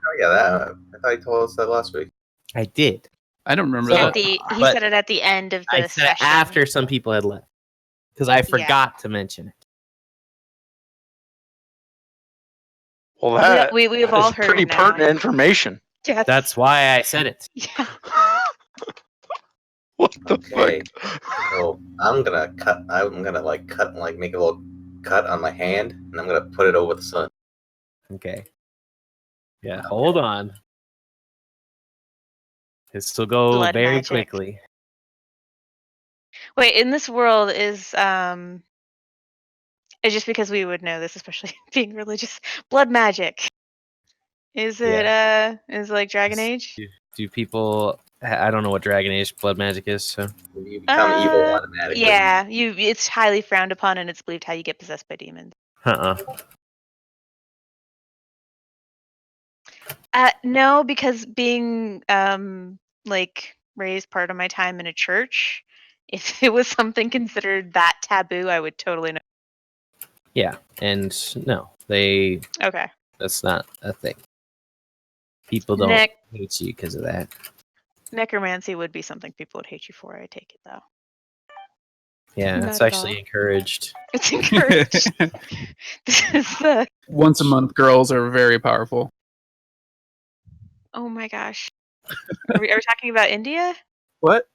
Oh yeah, that. I thought you told us that last week. I did. I don't remember So- that. He but said it at the end of the I said it session. after some people had left because I forgot to mention it. Well, that We've all is heard pretty it now. pertinent information. Yes. That's why I said it. Yeah. What the Okay. fuck? So I'm gonna cut. I'm gonna make a little cut on my hand, and I'm gonna put it over the sun. Okay. Yeah, hold on. This will go Blood very magic. quickly. Wait, in this world is it's just because we would know this, especially being religious. Blood magic. Is it is it like Dragon Age? Do people? I don't know what Dragon Age blood magic is. So You become evil automatically. Yeah, it's highly frowned upon, and it's believed how you get possessed by demons. No, because being like raised part of my time in a church, if it was something considered that taboo, I would totally know. yeah, and no, they. Okay. That's not a thing. People don't hate you because of that. Necromancy would be something people would hate you for. I take it though. Yeah, Not it's at actually all. encouraged. It's encouraged. This is the. Once a month girls are very powerful. Oh my gosh. Are we talking about India? What?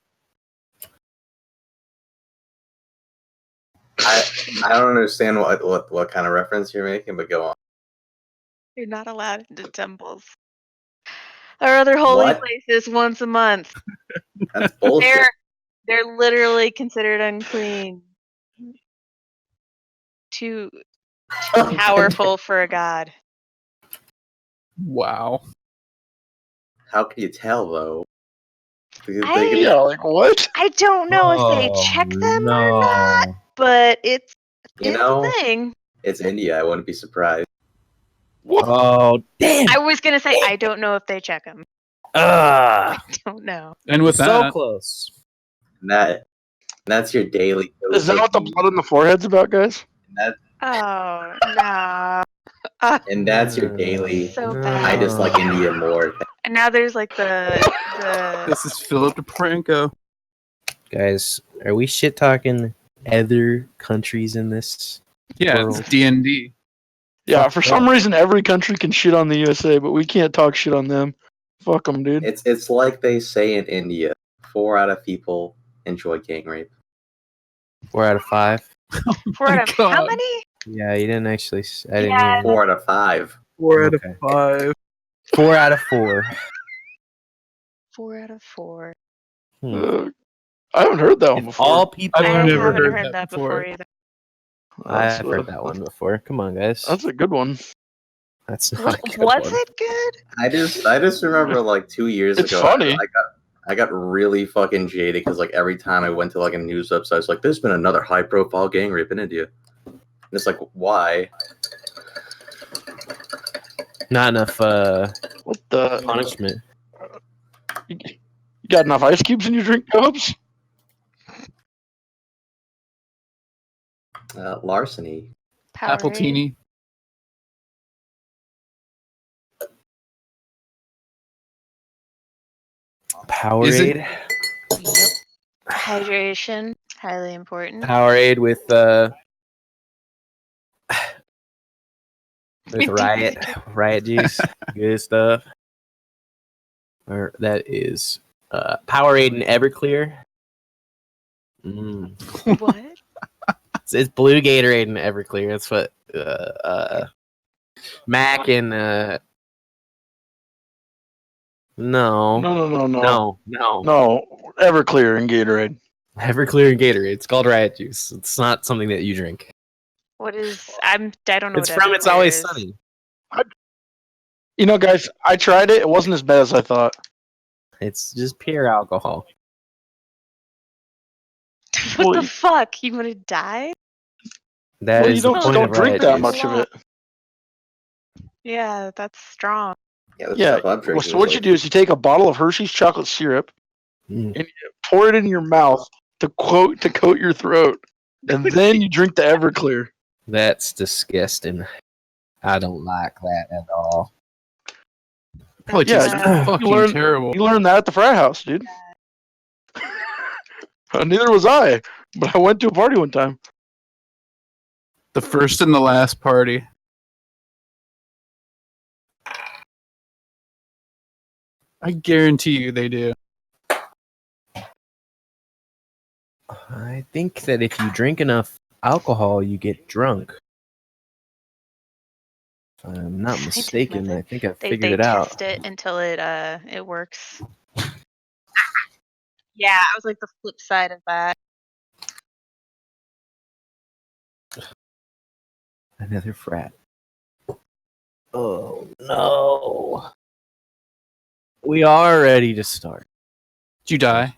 I don't understand what kind of reference you're making, but go on. You're not allowed into temples or other holy What? places once a month. That's bullshit. They're literally considered unclean. Too powerful for a god. Wow. How can you tell though? Because Yeah, like what? I don't know if they check them or not, but it's a thing. It's India. I wouldn't be surprised. Oh damn! I was gonna say I don't know if they check them. Ah, I don't know. And with so that, close. That's your daily. Is that what the blood on the forehead's about, guys? Oh no. And that's your daily. So No. bad. I just like India more. And now there's like the this is Philip DePranco. Guys, are we shit talking other countries in this? Yeah, world? it's D&D. Yeah, for some reason every country can shit on the USA, but we can't talk shit on them. Fuck them, dude. It's like they say in India: 4 out of people enjoy gang rape. 4 out of 5. 4 out of how many? Yeah, you didn't actually. I didn't Yeah. hear. 4 out of 5. 4 out of Okay. 5. 4 out of 4. 4 out of 4. I haven't heard that one If before. all people. I've I never haven't heard heard that that before. before either. I've heard that one before. Come on, guys. That's a good one. That's not a good Was one. it good? I just remember like 2 years It's ago. funny. I got really fucking jaded because like every time I went to like a news website, it's like there's been another high profile gang rape in India. And it's like why? Not enough What the? punishment. You got enough ice cubes in your drink cups? Larceny. Apple teeny. Powerade. Yep. Hydration, highly important. Powerade with riot juice. Good stuff. Or that is Powerade and Everclear. What? It's blue Gatorade and Everclear. That's what Mac and No. No. Everclear and Gatorade. Everclear and Gatorade. It's called riot juice. It's not something that you drink. What is? I don't know. It's what from It's Everclear Always is. Sunny. You know, guys, I tried it. It wasn't as bad as I thought. It's just pure alcohol. What the fuck? You want to die? That Well, is you the point don't of drink riot that juice. much of it. Yeah, that's strong. Yeah. Yeah. Well, So what you do is you take a bottle of Hershey's chocolate syrup Mm. and you pour it in your mouth to coat your throat, and then you drink the Everclear. That's disgusting. I don't like that at all. Probably Yeah, tastes Yeah. fucking you learn- terrible. You learned that at the frat house, dude. Neither was I, but I went to a party one time. The first and the last party. I guarantee you they do. I think that if you drink enough alcohol, you get drunk. If I'm not mistaken, method. I think I They figured it out. test it until it works. Yeah, I was like the flip side of that. Another frat. Oh no. We are ready to start. Did you die?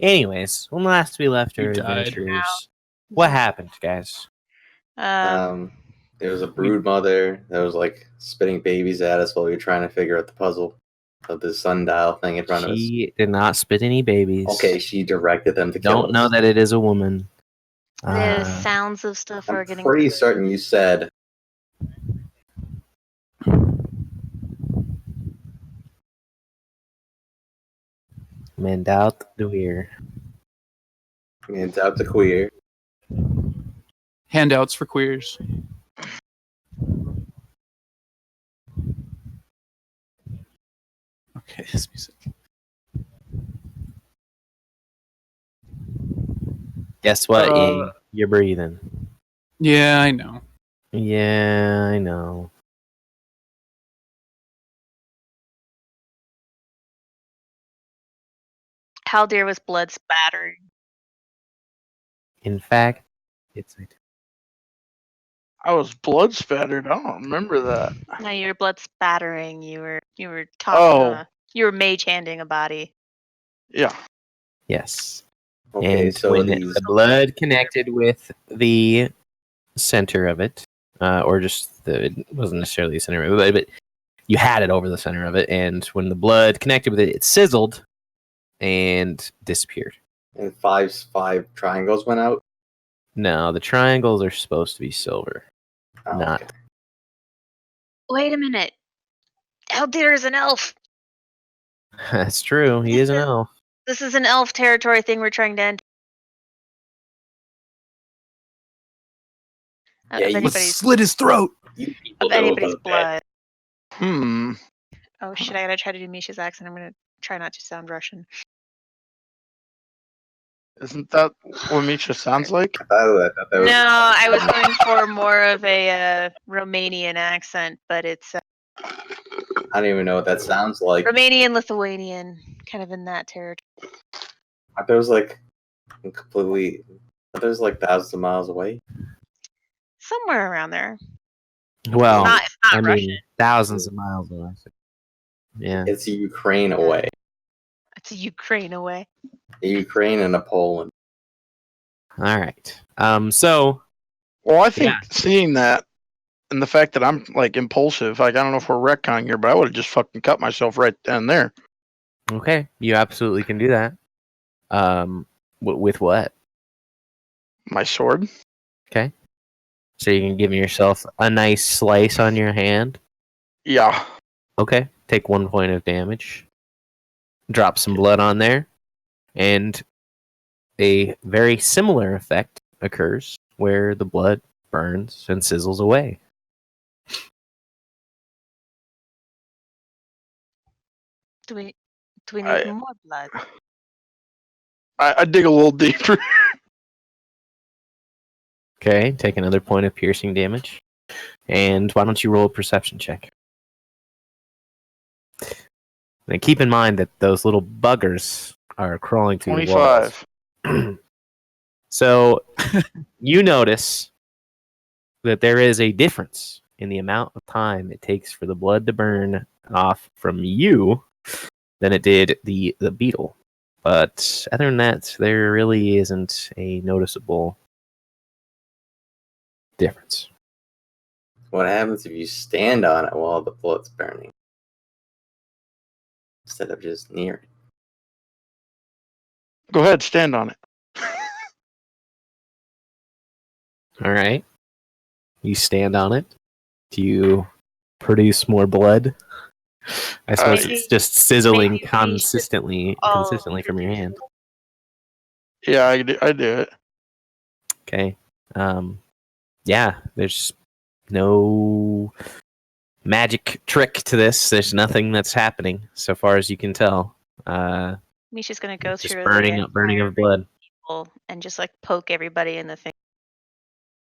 Anyways, when last we left You our died. adventurers, what happened, guys? There was a brood mother that was like spitting babies at us while we were trying to figure out the puzzle of the sundial thing in front of us. She did not spit any babies. Okay, she directed them to kill Don't us. know that it is a woman. The sounds of stuff are I'm getting pretty certain you said Mandout the Weir. it's out to queer. Handouts for queers. Okay, this music. Guess what, Ying? You're breathing. Yeah, I know. Yeah, I know. Haldir was blood spattering. In fact, it's I was blood spattered. I don't remember that. No, you were blood spattering. You were Oh. you were mage handing a body. Yeah. yes. Okay, And so when these the blood connected with the center of it, or just it wasn't necessarily the center of it, but you had it over the center of it, and when the blood connected with it, it sizzled and disappeared. and five triangles went out. No, the triangles are supposed to be silver. Oh, Not. okay. Wait a minute. Haldir is an elf. That's true. He is an elf. This is an elf territory thing we're trying to end. Yeah, Of you- Let's anybody's, slit his throat. You people of know anybody's about that. blood. Hmm. Oh shit! I gotta try to do Misha's accent. I'm gonna try not to sound Russian. Isn't that what Misha sounds like? I thought that was No, I was going for more of a Romanian accent, but it's I don't even know what that sounds like. Romanian Lithuanian, kind of in that territory. I thought it was like completely. I thought it was like thousands of miles away. Somewhere around there. Well, It's not I Russian. mean, thousands of miles away. Yeah. It's Ukraine away. It's Ukraine away. Ukraine and a Poland. All right. So Well, I think Yeah. seeing that and the fact that I'm like impulsive, like I don't know if we're retconning here, but I would have just fucking cut myself right then and there. okay, you absolutely can do that. With what? My sword. Okay. So you can give yourself a nice slice on your hand. Yeah. Okay. Take 1 point of damage. Drop some blood on there, and a very similar effect occurs where the blood burns and sizzles away. Do we need I- more blood? I dig a little deeper. Okay, take another point of piercing damage. And why don't you roll a perception check? And keep in mind that those little buggers are crawling through the walls. 25. So you notice that there is a difference in the amount of time it takes for the blood to burn off from you than it did the beetle. But other than that, there really isn't a noticeable difference. What happens if you stand on it while the blood's burning instead of just near it? Go ahead, stand on it. All right. You stand on it. Do you produce more blood? I suppose Maybe- it's just sizzling maybe we should consistently all from your introduce hand. Yeah, I do it. Okay. Yeah, there's no magic trick to this. There's nothing that's happening so far as you can tell. Misha's gonna go It's just through burning of blood. people and just like poke everybody in the face.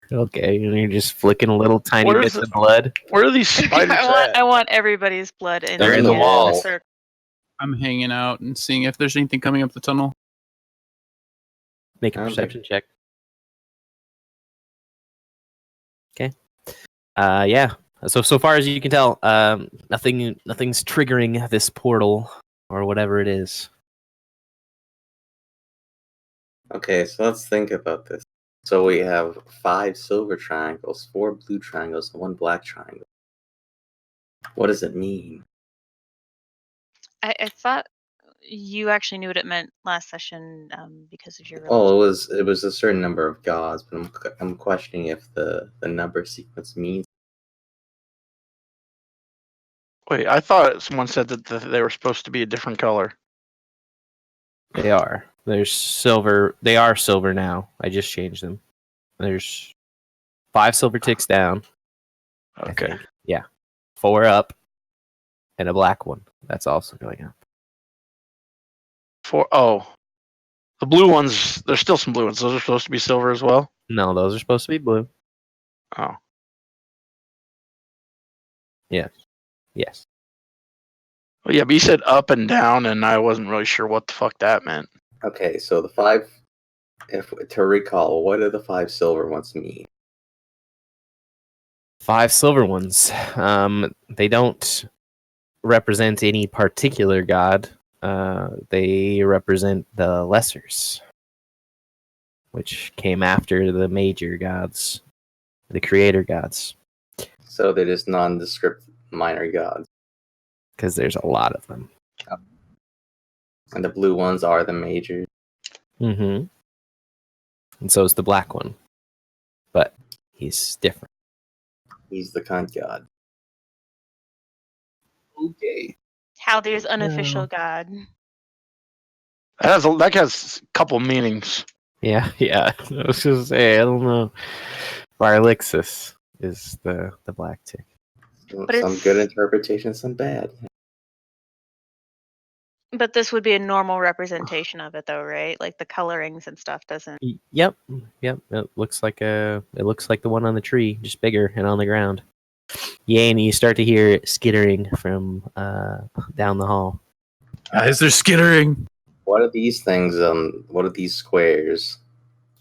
Okay, and you're just flicking little tiny Where's bits the- of blood. Where are these spiders I at? want everybody's blood in. They're in the wall. circle. I'm hanging out and seeing if there's anything coming up the tunnel. Make a I don't perception check. Okay. Yeah. So far as you can tell, nothing's triggering this portal or whatever it is. Okay, so let's think about this. So we have 5 silver triangles, 4 blue triangles, and 1 black triangle. What does it mean? I thought you actually knew what it meant last session because of your Oh, religion. it was a certain number of gods, but I'm questioning if the number sequence means. Wait, I thought someone said that they were supposed to be a different color. They are. There's silver. They are silver now. I just changed them. There's 5 silver ticks down. I Okay. think. Yeah. 4 up, and a black one. That's also going up. The blue ones. There's still some blue ones. Those are supposed to be silver as well. No, those are supposed to be blue. Oh, Yes. well, yeah, but you said up and down, and I wasn't really sure what the fuck that meant. Okay, so the 5, if to recall, what do the 5 silver ones mean? 5 silver ones. They don't represent any particular god. They represent the lessers, which came after the major gods, the creator gods, So they're just nondescript minor gods, because there's a lot of them. and the blue ones are the majors. Mm-hmm. And so is the black one, but he's different. He's the cunt god. Okay. Haldir's unofficial No. god. That has a couple meanings. Yeah. I was gonna say, I don't know. Varlixus is the black tick. But Some it's- good interpretations, some bad. But this would be a normal representation of it, though, right? Like the colorings and stuff doesn't. Yep. It looks like the one on the tree, just bigger and on the ground. Yeah, and you start to hear skittering from down the hall. Guys, they're skittering. What are these things? What are these squares?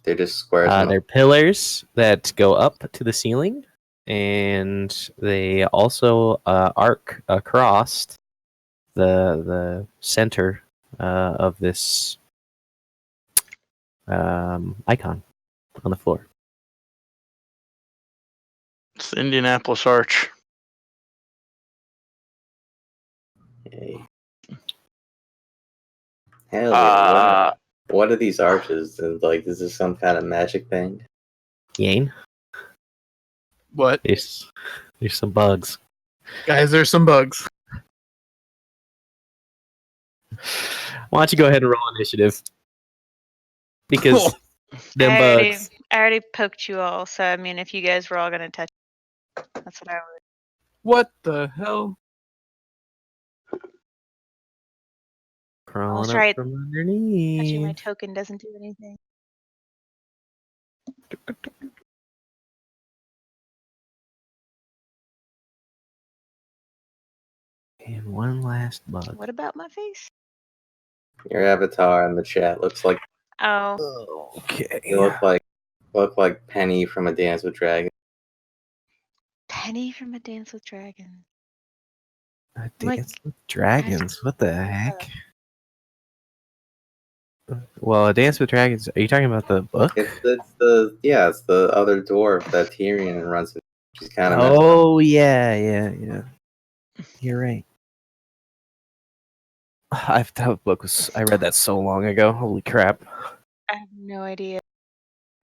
They're just squares. They're pillars that go up to the ceiling, and they also arc across the center of this icon on the floor. It's the Indianapolis Arch. Yay. Hell yeah! What are these arches? And like, is this some kind of magic thing? Yane, What? there's some bugs. Guys, there's some bugs. Why don't you go ahead and roll initiative? Because them bugs. I already poked you all, so I mean, if you guys were all gonna touch, that's what I would. What the hell? Crawling try up it. from Touching my underneath. token doesn't do anything. And one last bug. What about my face? Your avatar in the chat looks like Okay. you look like Penny from A Dance with Dragons. Penny from A Dance with Dragons. A Like- Dance with Dragons. What the heck? Well, A Dance with Dragons. Are you talking about the book? It's the other dwarf that Tyrion runs with. She's kind of Oh yeah. You're right. That book was. I read that so long ago. Holy crap! I have no idea.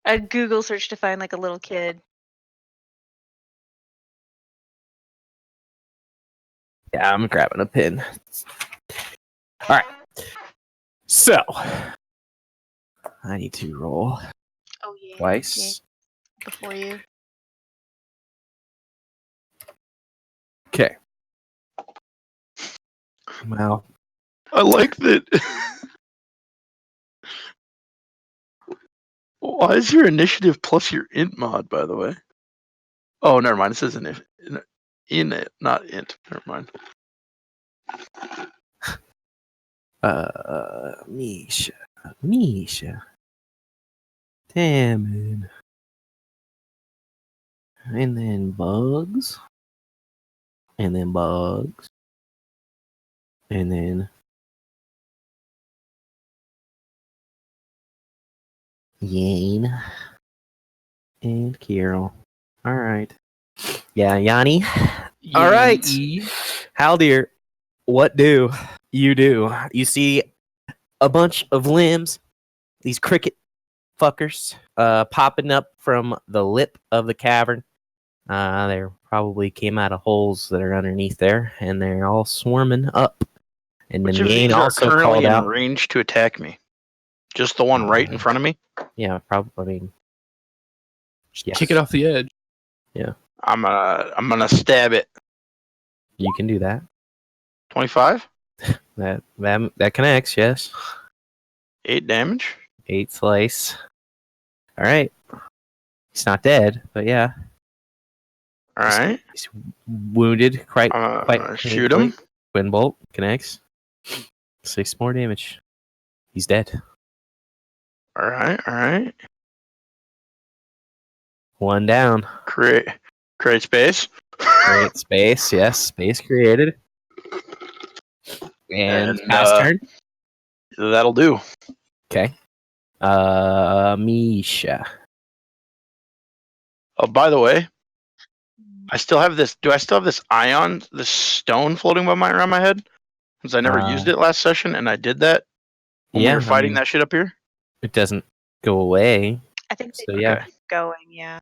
I'd Google search to find like a little kid. Yeah, I'm grabbing a pin. All right. So I need to roll Oh yeah. twice. Yeah, before you. Okay. Wow. I like that. Why is your initiative plus your int mod, by the way? Oh, never mind. It says in it, not int. Never mind. Misha. Damn it. And then bugs. And then bugs. And then Yane. And Kirill. All right. Yeah, Yanni. All right. Haldir, what do you do? You see a bunch of limbs, these cricket fuckers, popping up from the lip of the cavern. They probably came out of holes that are underneath there, and they're all swarming up. And Which then of Yane these are also currently called in out. range to attack me? Just the one right in front of me? Yeah, probably. I mean, yes. Kick it off the edge. I'm gonna stab it. You can do that. 25? That connects. Yes. 8 damage. 8 slice. All right. He's not dead, but yeah. All right. He's wounded quite Shoot painfully. him. Twin bolt connects. 6 more damage. He's dead. All right. 1 down. Create space. Create space. Yes, space created. And And, pass turn. That'll do. Okay. Misha. Oh, by the way, I still have this. Do I still have this ion, this stone floating around my head? Since I never used it last session, and I did that when we were fighting that shit up here. It doesn't go away. I think So they yeah, keep going, yeah.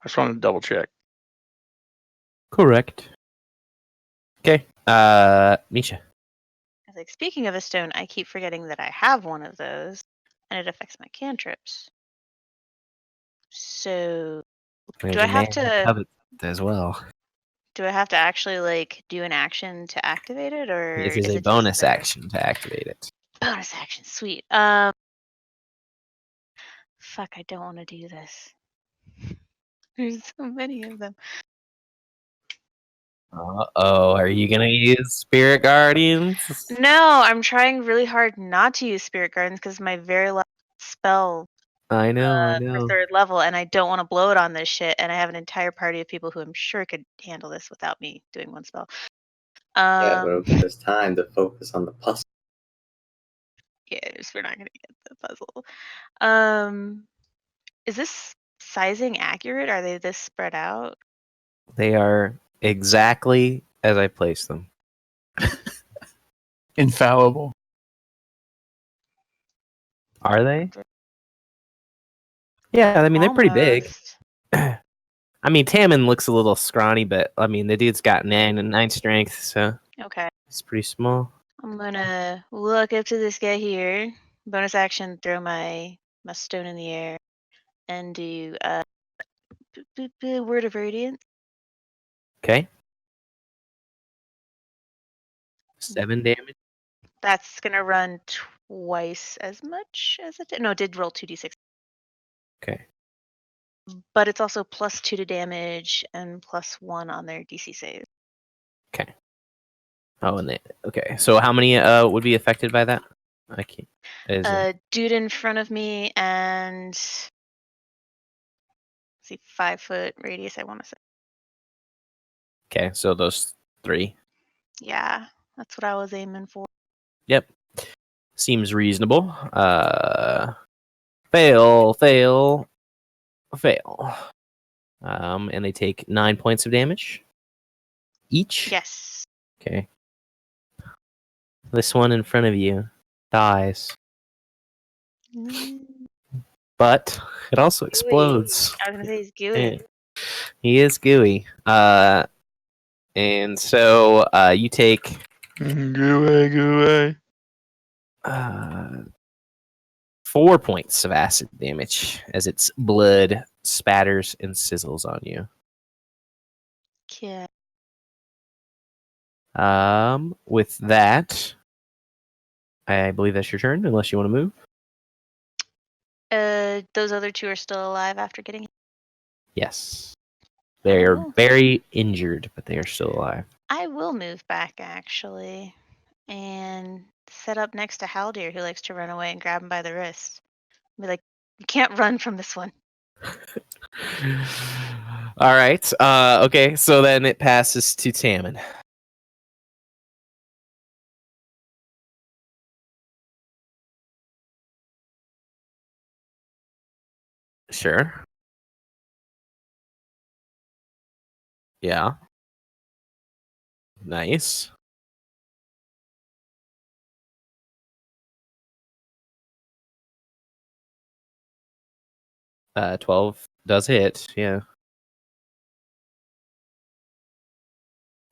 I just wanted to double check. correct. Okay. Misha. I was like, speaking of a stone, I keep forgetting that I have one of those, and it affects my cantrips. So There's do I a have man to covet as well. do I have to actually like do an action to activate it, or This is a it bonus just there? action to activate it. Bonus action, sweet. Fuck, I don't want to do this. There's so many of them. Uh-oh, are you gonna use Spirit Guardians? No, I'm trying really hard not to use Spirit Gardens because my very last spell I know. for 3rd level, and I don't want to blow it on this shit. And I have an entire party of people who I'm sure could handle this without me doing one spell. Yeah, but it'll give us time to focus on the puzzle. Yes, we're not gonna get the puzzle. Is this sizing accurate? Are they this spread out? They are exactly as I placed them. Infallible. Are they? Yeah, I mean they're pretty big. Almost. I mean Tammin looks a little scrawny, but I mean the dude's got 9 strength, so Okay. it's pretty small. I'm gonna walk up to this guy here. Bonus action, throw my stone in the air, and do word of radiance. Okay. 7 damage. That's gonna run twice as much as it did. No, it did roll 2d6. Okay. But it's also +2 to damage and +1 on their DC save. Okay. Oh, and okay. So how many would be affected by that? I can't. Dude in front of me and see 5-foot radius. I want to say. Okay, so those 3. Yeah, that's what I was aiming for. Yep. Seems reasonable. Fail. And they take 9 points of damage each. Yes. Okay. This one in front of you dies, but it also explodes. I was gonna say he's gooey. He is gooey. And so you take Go away, go away. 4 points of acid damage as its blood spatters and sizzles on you. Yeah. With that, I believe that's your turn, unless you want to move. Those other two are still alive after getting. Yes. They are Oh. very injured, but they are still alive. I will move back actually, and set up next to Haldir, who likes to run away, and grab him by the wrist. Be like, "You can't run from this one." All right. Okay, so then it passes to Tammin. Sure. Yeah. Nice. 12 does hit. Yeah.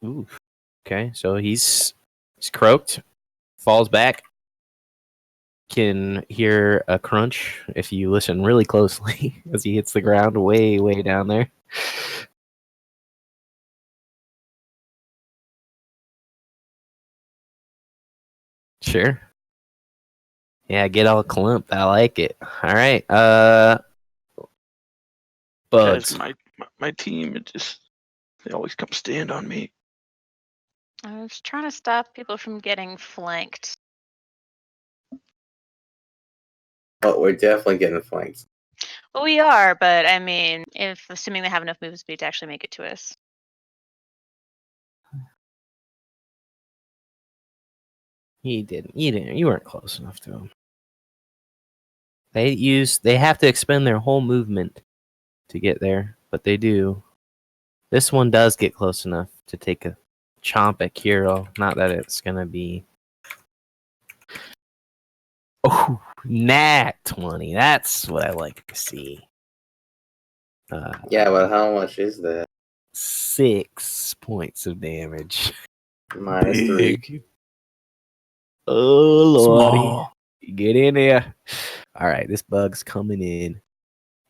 Ooh. Okay, so he's croaked, falls back. Can hear a crunch if you listen really closely as he hits the ground way, way down there. Sure. Yeah, get all clumped. I like it. All right. Bugs. Guys, my team, they always come stand on me. I was trying to stop people from getting flanked. Oh, we're definitely getting flanked. Well, we are, but I mean, if assuming they have enough movement speed to actually make it to us. You didn't. You weren't close enough to him. They have to expend their whole movement to get there, but they do. This one does get close enough to take a chomp at Kiro. Not that it's gonna be. Oh, nat 20. That's what I like to see. Yeah, but how much is that? 6 points of damage. -3. Big. Oh lordy. Small. Get in there. All right, this bug's coming in.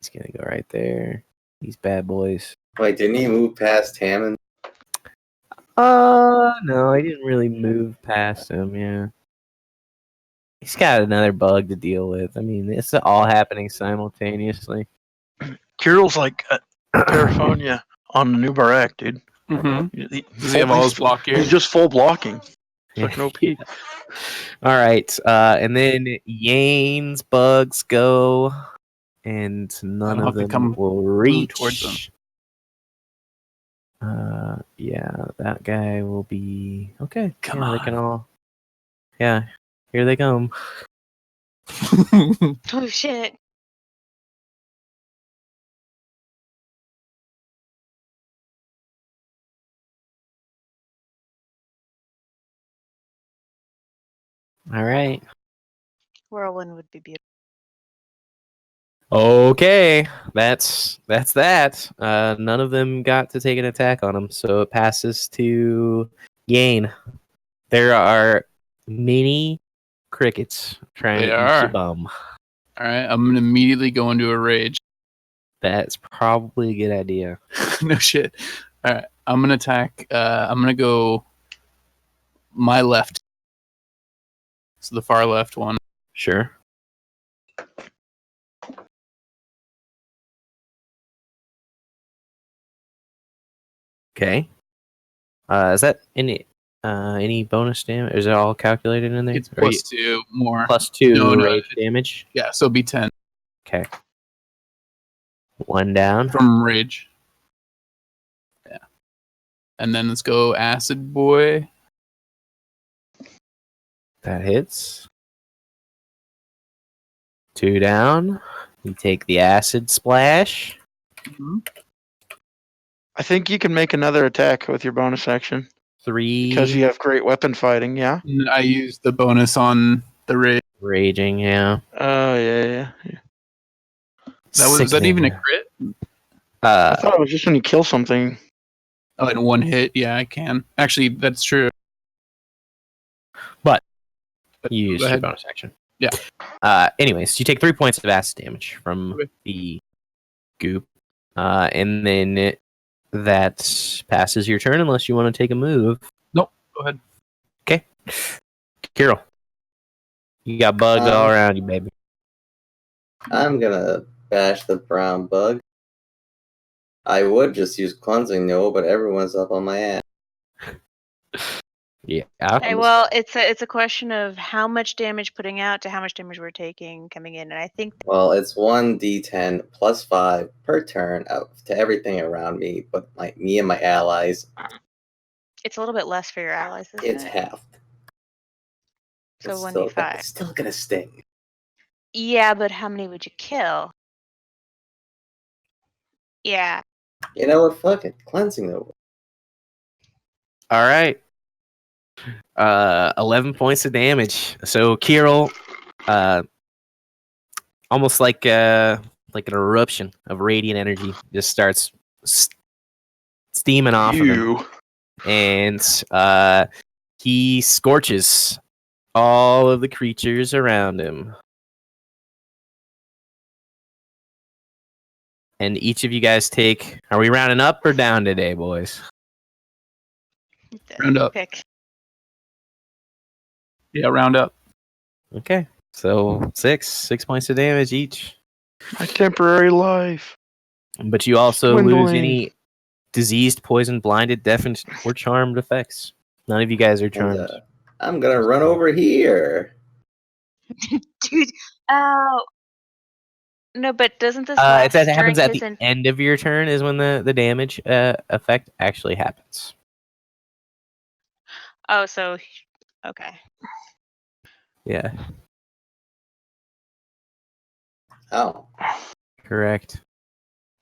He's gonna go right there. These bad boys. Wait, didn't he move past Hammond? No, I didn't really move past him. Yeah, he's got another bug to deal with. I mean, it's all happening simultaneously. Kirill's like Terrafonia on the new Barak, dude. Mm-hmm. Does he have all his block gear? He's just full blocking. It's like no peak. All right, and then Yane's bugs go, and none I'll of have to them come will reach towards them. Yeah, that guy will be okay. Come yeah, on. They can all. Yeah, here they come. Oh shit! All right. Whirlwind would be beautiful. Okay, that's that. None of them got to take an attack on him, so it passes to Yane. There are many crickets trying They to eat are. your bum. All right, I'm gonna immediately go into a rage. That's probably a good idea. No shit. All right, I'm gonna attack. I'm gonna go my left. So the far left one. Sure. Okay. Is that any bonus damage? Is it all calculated in there? It's Or plus 2 more. plus 2 No, rage damage. Yeah, so it'll be 10 Okay. One down. from rage. Yeah. And then let's go acid boy. That hits. 2 down. You take the acid splash. Mm-hmm. I think you can make another attack with your bonus action 3 because you have great weapon fighting. Yeah. And I used the bonus on the rage. raging. Yeah. Oh yeah. Was that even a Sickening. crit? I thought it was just when you kill something. Oh, in one hit, yeah, I can. Actually, that's true. But you Go used your ahead. bonus action. Yeah. Anyways, you take 3 points of acid damage from Okay. the goop. And then that passes your turn unless you want to take a move. Nope. Go ahead. Okay. Kirill. You got bugs all around you, baby. I'm gonna bash the brown bug. I would just use cleansing no, but everyone's up on my ass. Yeah. Okay, well, it's a question of how much damage putting out to how much damage we're taking coming in, and I think Well, it's 1d10 plus 5 per turn out to everything around me, but me and my allies, it's a little bit less for your allies, isn't it's it? half. So It's 1d5. still gonna sting. Yeah, but how many would you kill? Yeah. You know what? Fuck it. Cleansing no. All right. 11 points of damage. So Kirill, almost like an eruption of radiant energy, just starts steaming off of him, and he scorches all of the creatures around him. And each of you guys take. Are we rounding up or down today, boys? Round up. Pick. Yeah, round up. Okay. So 6 points of damage each. My temporary life. But you also lose Dwindling. any diseased, poisoned, blinded, deafened, or charmed effects. None of you guys are charmed. And, I'm gonna run over here. Dude, oh. No, but doesn't this It last says it happens during at his the end of your turn is when the damage effect actually happens. Oh, so okay. Yeah, Oh. correct.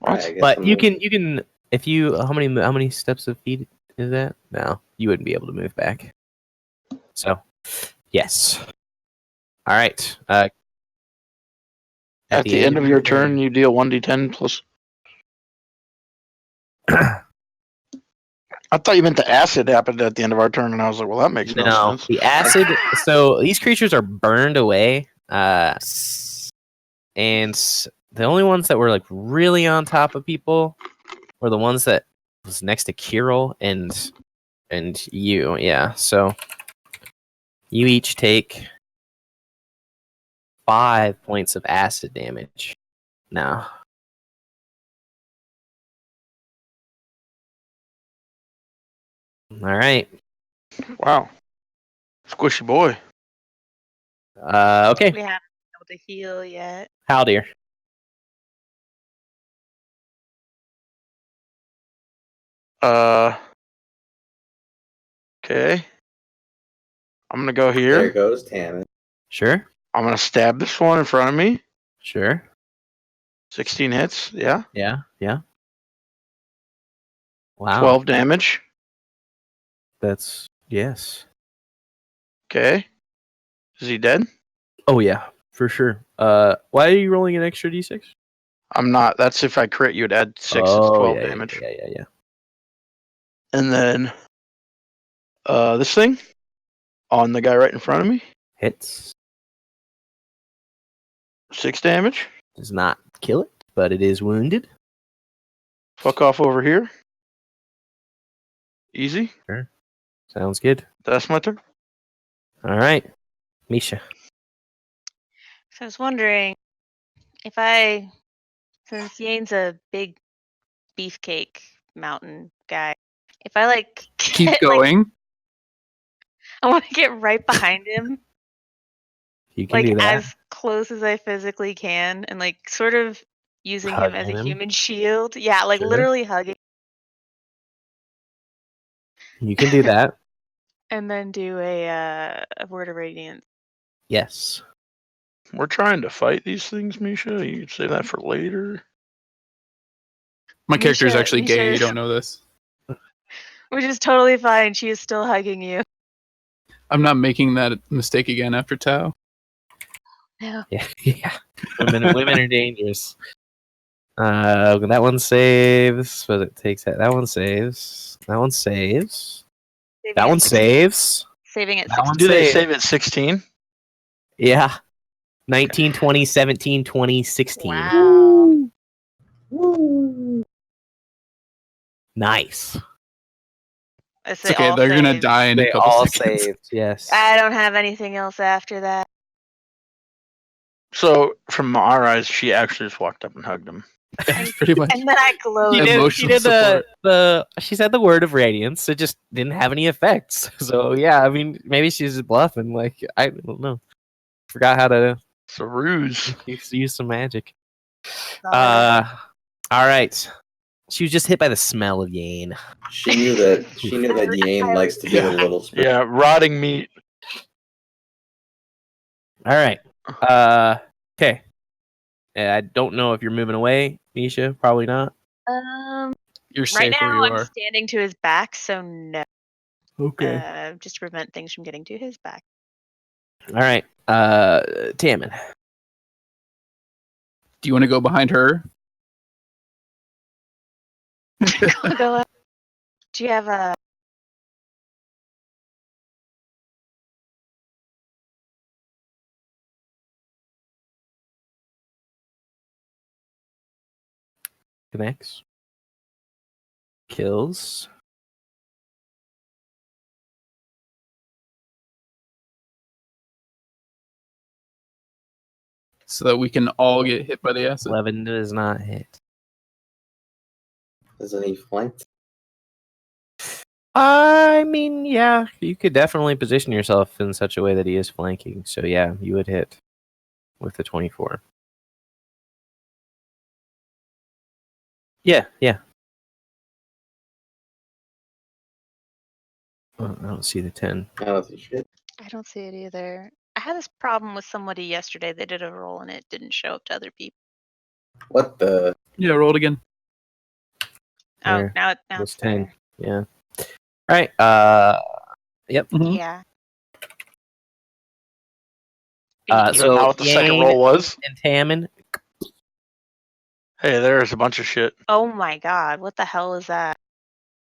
Alright, I guess But I'm you moving. can if you how many steps of feet is that? No, you wouldn't be able to move back. So, yes. All right. At the end of your turn, you deal 1d10 plus. I thought you meant the acid happened at the end of our turn, and I was like, well, that makes no No, sense. the acid. So these creatures are burned away, and the only ones that were like really on top of people were the ones that was next to Kirill and you. Yeah, so you each take 5 points of acid damage now. All right. Wow. Squishy boy. Okay. We haven't been able to heal yet. Haldir. Okay. I'm gonna go There here. goes Tammin. Sure. I'm gonna stab this one in front of me. Sure. 16 hits. Yeah. Yeah. Wow. 12 damage. That's yes. Okay. Is he dead? Oh yeah, for sure. Why are you rolling an extra d6? I'm not. That's if I crit, you would add 6. It's 12 damage. Yeah. And then this thing on the guy right in front of me. Hits. 6 damage. Does not kill it, but it is wounded. Fuck off over here. Easy. Sure. Sounds good. That's my turn. All right, Misha. So I was wondering if since Yane's a big beefcake mountain guy, if I like Keep get, going. I want to get right behind him, You can do that. as close as I physically can, and like sort of using him as a Hugging him. human shield. Yeah, like Sure. literally hugging, You can do that. and then do a word of radiance. Yes. We're trying to fight these things, Misha. You say that for later. My character is Misha- actually Misha gay. You is- don't know this. Which is totally fine. She is still hugging you. I'm not making that mistake again after Tao. No. Yeah. Women are dangerous. That one saves, but it takes that. That one saves. That one saves. Saving That at one 16 saves. Saving at That 16. one Do they save. save at 16? Yeah. 19, 20, 17, 20, 16. Wow. Woo! Nice. I It's say okay. all They're gonna saved. die in a They couple all seconds. saved. Yes. I don't have anything else after that. So, from our eyes, she actually just walked up and hugged him. Pretty much. And then I glowed. She did. She Emotional did support. She said the word of radiance. It just didn't have any effects. So yeah, I mean, maybe she's just bluffing. Like I don't know. Forgot how to It's a ruse. use some magic. Sorry. All right. She was just hit by the smell of Yane. She knew that Yane likes to be the little spirit. Yeah, rotting meat. All right. Okay. I don't know if you're moving away, Misha. Probably not. You're Right safe where now you I'm are. standing to his back, so no. Okay. Just to prevent things from getting to his back. All right. Tammin. Do you want to go behind her? Go up. Do you have a? Connects. Kills. So that we can all get hit by the acid. 11 does not hit. Isn't he flanked? I mean, yeah, you could definitely position yourself in such a way that he is flanking. So yeah, you would hit with the 24. Yeah. Oh, I don't see the 10. I don't see shit. I don't see it either. I had this problem with somebody yesterday. They did a roll and it didn't show up to other people. What the? Yeah, roll it again. Oh, There. now That's it's 10. there. Yeah. All right. Yep. Mhm. Yeah. So Is that not what the second Yane roll was? and Tammin. Hey, there's a bunch of shit. Oh my god, what the hell is that?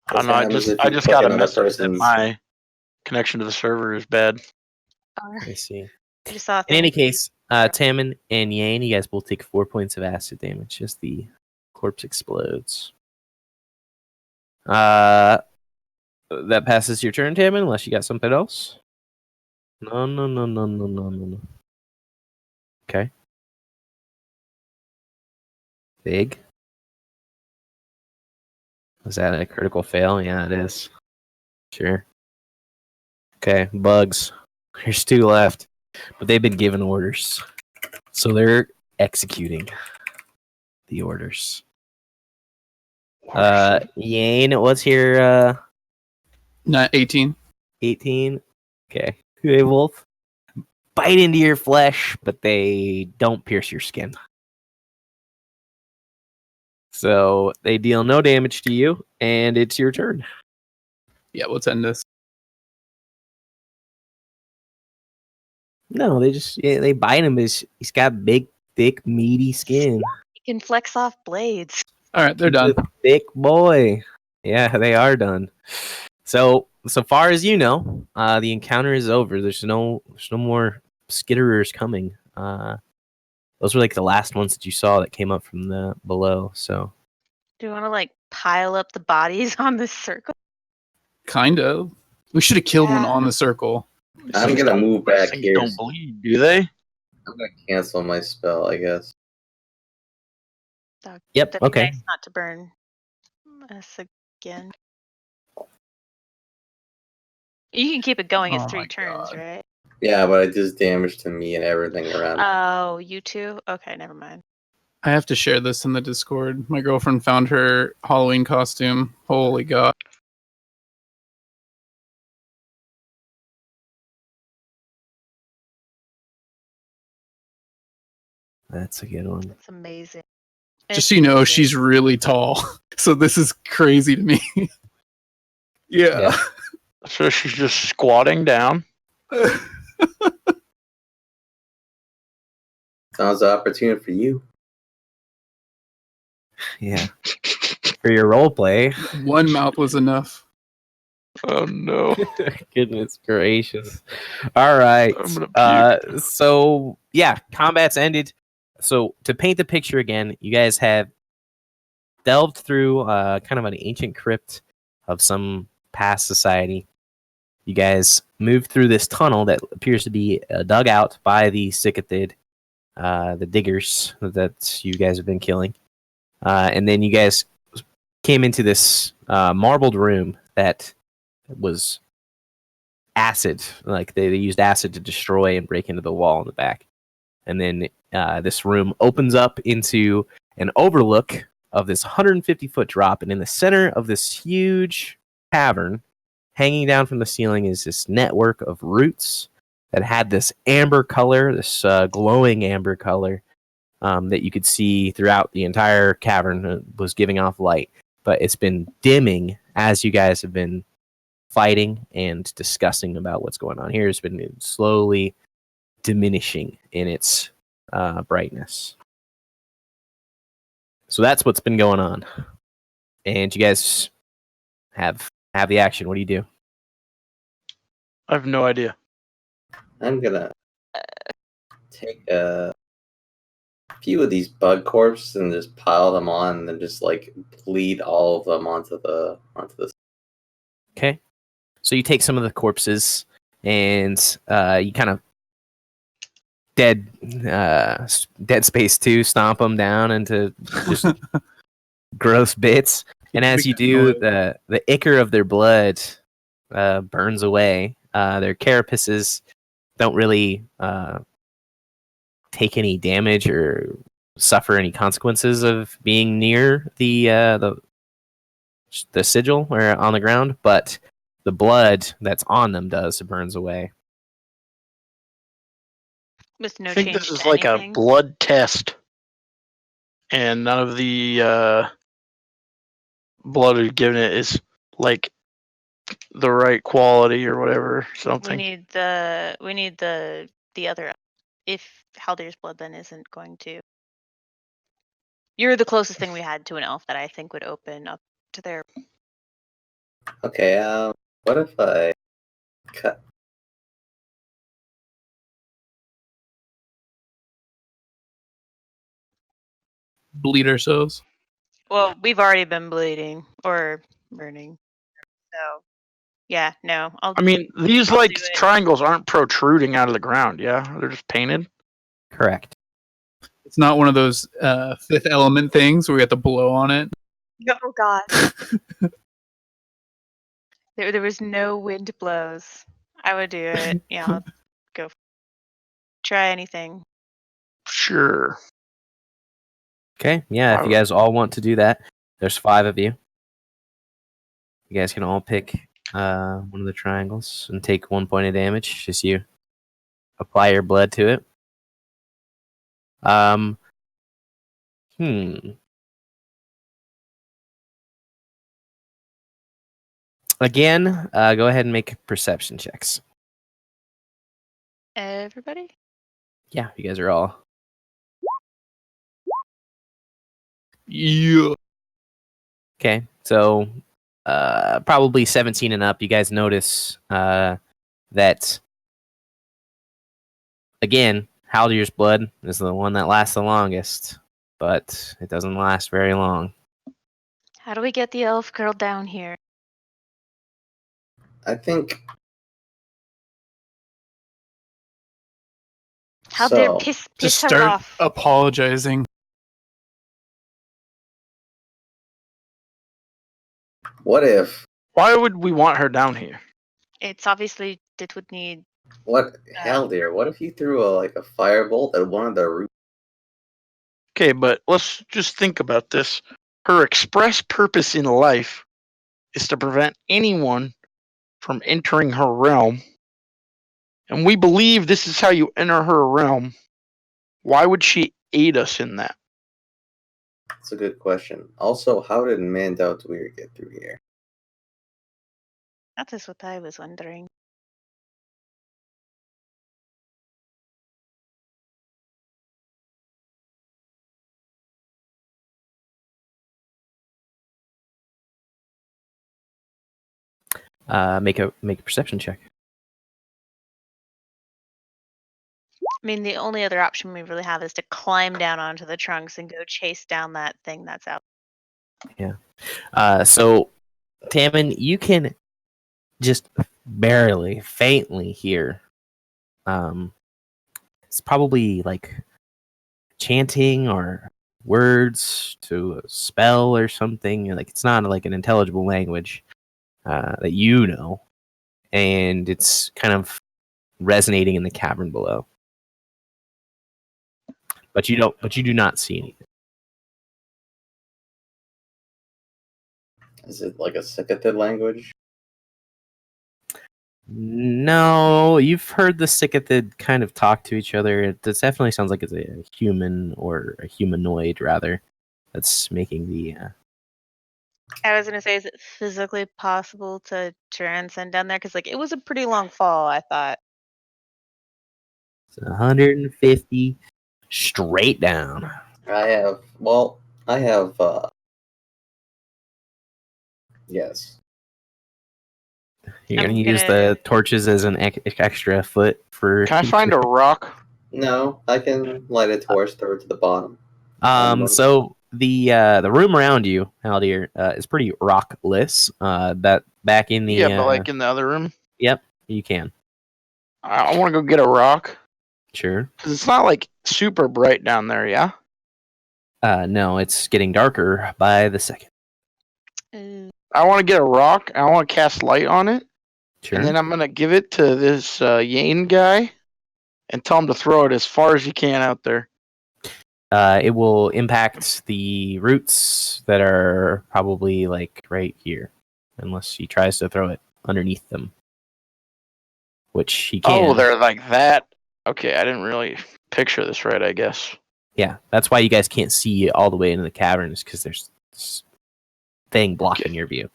I don't know. What happens if I you just click got a another message that person's- my connection to the server is bad. I see. I just saw a In any thing. case, Tammin and Yane, you guys both take 4 points of acid damage as the corpse explodes. That passes your turn, Tammin, unless you got something else. No. Okay. Big. Was that a critical fail? Yeah, it is. Sure. Okay, bugs. There's 2 left, but they've been given orders. So they're executing the orders. Yane, what's your Not 18. 18? Okay. They both bite into your flesh, but they don't pierce your skin. So they deal no damage to you, and it's your turn. Yeah, let's end this. No, they bite him. He's got big, thick, meaty skin. You can flex off blades. All right, they're done. He's a thick boy. Yeah, they are done. So far as you know, the encounter is over. There's no more skitterers coming. Those were like the last ones that you saw that came up from the below. So Do you want to like pile up the bodies on this circle? Kind of. We should have killed one Yeah. on the circle. I'm gonna move back Things here. don't bleed, do they? I'm gonna cancel my spell, I guess. Yep, That'd be okay. nice not to burn us again. You can keep it going. It's Oh 3 my turns, God. right? Yeah, but it does damage to me and everything around. Oh, you too? Okay, never mind. I have to share this in the Discord. My girlfriend found her Halloween costume. Holy God. That's a good one. It's amazing. Just so you know, she's really tall. So this is crazy to me. Yeah. So she's just squatting down. Sounds an opportunity for you. Yeah. For your role play. One mouth was enough. Oh no. Goodness gracious. All right. I'm gonna puke. So yeah, combat's ended. So to paint the picture again, you guys have delved through kind of an ancient crypt of some past society. You guys moved through this tunnel that appears to be dug out by the Sycothid, the diggers that you guys have been killing. And then you guys came into this marbled room that was acid. Like they used acid to destroy and break into the wall in the back. And then this room opens up into an overlook of this 150-foot drop. And in the center of this huge cavern, hanging down from the ceiling, is this network of roots that had this amber color, this glowing amber color that you could see throughout the entire cavern. Was giving off light, but it's been dimming as you guys have been fighting and discussing about what's going on here. It's been slowly diminishing in its brightness. So that's what's been going on. And you guys have the action. What do you do? I have no idea. I'm gonna take a few of these bug corpses and just pile them on, and then just like bleed all of them onto the. Okay. So you take some of the corpses and you kind of Dead Space 2 stomp them down into just gross bits. And as you do, the ichor of their blood burns away. Their carapaces don't really take any damage or suffer any consequences of being near the sigil or on the ground, but the blood that's on them burns away. With no I think change this is to like anything. a blood test, and none of the blood we've given it is like the right quality or whatever. We Something. need the other. If Haldir's blood then isn't going to. You're the closest thing we had to an elf that I think would open up to their. Okay. What if I cut? Bleed ourselves. Well, we've already been bleeding or burning. So, yeah, no. I mean, these I'll like do it. triangles aren't protruding out of the ground. Yeah, they're just painted. Correct. It's not one of those Fifth Element things where we have to blow on it. Oh God. There was no wind blows. I would do it. Yeah, I'll go. Try anything. Sure. Okay, yeah, if you guys all want to do that, there's 5 of you. You guys can all pick one of the triangles and take 1 point of damage as you apply your blood to it. Again, go ahead and make perception checks. Everybody? Yeah, you guys are all. Yeah. Okay, so probably 17 and up. You guys notice that, again, Haldir's blood is the one that lasts the longest, but it doesn't last very long. How do we get the elf girl down here? I think. How So, dare piss Just her start off? apologizing. what if? Why would we want her down here? It's obviously it would need. What hell, dear? What if you threw a firebolt at one of the roots? Okay, but let's just think about this. Her express purpose in life is to prevent anyone from entering her realm. And we believe this is how you enter her realm. Why would she aid us in that? That's a good question. Also, how did Mandoutweir get through here? That is what I was wondering. Make a perception check. I mean, the only other option we really have is to climb down onto the trunks and go chase down that thing that's out. So, Tammin, you can just barely, faintly hear. It's probably like chanting or words to a spell or something. Like it's not like an intelligible language that you know, and it's kind of resonating in the cavern below. But you don't. But you do not see anything. Is it like a Sikatid language? No, you've heard the Sikatid kind of talk to each other. It definitely sounds like it's a human or a humanoid, rather, that's making the. I was gonna say, is it physically possible to transcend down there? Because like it was a pretty long fall, I thought. 150 straight down. I have, yes. You're I'm gonna use gonna- the torches as an extra foot for. Can I find a rock? No, I can light a torch, throw it to the bottom. So the room around you, Haldir, is pretty rockless. That back in the Yeah, but like in the other room. Yep, you can. I want to go get a rock Sure. because it's not like super bright down there. Yeah. No, it's getting darker by the second. I want to get a rock. I want to cast light on it, Sure. and then I'm gonna give it to this Yane guy, and tell him to throw it as far as he can out there. It will impact the roots that are probably like right here, unless he tries to throw it underneath them, which he can. Oh, they're like that. Okay, I didn't really picture this right, I guess. Yeah, that's why you guys can't see all the way into the caverns, because there's this thing blocking your view.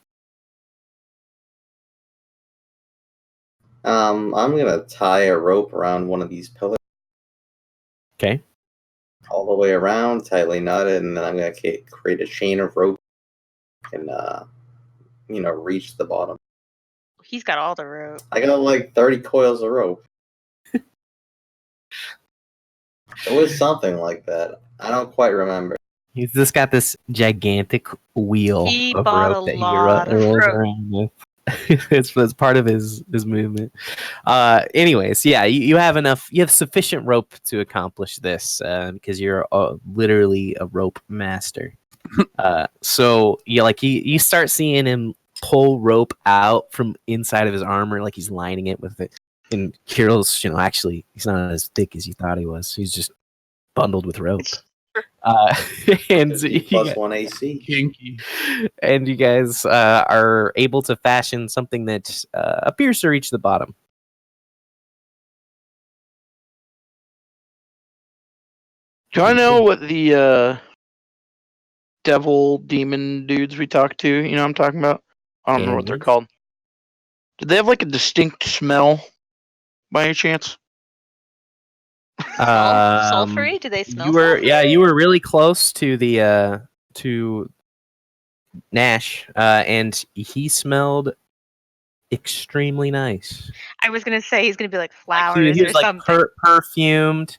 I'm gonna tie a rope around one of these pillars. Okay. All the way around, tightly knotted, and then I'm gonna create a chain of rope and reach the bottom. He's got all the rope. I got like 30 coils of rope. It was something like that. I don't quite remember. He's just got this gigantic wheel He of bought rope a that he lot of rolls rope. around with. it's part of his movement. Anyways, yeah, you have enough. You have sufficient rope to accomplish this because you're literally a rope master. So you start seeing him pull rope out from inside of his armor, like he's lining it with it. And Kirill's, actually, he's not as thick as you thought he was. He's just bundled with rope. And plus 1 AC. Kinky. And you guys are able to fashion something that appears to reach the bottom. Do I know what the devil demon dudes we talked to? You know what I'm talking about? I don't remember what they're Cannibals? called. Did they have like a distinct smell by any chance? Sulfury? Do they smell? You were sulfury? you were really close to the to Nash, and he smelled extremely nice. I was gonna say he's gonna be like Like, flowers he or was like something. perfumed.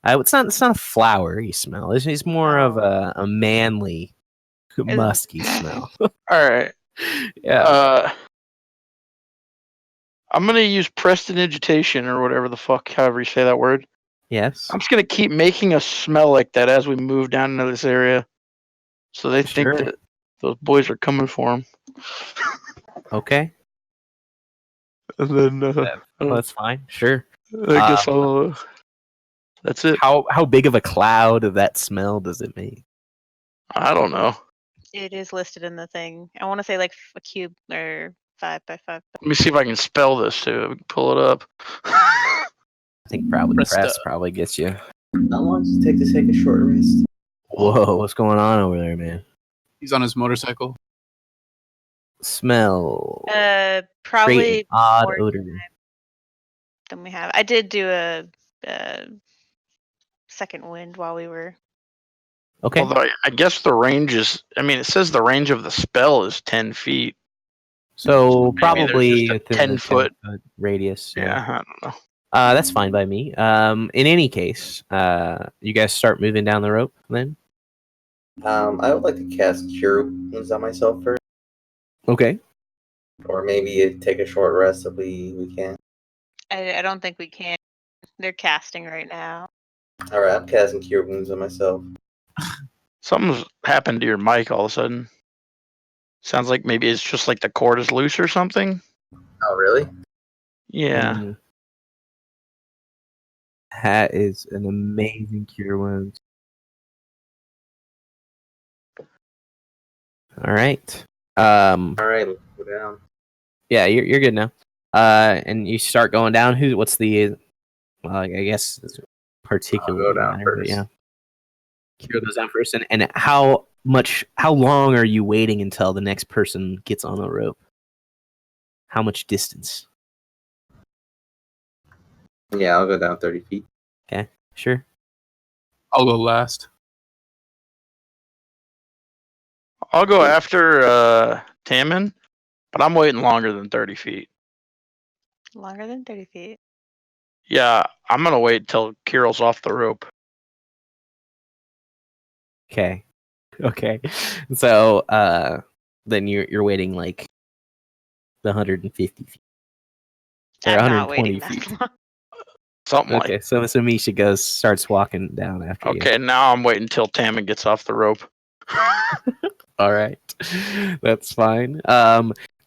It's not a flowery smell. It's more of a manly, musky smell. All right. Yeah. I'm gonna use prestidigitation or whatever the fuck, however you say that word. Yes. I'm just gonna keep making us smell like that as we move down into this area, so they Sure. think that those boys are coming for them. Okay. And then That's fine. Sure. I guess I'll. That's it. How big of a cloud of that smell does it make? I don't know. It is listed in the thing. I want to say like a cube or 5 by 5. Let me see if I can spell this too. We can pull it up. I think probably Press press the- probably gets you. How long does it take a short rest? Whoa, what's going on over there, man? He's on his motorcycle. Smell. Create Probably an odd more odor. than we have. I did do a second wind while we were. Okay. Although I guess the range is. I mean, it says the range of the spell is 10 feet. So Maybe probably there's just a within the 10-foot. 10-foot radius. Yeah, I don't know. That's fine by me. In any case, you guys start moving down the rope then. I would like to cast Cure Wounds on myself first, Okay. or maybe take a short rest if we can. I don't think we can. They're casting right now. All right, I'm casting Cure Wounds on myself. Something's happened to your mic all of a sudden. Sounds like maybe it's just like the cord is loose or something. Oh, really? Yeah. Mm. That is an amazing cure wounds. All right. All right, let's go down. Yeah, you're good now. And you start going down. What's the? Well, I guess it's particularly I'll go down matter, but first. yeah. Cure goes down first, and how long are you waiting until the next person gets on the rope? How much distance? Yeah, I'll go down 30 feet. Okay, sure. I'll go last. I'll go after Tammin, but I'm waiting longer than 30 feet. Longer than 30 feet. Yeah, I'm gonna wait till Kirill's off the rope. Okay. Okay. So then you're waiting like the 150 feet. Or I'm not 120 waiting that feet. long. Something Okay, so Misha starts walking down after like. you. Okay, now I'm waiting till Tammin gets off the rope. All right. That's fine.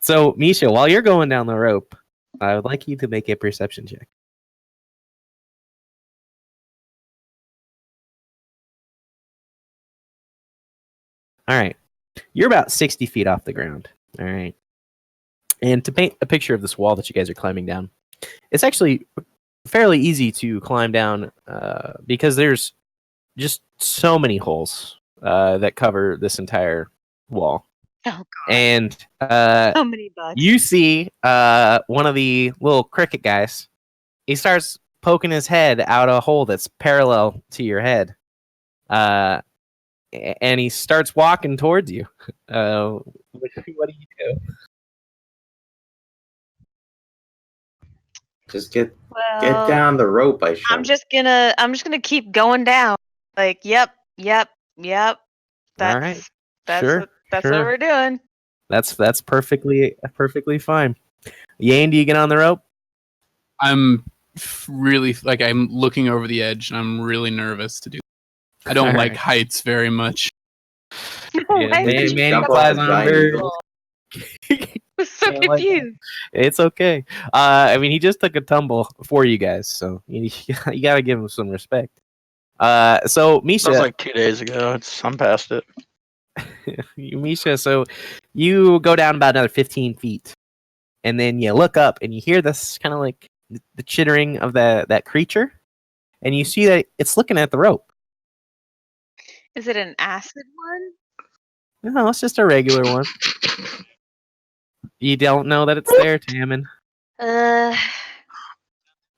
So Misha, while you're going down the rope, I would like you to make a perception check. All right. You're about 60 feet off the ground. All right. And to paint a picture of this wall that you guys are climbing down, it's actually fairly easy to climb down because there's just so many holes that cover this entire wall. Oh, God. And So many bugs. you see one of the little cricket guys. He starts poking his head out a hole that's parallel to your head. And he starts walking towards you. What do you do? Just get Well, down the rope, I I'm shout. just gonna keep going down. Like, yep. That's All right. that's Sure. what that's sure. what we're doing. That's perfectly fine. Yane, do you get on the rope? I'm really like I'm looking over the edge, and I'm really nervous to do. I don't All like right. heights very much. Yeah, Why man, did you man, he jump flies off on the birds. wall? I was so Yeah, like- confused. It's okay. I mean, he just took a tumble for you guys, so you got to give him some respect. So Misha, That was like 2 days ago. I'm past it. Misha, so you go down about another 15 feet, and then you look up and you hear this kind of like the chittering of that creature, and you see that it's looking at the rope. Is it an acid one? No, it's just a regular one. You don't know that it's there, Tammin.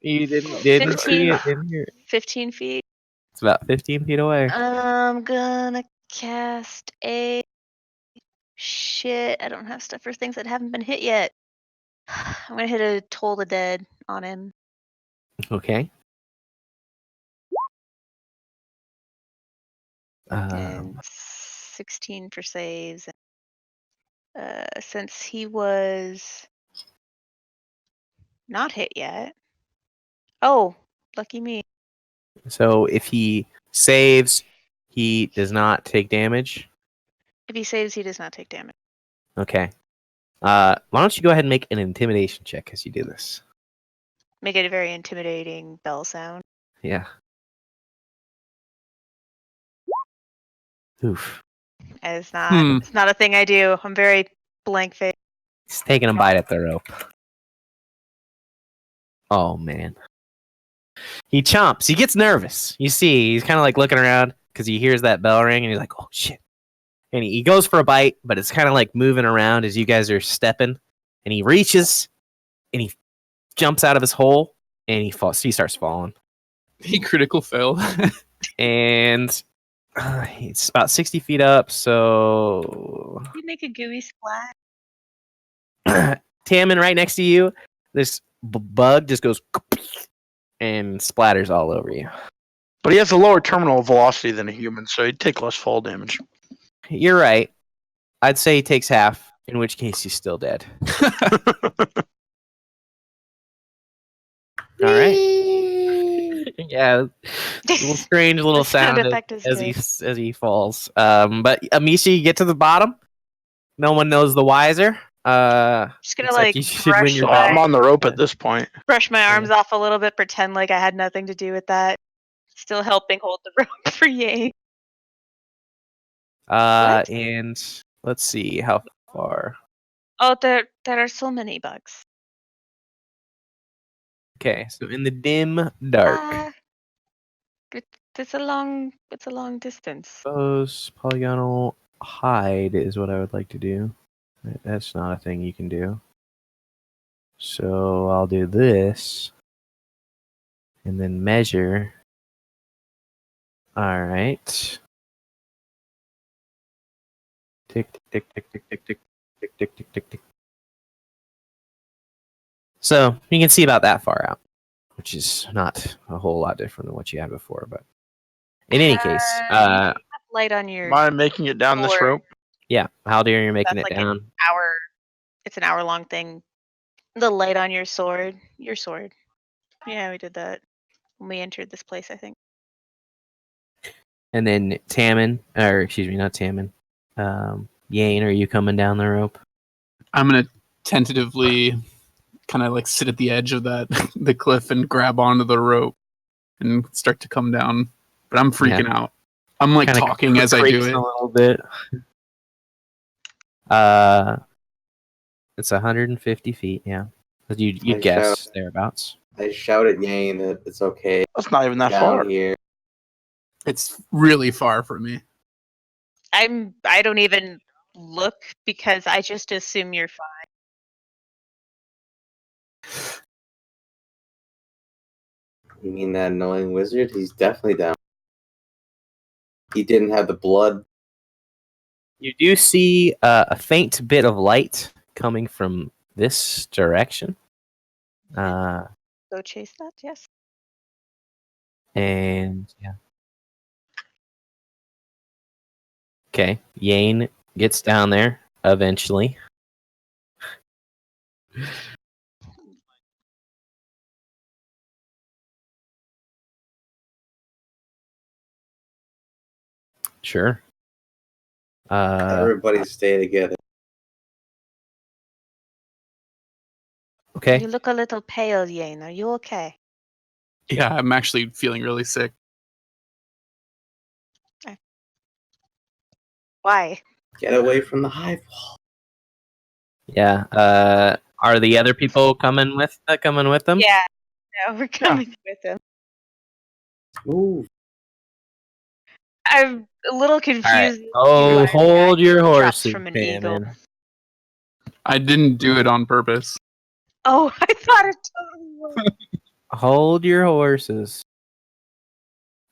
You didn't see 15 it, didn't hear it. 15 feet. It's about 15 feet away. I'm gonna cast a shit. I don't have stuff for things that haven't been hit yet. I'm gonna hit a Toll the Dead on him. Okay. And 16 for saves. Since he was not hit yet. Oh, lucky me. So if he saves, he does not take damage. If he saves, he does not take damage. Okay. Why don't you go ahead and make an intimidation check as you do this? Make it a very intimidating bell sound. Yeah. Oof. It's not a thing I do. I'm very blank face. He's taking a bite at the rope. Oh, man. He chomps. He gets nervous. You see, he's kind of like looking around because he hears that bell ring and he's like, oh, shit. And he goes for a bite, but it's kind of like moving around as you guys are stepping. And he reaches and he jumps out of his hole and he falls. He starts falling. He critical failed. And it's about 60 feet up. So You make a gooey splat. Tammin, right next to you, this bug just goes and splatters all over you. But he has a lower terminal velocity than a human, so he'd take less fall damage. You're right. I'd say he takes half, in which case he's still dead. All right. Yeah, little strange little The sound sound effect is as good. he falls. But Amici, you get to the bottom. No one knows the wiser. Just gonna Except like you should win brush your So battle. I'm on the rope at this point. brush my Yeah. arms off a little bit, pretend like I had nothing to do with that. Still helping hold the rope for Yay. What? And let's see how far. Oh, there are so many bugs. Okay, so in the dim dark. It's a long distance. Suppose polygonal hide is what I would like to do. That's not a thing you can do. So I'll do this. And then measure. Alright. Tick, tick, tick, tick, tick, tick, tick, tick, tick, tick, tick. So you can see about that far out, which is not a whole lot different than what you had before, but in any case, You have light on your Am I making it down this Or- rope? yeah, how dare you're making That's it like down. hour. It's an hour long thing. The light on your sword. Your sword. Yeah, we did that when we entered this place, I think. And then Tammin, or excuse me, not Tammin. Yane, are you coming down the rope? I'm gonna tentatively kind of like sit at the edge of the cliff and grab onto the rope and start to come down. But I'm freaking out. I'm like Kinda talking as I do creaks it. a little bit. It's 150 feet. Yeah, you'd I guess shout- thereabouts. I shout at Yane that it's okay That's not even that down far. here. It's really far from me. I don't even look because I just assume you're fine. You mean that annoying wizard? He's definitely down. He didn't have the blood. You do see a faint bit of light coming from this direction. Go chase that, yes. And yeah. Okay, Yane gets down there eventually. Sure. Everybody stay together. Okay. You look a little pale, Yane. Are you okay? Yeah, I'm actually feeling really sick. Why? Get away from the hive wall. Yeah. Are the other people coming with them? Yeah. No, we're coming with him. Move. I'm a little All right. confused. Oh, hold your Drops horses, from an eagle. Tammin. I didn't do it on purpose. Oh, I thought it totally was. Hold your horses.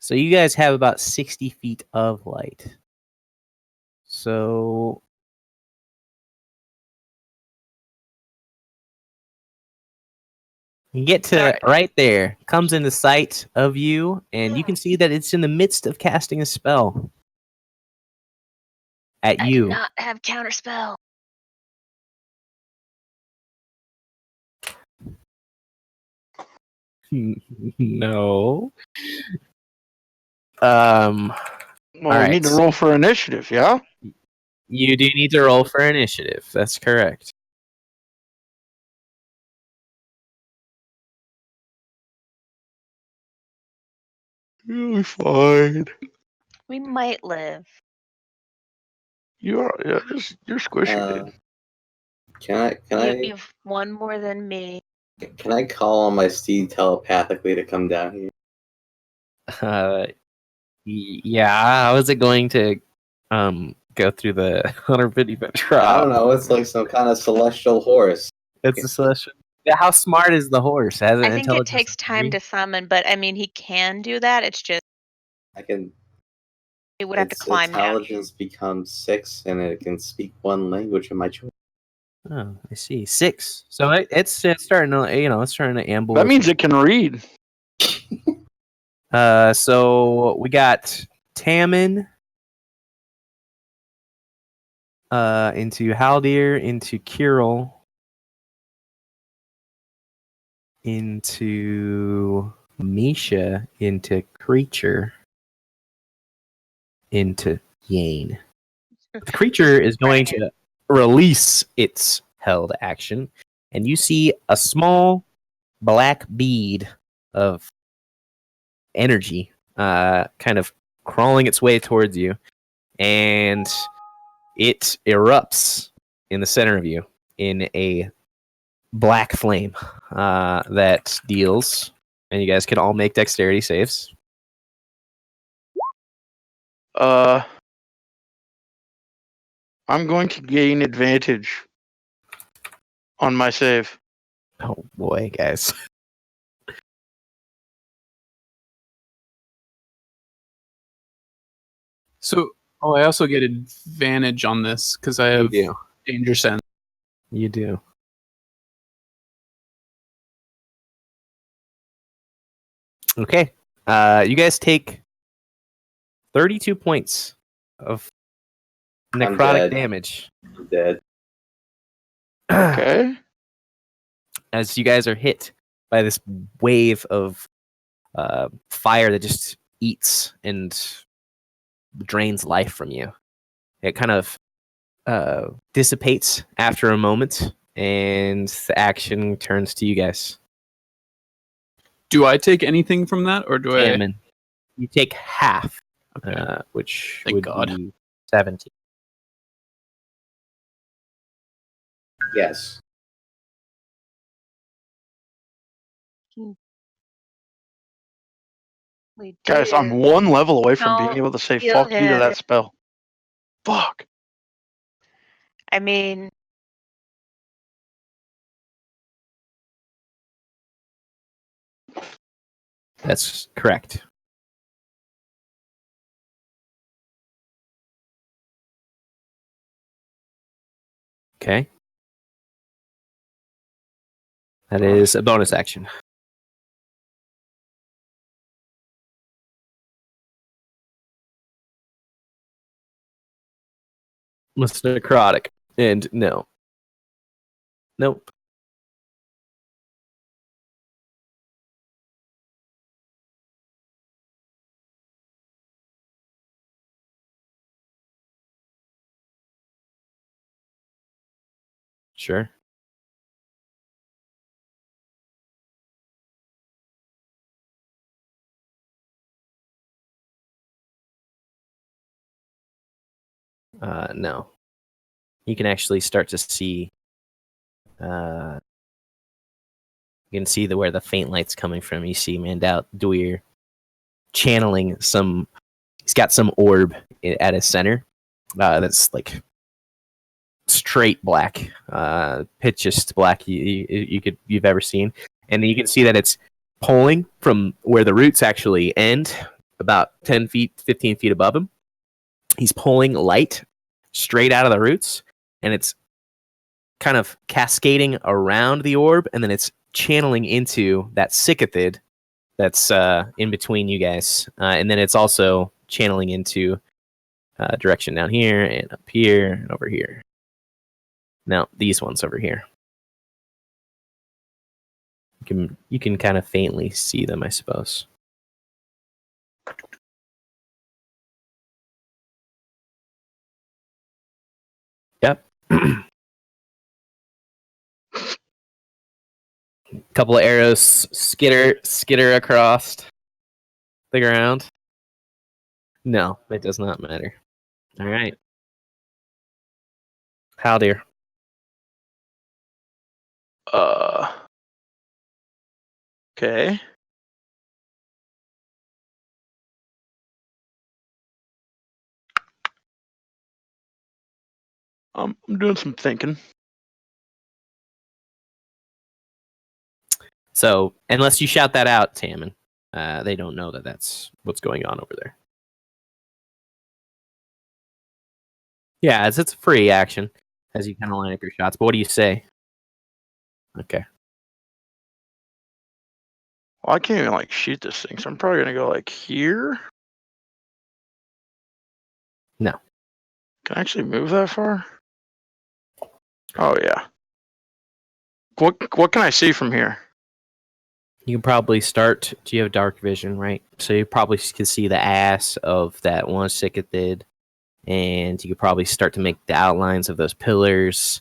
So you guys have about 60 feet of light. So you get to right there, comes into sight of you, and you can see that it's in the midst of casting a spell at I you. do not have counterspell. No. Well, we need to roll for initiative, yeah? You do need to roll for initiative. That's correct. You're fine. We might live. You're squishy, dude. Can You've one more than me. I call on my steed telepathically to come down here? Yeah. How is it going to go through the 150-foot drop? I don't know. It's like some kind of celestial horse. It's a celestial. How smart is the horse? Has I think it takes time to summon, but I mean, he can do that. It's just I can. he would have to Its climb down. intelligence becomes 6, and it can speak one language of my choice. Oh, I see. 6. So it's starting to it's starting to amble. That means it can read. So we got Tammin into Haldir, into Kirill, into Misha, into Creature, into Yane. The creature is going to release its held action, and you see a small black bead of energy kind of crawling its way towards you, and it erupts in the center of you in a black flame that deals, and you guys can all make dexterity saves. I'm going to gain advantage on my save. Oh boy, guys. So, I also get advantage on this because I have You do. danger sense. You do. Okay. You guys take 32 points of necrotic dead. damage. I'm dead. Okay. As you guys are hit by this wave of fire that just eats and drains life from you. It kind of dissipates after a moment, and the action turns to you guys. Do I take anything from that, or do I? Tammin, you take half, Okay. which Thank would God. be 17. Yes. We Guys, I'm do. one level away from being Don't able to say feel fuck you to him. that spell. Fuck. I mean, That's correct. Okay. That is a bonus action. With necrotic. And no. Nope. Sure. No. You can actually start to see. You can see where the faint light's coming from. You see Mandout Dweir channeling some. He's got some orb at his center. That's like straight black, pitchest black you've ever seen, and you can see that it's pulling from where the roots actually end, about 10 feet, 15 feet above him. He's pulling light straight out of the roots, and it's kind of cascading around the orb, and then it's channeling into that cicathid that's in between you guys, and then it's also channeling into direction down here and up here and over here. Now these ones over here, you can kind of faintly see them, I suppose. Yep. Couple of arrows skitter across the ground. No, it does not matter. All right. Haldir. Okay. I'm doing some thinking. So, unless you shout that out, Tammin, they don't know that that's what's going on over there. Yeah, it's a free action. as you kind of line up your shots. But what do you say? Okay. Well, I can't even like shoot this thing, so I'm probably gonna go like here. No. Can I actually move that far? Oh yeah. What can I see from here? You can probably start. Do you have dark vision, right? So you probably can see the ass of that one Sycothid, and you could probably start to make the outlines of those pillars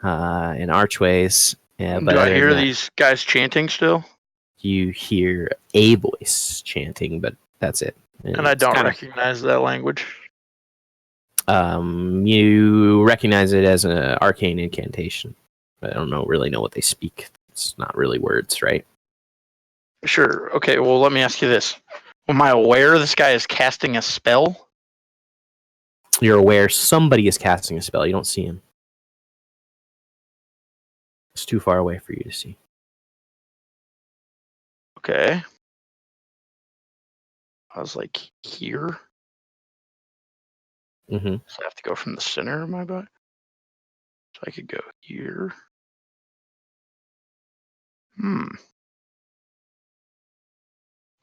and archways. Yeah, but Do I other hear than that, these guys chanting still? you hear a voice chanting, but that's it. And I It's don't kind recognize that language. you recognize it as an arcane incantation. I don't really know what they speak. It's not really words, right? Sure. Okay, well, let me ask you this. Am I aware this guy is casting a spell? You're aware somebody is casting a spell. You don't see him. It's too far away for you to see. Okay. I was like, here? Mm-hmm. So I have to go from the center of my body? So I could go here.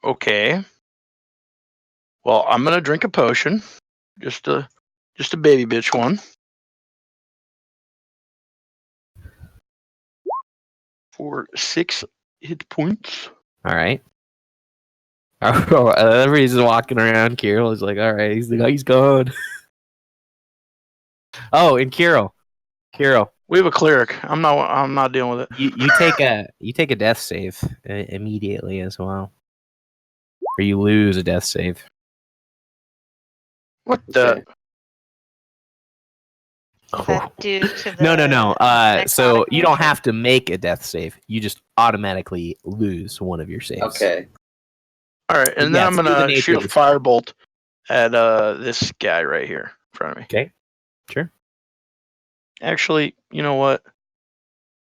Okay. Well, I'm gonna drink a potion. Just a baby bitch one. For 6 hit points. All right. Everybody's walking around. Kirill is like, all right, he's gone. Oh, and Kirill. We have a cleric. I'm not dealing with it. You take a death save immediately as well, or you lose a death save. What the? Okay. Is that due to the No. So necrotic you don't nature? have to make a death save. You just automatically lose one of your saves. Okay. All right, and Yeah, then I'm it's due to the gonna nature shoot of a the- firebolt at this guy right here in front of me. Okay. Sure. Actually, you know what?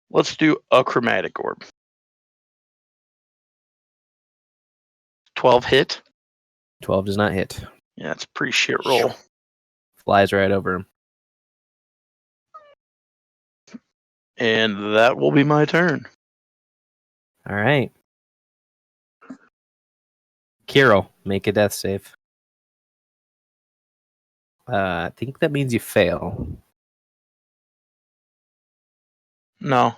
Let's do a chromatic orb. 12 hit. 12 does not hit. Yeah, it's a pretty shit roll. Flies right over him. And that will be my turn. All right. Kirill, make a death save. I think that means you fail. No.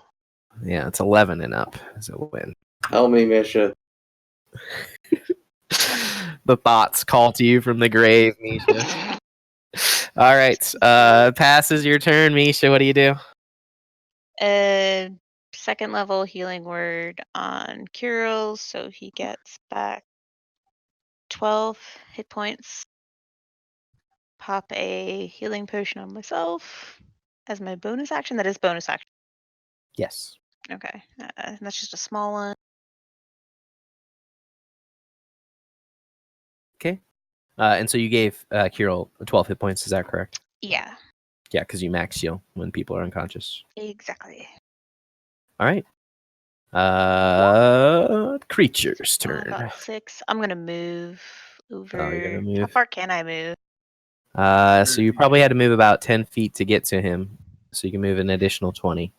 Yeah, it's 11 and up as a win. Help me, Misha. The thoughts call to you from the grave, Misha. All right. Passes your turn, Misha. What do you do? Second level healing word on Kirill, so he gets back 12 hit points. Pop a healing potion on myself as my bonus action. That is bonus action. Yes. Okay, that's just a small one. Okay. And so you gave Kirill 12 hit points. Is that correct? Yeah, Yeah, because you max heal when people are unconscious. exactly. All right. Creature's turn. About 6. I'm gonna move over. Oh, you're gonna How move. far can I move? So you probably had to move about 10 feet to get to him. So you can move an additional 20.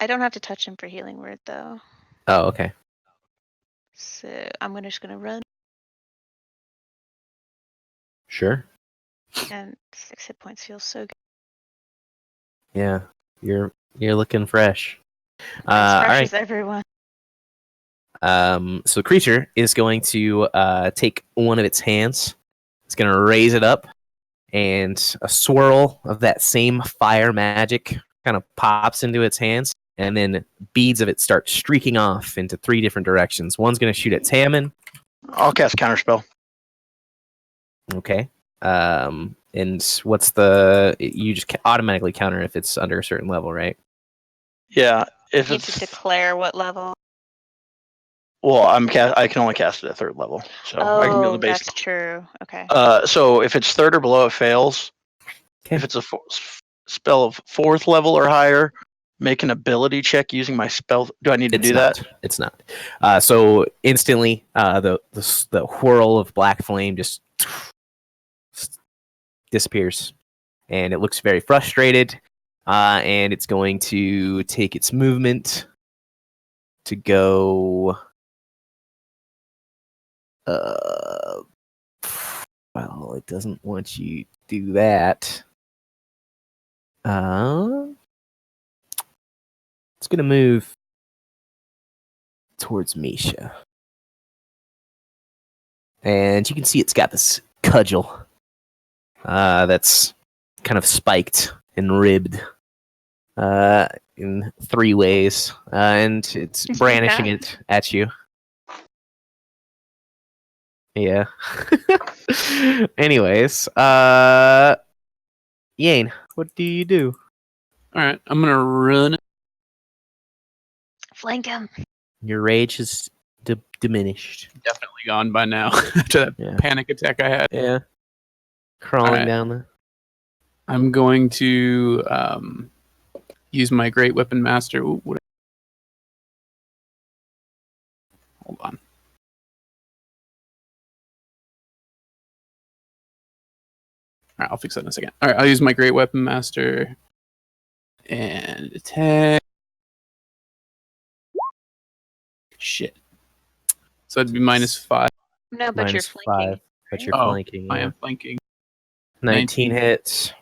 I don't have to touch him for healing word though. Oh, okay. So I'm just gonna run, Sure. and 6 hit points feels so good. Yeah. You're looking fresh. As All fresh right. as everyone. So the creature is going to take one of its hands. It's going to raise it up, and a swirl of that same fire magic kind of pops into its hands, and then beads of it start streaking off into 3 different directions. One's going to shoot at Tammin. I'll cast counterspell. Okay. And what's you just automatically counter if it's under a certain level, right? Yeah, if You need to it's declare what level. well, I can only cast it at 3rd level, so I can do the basic. That's true. Okay. So if it's 3rd or below, it fails. Okay. If it's a spell of 4th level or higher, make an ability check using my spell. Do I need to do that? It's not. So instantly, the whirl of black flame just disappears, and it looks very frustrated. and it's going to take its movement to go. Well, it doesn't want you to do that. It's going to move towards Misha. And you can see it's got this cudgel that's kind of spiked and ribbed in 3 ways. And it's brandishing it at you. Yeah. Anyways, Yane, what do you do? All right, I'm gonna run. Flank him. Your rage is diminished. Definitely gone by now after that panic attack I had. Yeah. Crawling down the. I'm going to use my Great Weapon Master. Ooh, hold on. All right, I'll fix that in a second. All right, I'll use my Great Weapon Master and attack. Shit. So that'd be -5. No, but you're flanking. 5, but you're Oh, flanking. I Yeah. am flanking. 19 hits.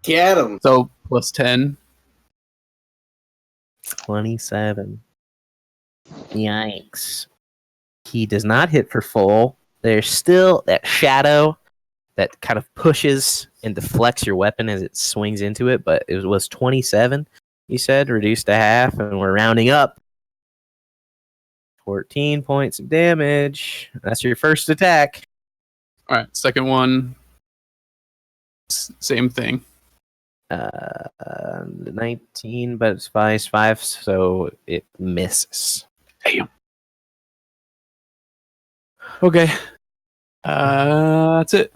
Get him. So +10. 27. Yikes. He does not hit for full. There's still that shadow that kind of pushes and deflects your weapon as it swings into it, but it was 27, you said, reduced to half, and we're rounding up. 14 points of damage. That's your first attack. All right, second one. Same thing. 19, but it's 5, so it misses. Damn. Okay. That's it.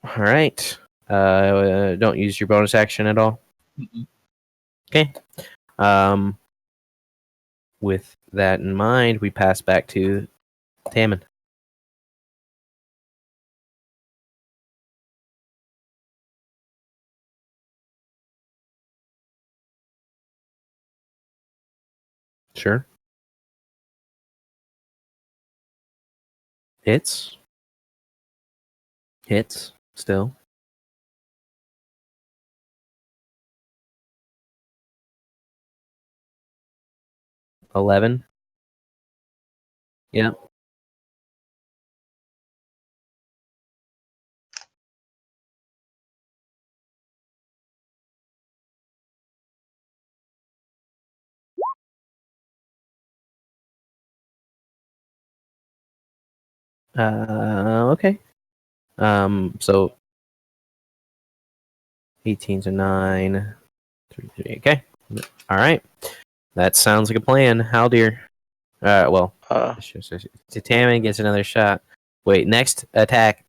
All right. Don't use your bonus action at all. Mm-mm. Okay. With that in mind, we pass back to Tammin. Sure. Hits. Still. $11. Yeah. Okay. So 18's a 9. 3. Okay. All right. That sounds like a plan. Haldir. Tammin gets another shot. Wait, next attack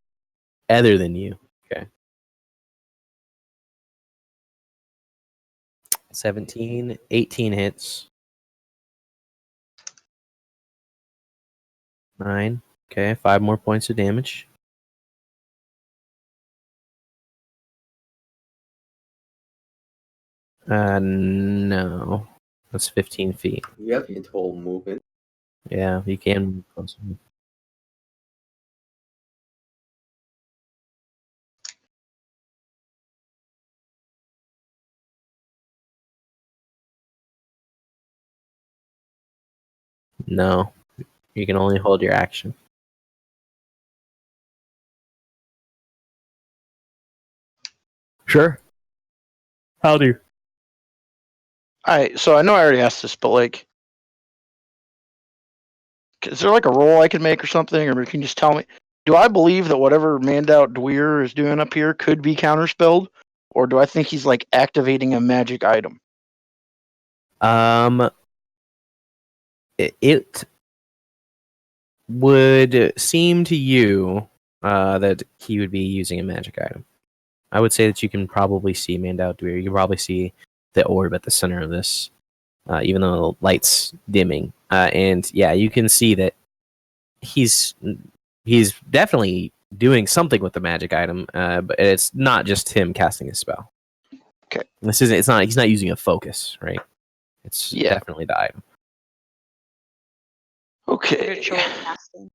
other than you. Okay. 17, 18 hits. 9. Okay, 5 more points of damage. No. That's 15 feet. You have your whole movement. Yeah, you can move closer. No. You can only hold your action. Sure. How do? Alright, so I know I already asked this, but like, is there like a roll I can make or something, or can you just tell me? Do I believe that whatever Mandout Dweer is doing up here could be counterspelled, or do I think he's like activating a magic item? It would seem to you that he would be using a magic item. I would say that you can probably see Mandout Dweer. You can probably see the orb at the center of this, even though the light's dimming. And yeah, you can see that he's definitely doing something with the magic item, but it's not just him casting a spell. Okay. This isn't. It's not. He's not using a focus, right? It's definitely the item. Okay. Ritual casting.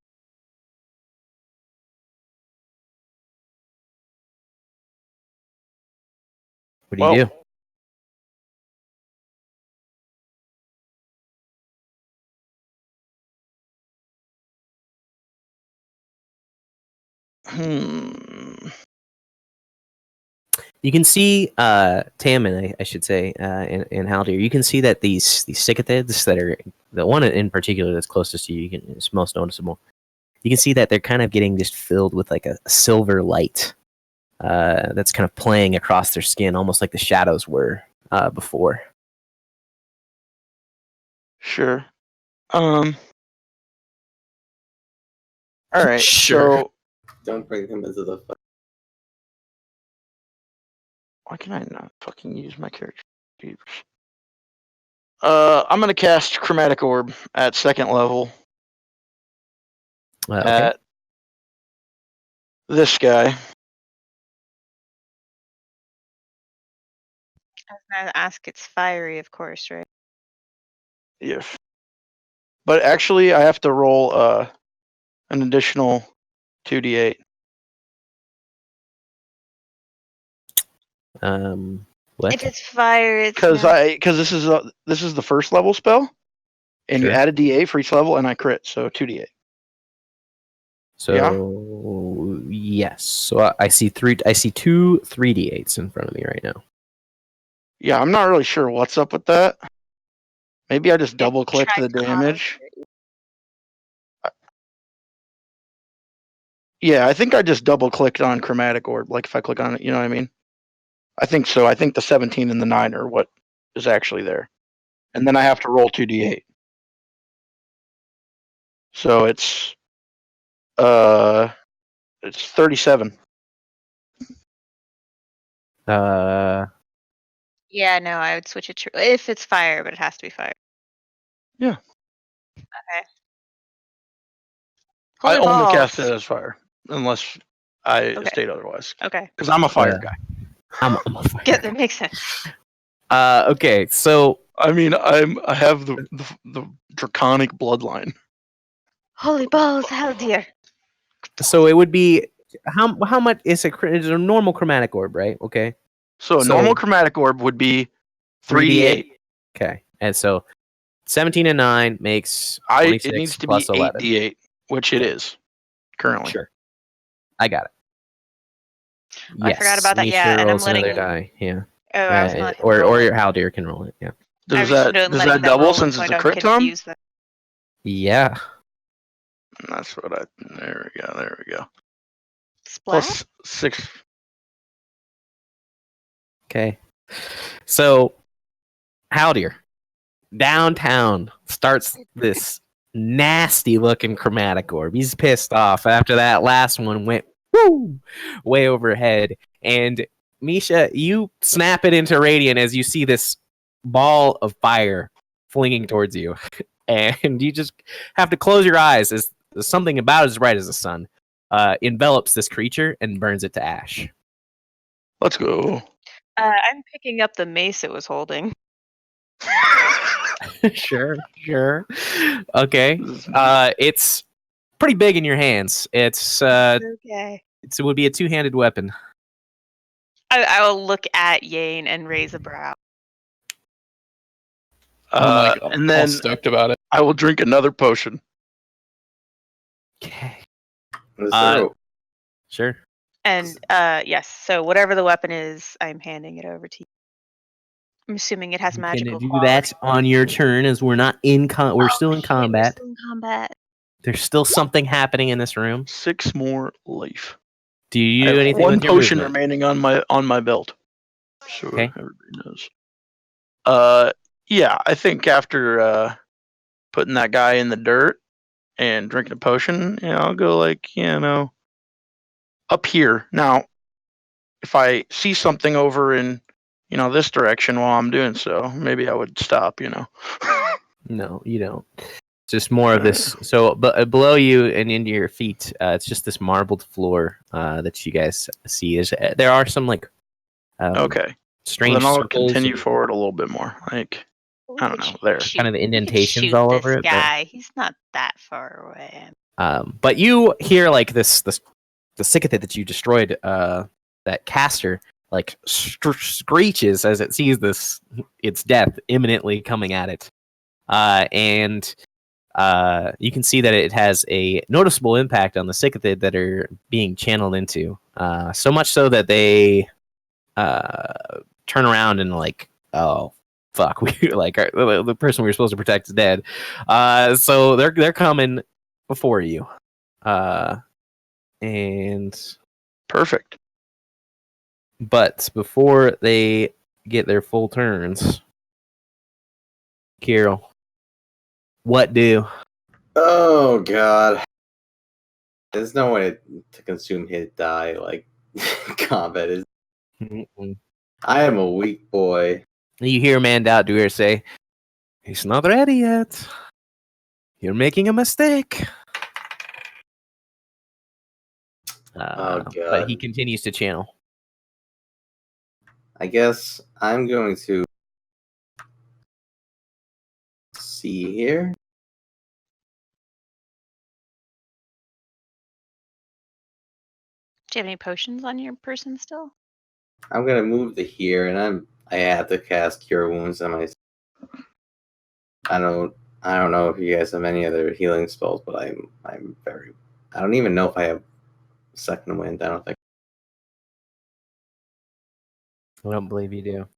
What do you do? You can see Tammin, I should say, and Haldir. You can see that these cicathids that are the one in particular that's closest to you, is most noticeable. You can see that they're kind of getting just filled with like a silver light that's kind of playing across their skin, almost like the shadows were before. Sure. All right. Sure. So Don't bring him into the fight. why can I not fucking use my character? Jeez. I'm gonna cast Chromatic Orb at 2nd level Okay. at this guy. I was gonna ask, it's fiery, of course, right? Yes. But actually, I have to roll an additional 2d8. What? If it's fire, it's Because not. this is the 1st level spell, and you Sure. add a d8 for each level, and I crit, so 2d8. So yes. So I see two 3d8s in front of me right now. Yeah, I'm not really sure what's up with that. Maybe I just double clicked the Trichotomy. damage. Yeah, I think I just double clicked on Chromatic Orb. Like if I click on it, you know what I mean? I think so. I think the 17 and the 9 are what is actually there. And then I have to roll 2d8. So it's 37. Yeah, no, I would switch it to if it's fire, but it has to be fire. Yeah. Okay. I Holy only balls. cast it as fire, unless I state otherwise. Okay. Because I'm a fire guy. I'm a fire. Yeah, that makes sense. Okay, so I mean, I have the draconic bloodline. Holy balls, hell dear. it would be how much is it's a normal chromatic orb, right? Okay. So a normal Chromatic Orb would be 3d8. Okay, and so 17 and 9 makes It 26 needs to plus be 11. 8d8, which it is currently. Sure, I got it. Oh, I forgot about that. Misha yeah, and I'm rolls letting. another die. Yeah, Oh, I was gonna let him or roll it. your Haldir can roll it. Yeah. I Does was that just letting them double roll since so it's I a don't crit, Tom? confuse them. Yeah. That's what I. There we go. There we go. Splat? Plus 6. Okay. So, Haldir, downtown starts this nasty looking chromatic orb. He's pissed off after that last one went way overhead. And Misha, you snap it into radiant as you see this ball of fire flinging towards you. And you just have to close your eyes as something about as bright as the sun envelops this creature and burns it to ash. Let's go. I'm picking up the mace it was holding. Sure. Okay. It's pretty big in your hands. It's Okay. it would be a two-handed weapon. I will look at Yane and raise a brow. I'm like And all then stoked about it. I will drink another potion. Okay. Sure. And yes, so whatever the weapon is, I'm handing it over to you. I'm assuming it has You magical can do qualities. that on your turn, as we're not in we're still in Shit, combat. We're still in combat. There's still something happening in this room. 6 more life. Do you I do have anything one with your potion movement? remaining on my belt. So Okay. everybody knows. Yeah, I think after putting that guy in the dirt and drinking a potion, I'll go like, up here. Now, if I see something over in, this direction while I'm doing so, maybe I would stop, No, you don't. Just more of this. So, but below you and into your feet, it's just this marbled floor that you guys see. There are some like Okay. strange Then I'll circles, continue forward a little bit more. Like, I don't know, there. kind of the We could indentations shoot all this over it. guy. He's not that far away. But you hear like this the Sycophant that you destroyed, that caster, like screeches as it sees its death imminently coming at it, and you can see that it has a noticeable impact on the Sycophant that are being channeled into. So much so that they turn around and like, oh fuck, we like the person we were supposed to protect is dead. So they're coming before you. And Perfect. but before they get their full turns, Kirill, what do? Oh god. There's no way to consume hit die like combat is. I am a weak boy. You hear Mandout Duer say, "He's not ready yet. You're making a mistake." Oh But god. he continues to channel. I guess I'm going to see here. Do you have any potions on your person still? I'm gonna move to here, and I have to cast Cure Wounds on my. I don't know if you guys have any other healing spells, but I'm very. I don't even know if I have Second Wind. I don't think. I don't believe you do.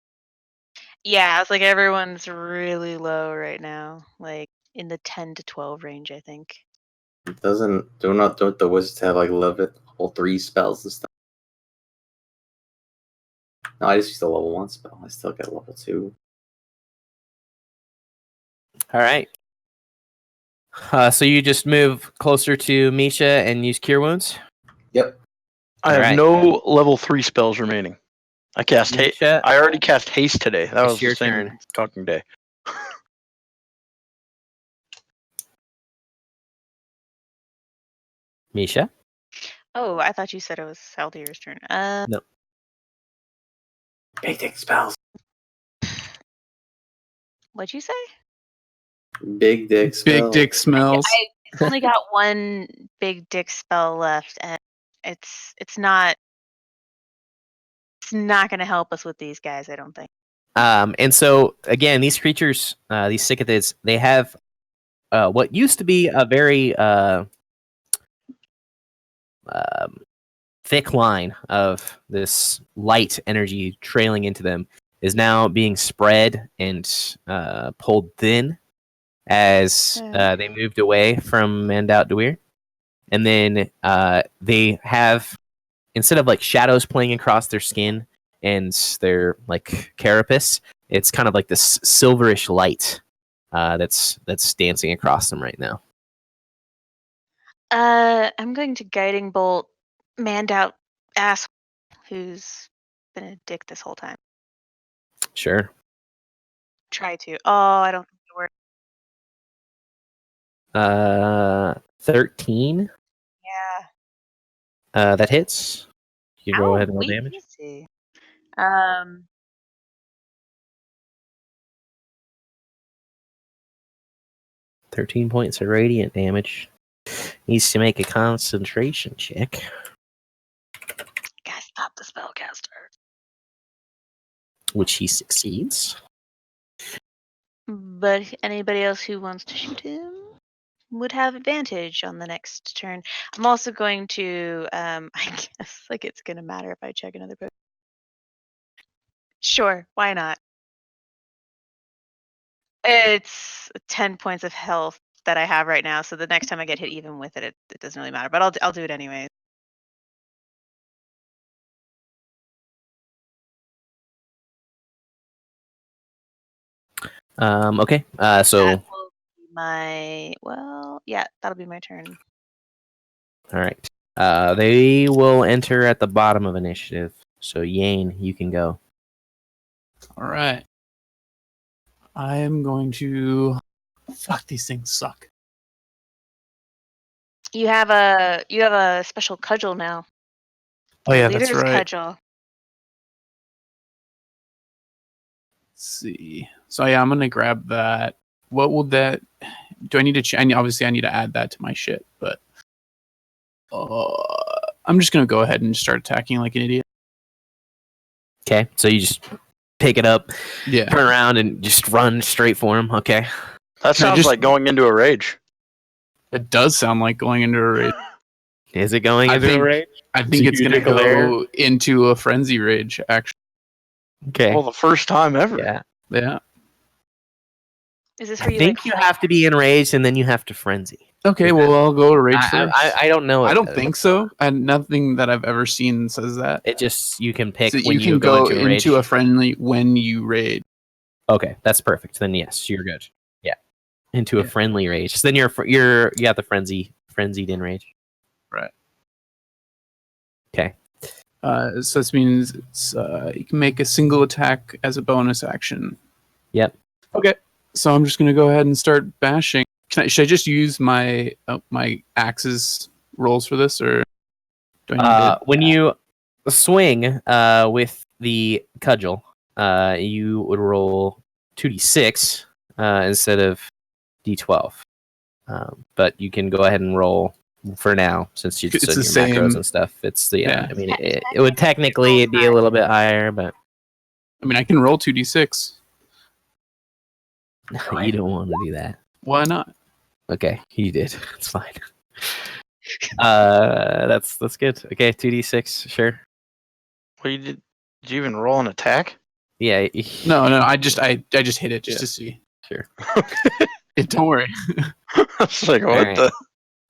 Yeah, it's like everyone's really low right now, like in the 10 to 12 range, I think. Don't the wizards have like level 3 spells and stuff? No, I just used a level 1 spell. I still get level 2. All right. So you just move closer to Misha and use Cure Wounds? Yep. I have Alright. no level 3 spells remaining. I cast haste. Misha, I already cast haste today. That it's was the your same turn. talking day. Misha? Oh, I thought you said it was Saldir's turn. No. Big dick spells. What'd you say? Big dick spells. Big dick smells. I only got one big dick spell left, and it's not going to help us with these guys, I don't think. And so again, these creatures, these Sycothids, they have what used to be a very thick line of this light energy trailing into them is now being spread and pulled thin as they moved away from Mandout Dweir. And then they have, instead of like shadows playing across their skin and their like carapace, it's kind of like this silverish light that's dancing across them right now. I'm going to guiding bolt Mandout asshole who's been a dick this whole time. Sure. Try to. Oh, I don't think it worked. 13. Yeah. That hits. You go Ow, ahead and roll wait, damage. let's see. 13 points of radiant damage. Needs to make a concentration check, Guys, stop the spellcaster. which he succeeds. But anybody else who wants to shoot him would have advantage on the next turn. I'm also going to, I guess, like it's going to matter if I check another book. Sure, why not? It's 10 points of health that I have right now, so the next time I get hit even with it, it doesn't really matter. But I'll do it anyway. Okay. So That will be that'll be my turn. all right. They will enter at the bottom of initiative. So Yane, you can go. All right. I am going to. Fuck, these things suck. You have a special cudgel now. Oh yeah, Leader's that's right. cudgel. see. So yeah, I'm gonna grab that. What will that? Do I need to? Obviously, I need to add that to my shit. But I'm just gonna go ahead and start attacking like an idiot. Okay, so you just pick it up, Yeah. turn around, and just run straight for him. Okay. That Can I sounds just- like going into a rage. It does sound like going into a rage. Is it going I into think- a rage? I think So it's you gonna declare- go into a frenzy rage. Actually, Okay. Well, the first time ever. Yeah. yeah. Is this I where you think like you fight? have to be enraged and then you have to frenzy. Okay, well I'll go to rage first. I don't know. I don't think so, and nothing that I've ever seen says that. It just you can pick So when you can go go into rage. into a friendly when you raid. Okay, that's perfect. Then yes, you're good. Yeah, into a Yeah. friendly rage. So then you got the frenzied in rage. Right. Okay. So this means it's you can make a single attack as a bonus action. Yep. Okay. So I'm just gonna go ahead and start bashing. Should I just use my my axes rolls for this, or do I need to? When you swing with the cudgel, you would roll 2d6 instead of d12. But you can go ahead and roll for now since you It's said the your macros same- and stuff. It's the Yeah. I mean, it would technically be a little bit higher, but I mean, I can roll 2d6. you don't want to do that. Why not? Okay, you did. It's fine. That's good. Okay, 2d6, sure. Well, did you even roll an attack? Yeah. No. I just hit it just Yeah. to see. Sure. Don't worry. I was like, what Alright. the?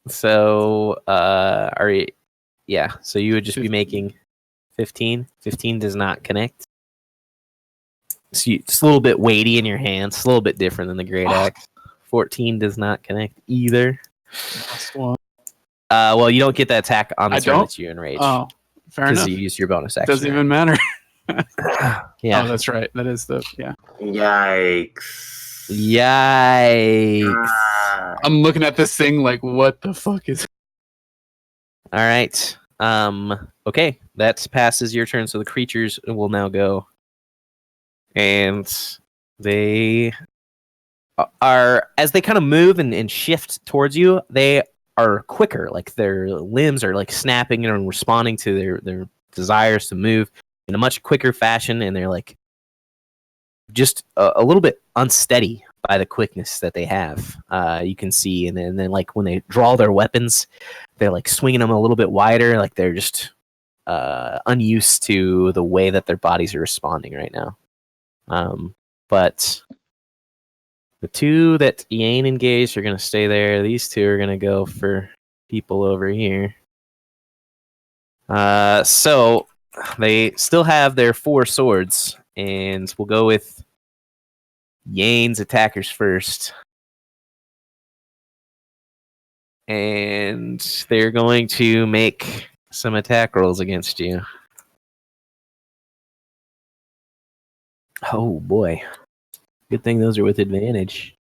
So, are you? Yeah. So you would just be making 15. 15 does not connect. So it's a little bit weighty in your hands. It's a little bit different than the great axe. 14 does not connect either. Last one. Well, you don't get that attack on the I turn don't? that you enrage Oh, fair because enough. you used your bonus action. Doesn't even matter. Yeah. Oh, that's right. That is the yeah. Yikes. Yikes. Ah. I'm looking at this thing like, what the fuck is? All right. Okay, that passes your turn. So the creatures will now go, and they are as they kind of move and shift towards you. They are quicker. Like their limbs are like snapping and responding to their desires to move in a much quicker fashion, and they're like just a little bit unsteady by the quickness that they have. You can see, and then like when they draw their weapons, they're like swinging them a little bit wider, like they're just unused to the way that their bodies are responding right now. But the two that Yane engaged are going to stay there. These two are going to go for people over here. So they still have their 4 swords, and we'll go with Yane's attackers first. And they're going to make some attack rolls against you. Oh boy. Good thing those are with advantage.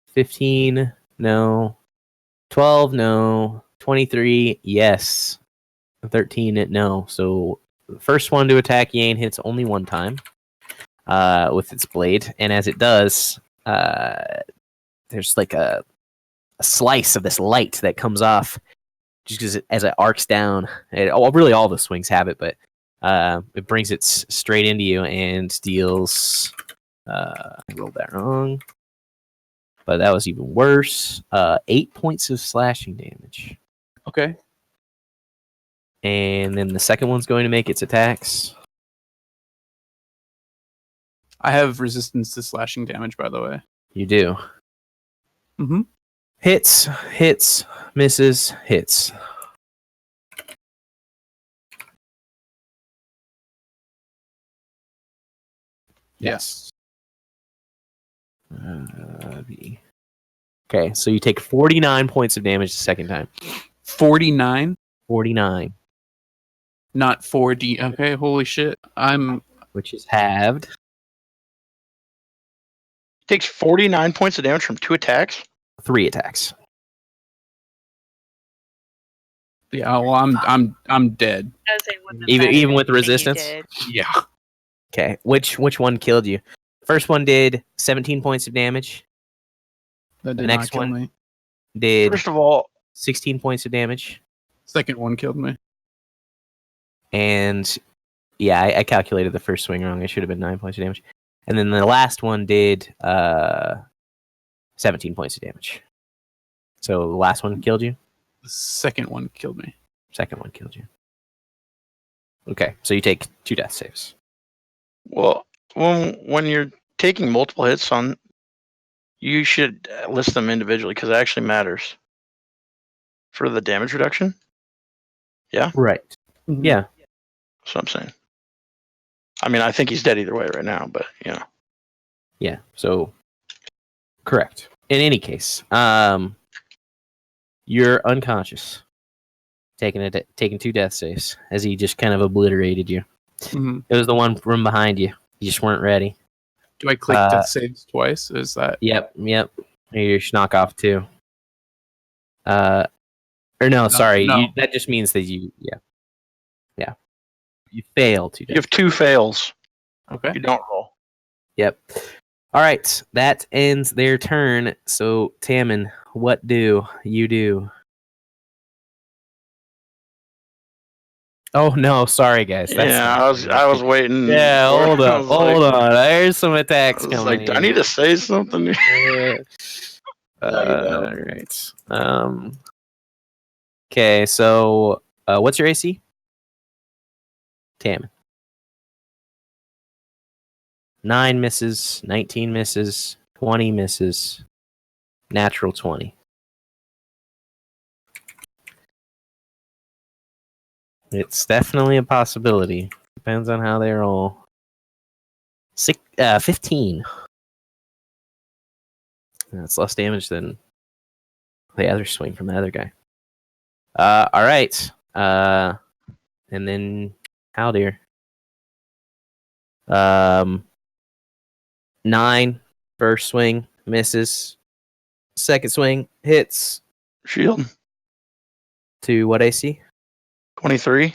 15, no. 12, no. 23, yes. 13, no. So the first one to attack Yane hits only one time with its blade. And as it does, there's like a slice of this light that comes off just as it arcs down. Really, all the swings have it, but it brings it straight into you and deals. I rolled that wrong, but that was even worse. 8 points of slashing damage, Okay. and then the second one's going to make its attacks. I have resistance to slashing damage, by the way. You do. Mm-hmm. Hits, misses, hits. Yes. Okay, so you take 49 points of damage the second time. 49, 49, not 4D. Okay, holy shit. which is halved. Takes 49 points of damage from 2 attacks. 3 attacks. Yeah, well, I'm dead. As they wouldn't have Even mattered with anything you resistance? did. Yeah. Okay, which one killed you? First one did 17 points of damage. That The did next not kill one me. did First of all, 16 points of damage. Second one killed me. And yeah, I calculated the first swing wrong. It should have been 9 points of damage. And then the last one did 17 points of damage. So the last one killed you. The second one killed me. Second one killed you. Okay, so you take 2 death saves. well, when you're taking multiple hits on, you should list them individually because it actually matters for the damage reduction. Right. Mhm. Yeah. That's what I'm saying. I mean, I think he's dead either way right now, but you know. Yeah. So correct. In any case, you're unconscious. Taking 2 death saves as he just kind of obliterated you. Mhm. It was the one from behind you. You just weren't ready. Do I click death saves twice? Is that Yep. You should knock off 2. Or no, sorry. no. That just means that you you fail 2 You death. have 2 fails. okay? You don't roll. Yep. All right. That ends their turn. So Tammin, what do you do? Oh no, sorry guys. That's Yeah, not I was waiting. Yeah, for- hold I on, was like- hold on. There's some I attacks was coming like, do I need to say something? All right. Okay, so what's your AC? Tam. 9 misses, 19 misses, 20 misses, natural 20. It's definitely a possibility. Depends on how they roll. 15. That's less damage than the other swing from the other guy. All right. And then Haldir. 9 first swing misses. Second swing hits Shield to what AC? 23.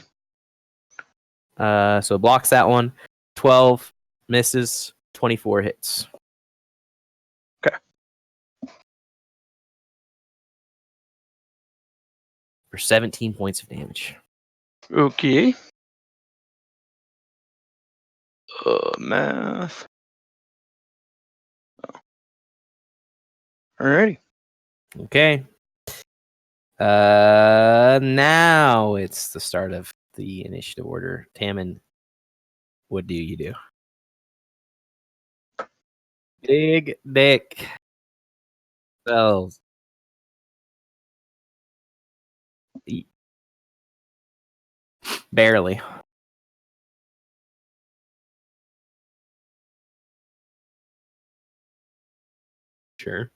So blocks that one. 12 misses. 24 hits. Okay. For 17 points of damage. Okay. Math. Alrighty. Okay. Now it's the start of the initiative order. Tammin, what do you do? Big dick cells. Barely. Sure.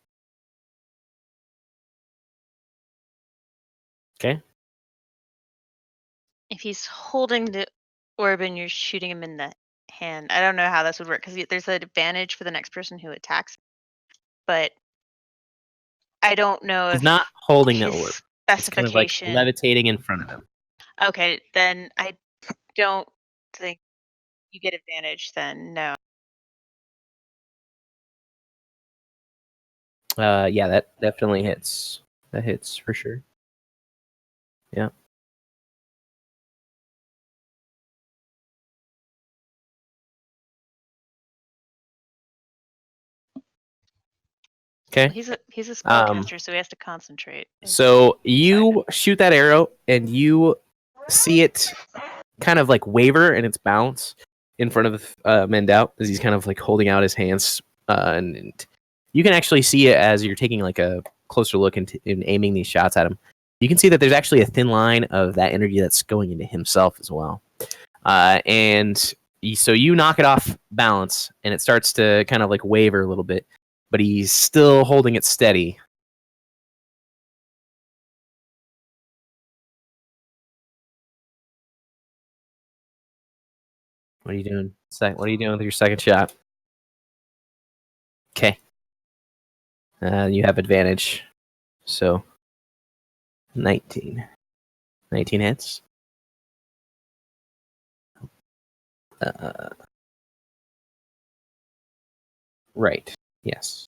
Okay. If he's holding the orb and you're shooting him in the hand, I don't know how this would work because there's an advantage for the next person who attacks. But I don't know He's if not holding the his orb. It's kind of like specification. levitating in front of him. Okay, then I don't think you get advantage. Then no. Yeah, that definitely hits. That hits for sure. Yeah. Okay. Well, he's a spellcaster, so he has to concentrate. So you shoot that arrow and you see it kind of like waver in its bounce in front of Mendau as he's kind of like holding out his hands. And you can actually see it as you're taking like a closer look and aiming these shots at him. You can see that there's actually a thin line of that energy that's going into himself as well. So you knock it off balance and it starts to kind of like waver a little bit, but he's still holding it steady. What are you doing? What are you doing with your second shot? Okay. You have advantage. So 19. 19 hits. Right. Yes.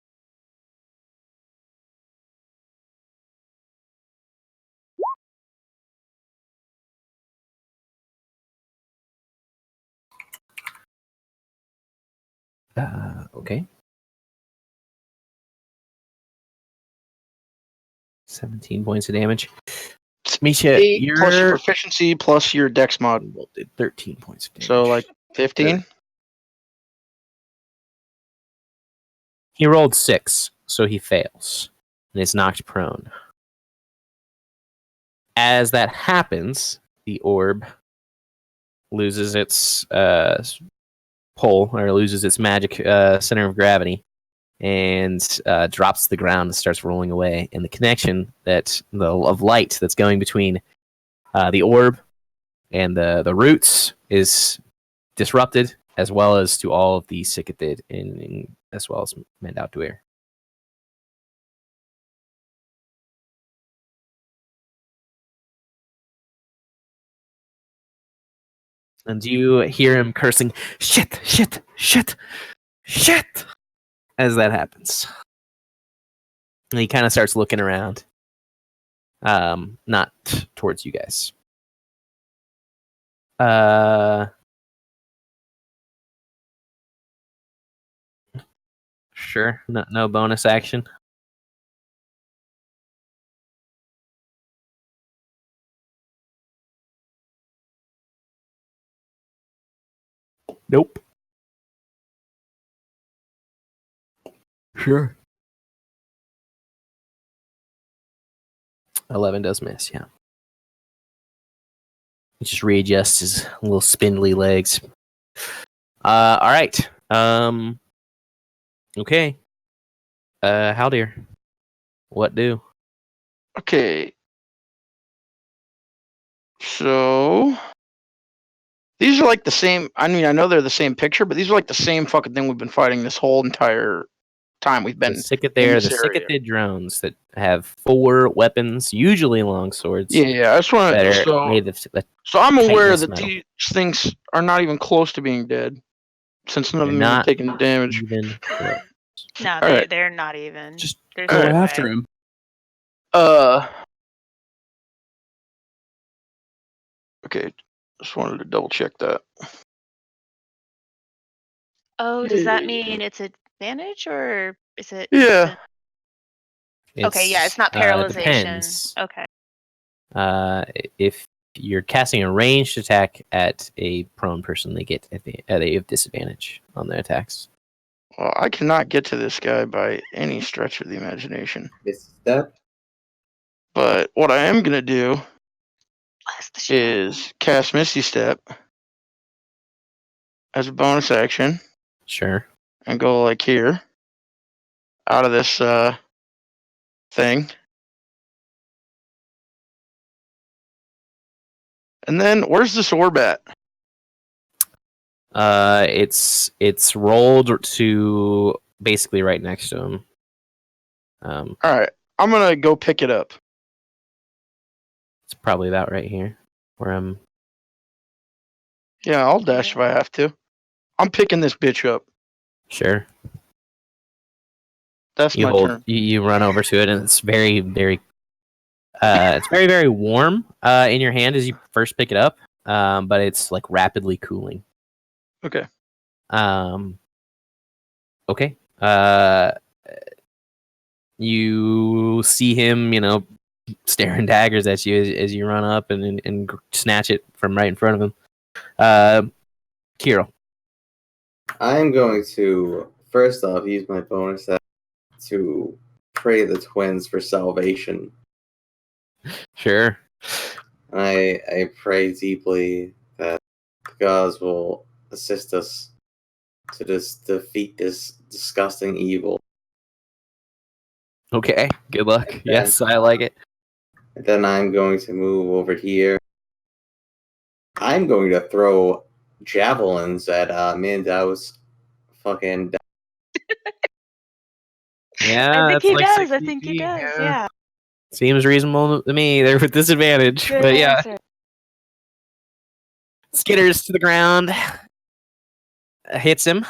Okay. 17 points of damage. Misha, 8 plus your you're proficiency plus your dex mod. did 13 points of damage. So like 15. He rolled 6, so he fails and is knocked prone. As that happens, the orb loses its pull, or loses its magic center of gravity, and drops to the ground and starts rolling away. And the connection of light that's going between the orb and the roots is disrupted, as well as to all of the Cicatid, as well as Mandoutduir. And you hear him cursing, shit, shit, shit, shit, as that happens. And he kind of starts looking around. Not towards you guys. Sure. No bonus action. Nope. Sure. 11 does miss, yeah. He just readjusts his little spindly legs. All right. Okay. Haldir, what do? Okay. So these are like the same. I mean, I know they're the same picture, but these are like the same fucking thing we've been fighting this whole entire time we've been. The Cicatid drones that have 4 weapons, usually long swords. Yeah. I just want That to. are made of So I'm aware chitinous that metal. these things are not even close to being dead, since none of They're them have not taken the damage. even close. No, All right. they're not even. Just There's go no after way. him. Okay. Just wanted to double check that. Oh, does that mean it's advantage or is it? Yeah. Okay, yeah, it's not paralyzation. Depends. Okay. If you're casting a ranged attack at a prone person, they have disadvantage on their attacks. Well, I cannot get to this guy by any stretch of the imagination. This step. But what I am gonna do Bless the shield. is cast Misty Step as a bonus action Sure. and go like here out of this thing. And then where's this orb at? It's rolled to basically right next to him. All right, I'm gonna go pick it up. It's probably about right here, where I'm. Yeah, I'll dash if I have to. I'm picking this bitch up. Sure. That's You my hold. turn. You run over to it, and it's very, very. It's very, very warm in your hand as you first pick it up, but it's like rapidly cooling. Okay. Okay. You see him, staring daggers at you as you run up and snatch it from right in front of him. Kirill. I'm going to first off use my bonus action to pray the twins for salvation. Sure. I pray deeply that the gods will assist us to just defeat this disgusting evil. Okay. Good luck. And then- Yes, I like it. And then I'm going to move over here. I'm going to throw javelins at Mandau's fucking. Yeah, I think that's he like does. 60 I think he feet, does. Yeah. Seems reasonable to me. They're with disadvantage, Good but yeah. answer. Skitters to the ground. Hits him.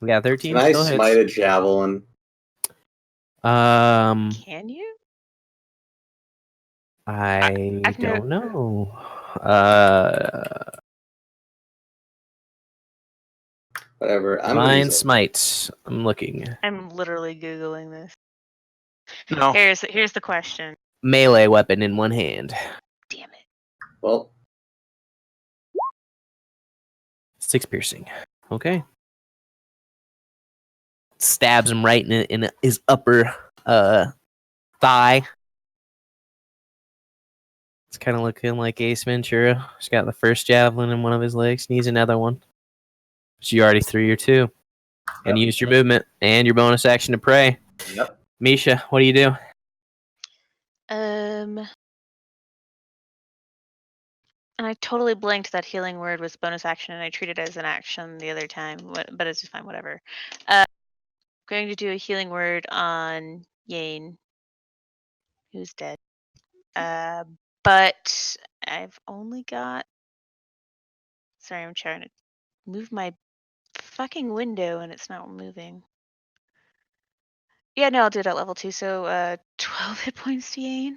We got 13. Can I Still smite hits. a javelin? Can you? I I've never- don't know. Whatever. I'm gonna Divine use it. Smite. I'm looking. I'm literally googling this. No. Here's the question. Melee weapon in one hand. Damn it. Well, 6 piercing. Okay. Stabs him right in his upper thigh. It's kind of looking like Ace Ventura. He's got the first javelin in one of his legs. Needs another one. So you already threw your 2. And used your movement and your bonus action to pray. yep. Misha, what do you do? And I totally blanked that healing word was bonus action, and I treated it as an action the other time. But it's fine, whatever. I'm going to do a healing word on Yane, who's dead. But I've only got. Sorry, I'm trying to move my fucking window, and it's not moving. Yeah, no, I'll do it at level 2. So 12 hit points to Yane.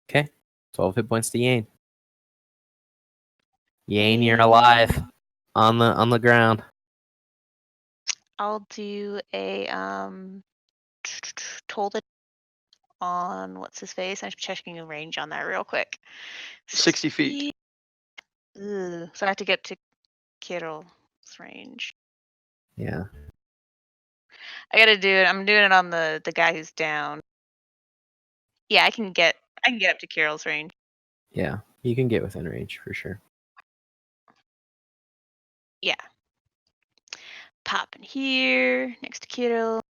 Okay. 12 hit points to Yane. Yane, you're alive. On the ground. I'll do a told it on what's his face. I'm checking the range on that real quick. 60 feet. Ugh. So I have to get to Kirill's range. Yeah. I gotta do it. I'm doing it on the guy who's down. Yeah, I can get up to Kirill's range. Yeah. You can get within range for sure. Yeah. Pop in here next to Kirill.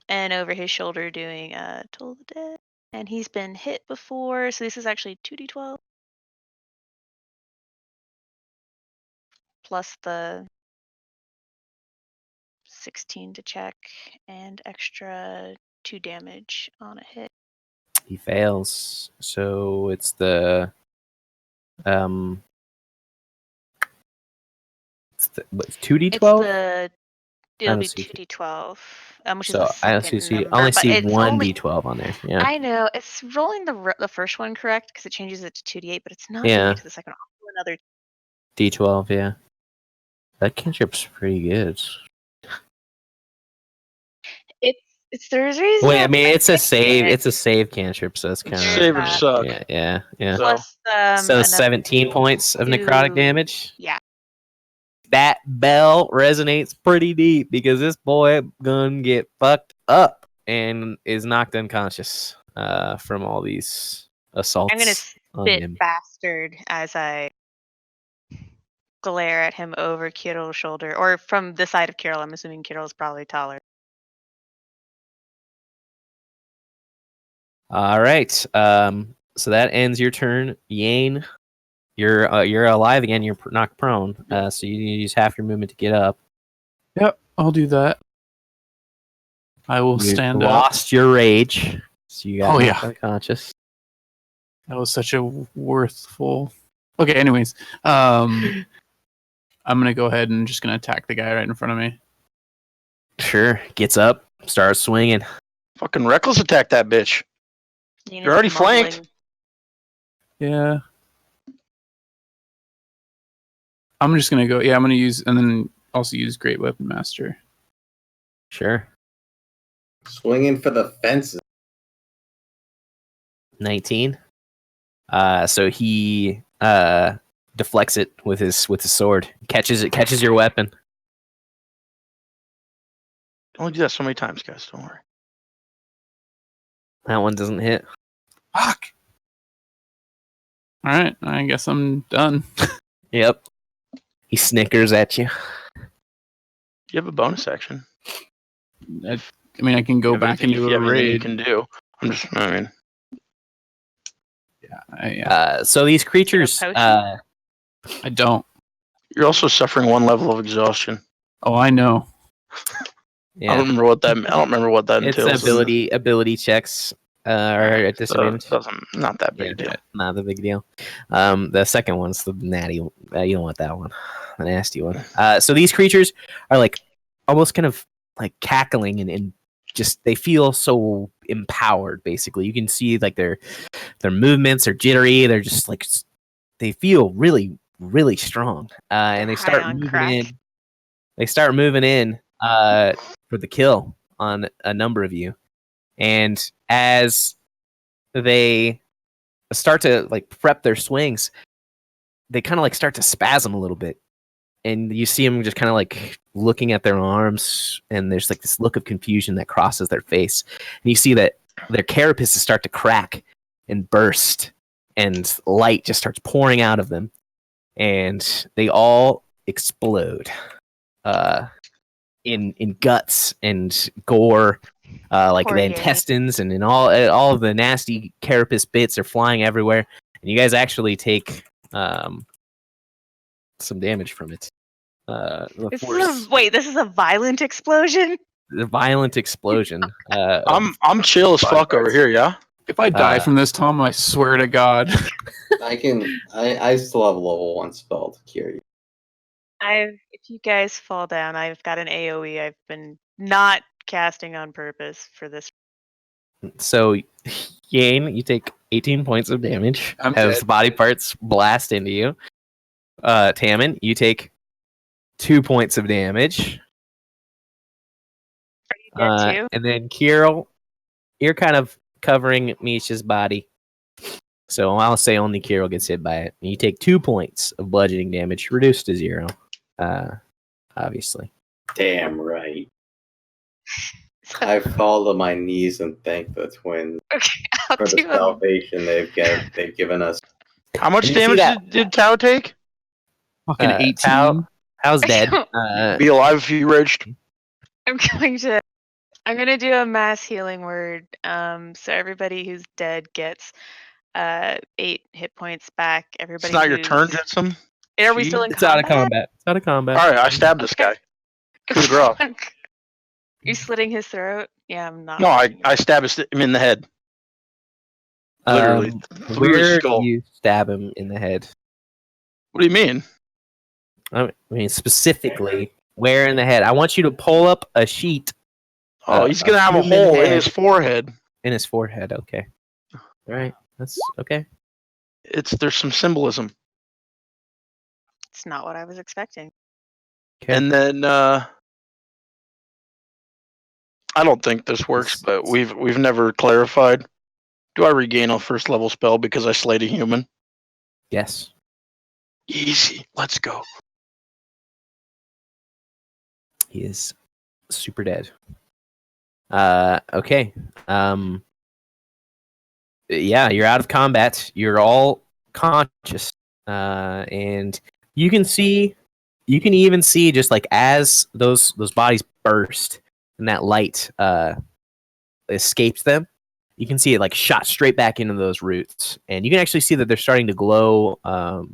And over his shoulder doing Toll the Dead. And he's been hit before, so this is actually 2d12. Plus the 16 to check and extra 2 damage on a hit. He fails. So it's the it's 2d12? It'll be see. 2d12, which So is the I don't second see number. I only but see it's one only, d12 on there. Yeah. I know it's rolling the first one correct because it changes it to 2d8, but it's not doing Yeah. it to the second one. I'll do another. D12, yeah. That cantrip's pretty good. It's there's a reason. Wait, I mean it's a save. It's a save cantrip, so it's kind of Savers suck. Yeah. Plus So another 17 points of necrotic 2 damage. Yeah. That bell resonates pretty deep because this boy gonna get fucked up and is knocked unconscious from all these assaults. I'm gonna on spit him. bastard as I glare at him over Kirill's shoulder, or from the side of Kirill. I'm assuming Kirill's probably taller. All right. So that ends your turn, Yane. You're alive again. You're knocked prone. So you use half your movement to get up. Yep, I'll do that. I will You stand up. lost your rage, so you got Oh, knocked yeah. unconscious. That was such a worthful. Okay, anyways, I'm gonna go ahead and just gonna attack the guy right in front of me. Sure. Gets up, starts swinging. Fucking reckless attack that bitch. You're already flanked. Yeah. I'm just gonna go. Yeah, I'm gonna use, and then also use Great Weapon Master. Sure. Swinging for the fences. 19. So he deflects it with his sword. Catches your weapon. Only do that so many times, guys. Don't worry. That one doesn't hit. Fuck. All right, I guess I'm done. Yep. He snickers at you. You have a bonus action. I mean, I can go You have back anything- into if you a have anything you raid. can do. I'm just. I mean, Yeah, So these creatures. potion? I don't. you're also suffering 1 level of exhaustion. Oh, I know. I don't remember what that. I don't remember what that It's entails. ability checks. are at So disadvantage. not that big a deal. Not a big deal. The second one's the natty. You don't want that one, the nasty one. So these creatures are like almost kind of like cackling and just they feel so empowered. Basically, you can see like their movements are jittery. They're just like they feel really really strong. And they High start on moving crack. in. They start moving in for the kill on a number of you, and as they start to like prep their swings, they kind of like start to spasm a little bit, and you see them just kind of like looking at their arms, and there's like this look of confusion that crosses their face, and you see that their carapaces start to crack and burst, and light just starts pouring out of them, and they all explode in guts and gore. Like Poor the Yay. intestines and all of the nasty carapace bits are flying everywhere, and you guys actually take some damage from it. This is a violent explosion? The violent explosion. I'm chill as fuck over here. Yeah. If I die from this, Tom, I swear to God. I still have a level 1 spell to cure you. If you guys fall down, I've got an AoE I've been not casting on purpose for this. So, Yane, you take 18 points of damage I'm as dead. body parts blast into you. Tammin, you take 2 points of damage. Are you dead too? And then Kirill, you're kind of covering Misha's body. So I'll say only Kirill gets hit by it. And you take 2 points of bludgeoning damage, reduced to 0. Obviously. Damn right. I fall to my knees and thank the twins Okay, I'll for the do a salvation they've given us. How much And you see damage that- did Tao take? Fucking 18. How's dead? Be alive if you raged. I'm gonna do a mass healing word. So everybody who's dead gets 8 hit points back. It's Everybody not your turn, who's- Jetson. Are we still in it's out of combat? combat. It's out of combat. All right, I stabbed this guy. Coup de grace. You're slitting his throat? Yeah, I'm not. No, watching I it. stabbed him in the head. Literally through his Where skull. do you stab him in the head? What do you mean? I mean, specifically, where in the head? I want you to pull up a sheet Oh, he's gonna have a human hole in head. his forehead. in his forehead. Okay. All right. That's okay. There's some symbolism. It's not what I was expecting. Okay. And then I don't think this works, but we've never clarified. Do I regain a first level spell because I slayed a human? Yes. Easy. Let's go. He is super dead. Okay. Yeah, you're out of combat. You're all conscious. And you can even see just like as those bodies burst and that light escapes them, you can see it like shot straight back into those roots. And you can actually see that they're starting to glow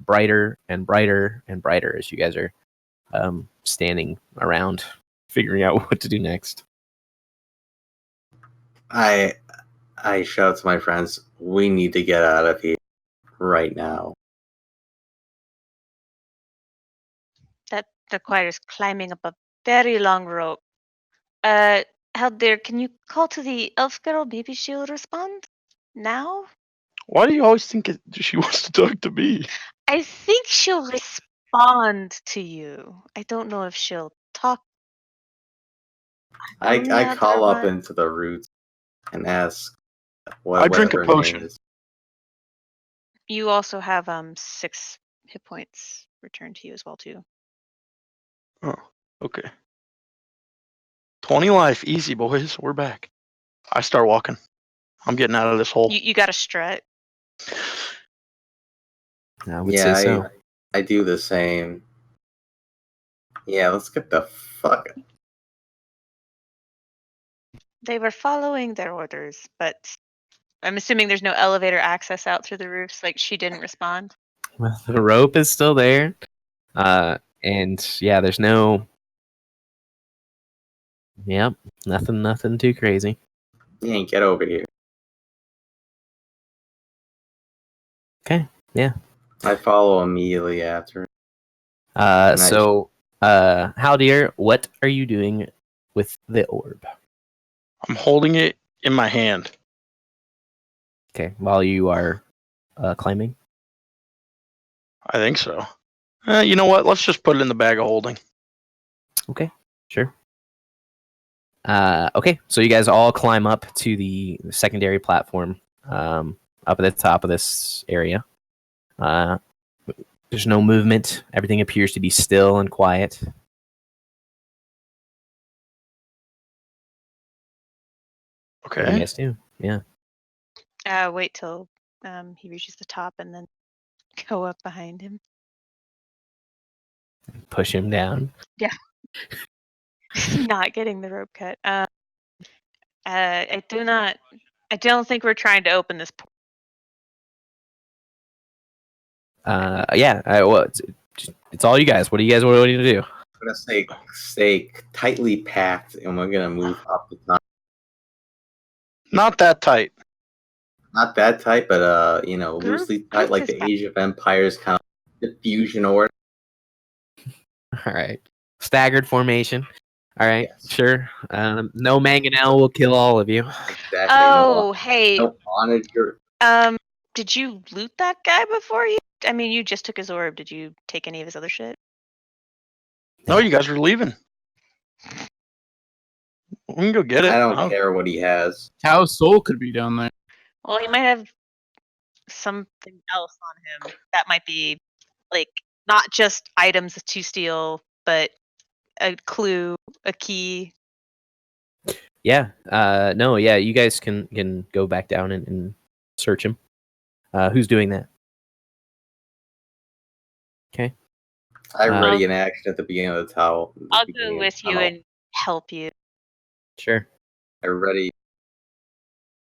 brighter and brighter and brighter as you guys are standing around figuring out what to do next. I shout to my friends, we need to get out of here right now. That requires climbing up a very long rope. Haldir, can you call to the elf girl? Maybe she'll respond now? Why do you always think she wants to talk to me? I think she'll respond to you. I don't know if she'll talk. On the I other call up one- into the roots and ask I drink a whatever her name potion. is. You also have 6 hit points returned to you as well too. Oh, okay. 20 life, easy boys. We're back. I start walking. I'm getting out of this hole. You got a strut. I would Yeah, say so. I do the same. Yeah, let's get the fuck. They were following their orders, but I'm assuming there's no elevator access out through the roofs. Like she didn't respond. Well, the rope is still there. And yeah, there's no. Yep, nothing too crazy. Yeah, get over here. I follow immediately after. Nice. So, Haldir, what are you doing with the orb? I'm holding it in my hand. Okay, while you are climbing. I think so. You know what? Let's just put it in the bag of holding. Okay, sure. Okay, so you guys all climb up to the secondary platform up at the top of this area. There's no movement. Everything appears to be still and quiet. What do you Okay. guys do? Yeah. Wait till he reaches the top and then go up behind him. Push him down. Not getting the rope cut. I don't think we're trying to open this. Yeah. Well, it's all you guys. What do you guys want to do? I'm gonna stay tightly packed, and we're gonna move up the top. Not that tight. Not that tight, but Group- loosely tight, group like is the fine. Age of Empires kind of diffusion order. All right. Staggered formation. All right. Yes. Sure. No mangonel will kill all of you. Exactly. Oh, hey. No onager. Did you loot that guy before you? I mean, you just took his orb. Did you take any of his other shit? No, you guys are leaving. We can go get it. I don't care what he has. Tao's soul could be down there. Well, he might have something else on him that might be like not just items to steal, but a clue, a key. Yeah. No. Yeah. You guys can go back down and search him. Who's doing that? Okay. I'm ready in action at the beginning of the towel. I'll go with you and help you. Sure. I'm ready.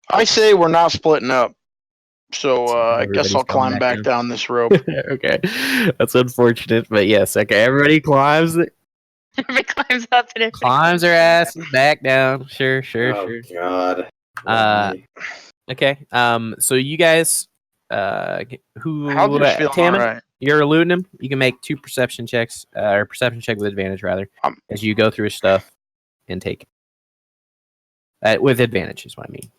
I say we're not splitting up. So I guess Everybody's I'll going climb back down. down this rope. Okay. That's unfortunate, but yes. Okay. Everybody climbs Everybody climbs up and everybody climbs their asses back down. Sure. Oh God. Okay. So you guys, who How's this feeling? Tammin, All right. you're eluding him. You can make 2 perception checks, or perception check with advantage rather, as you go through his stuff and take it. With advantage is what I mean.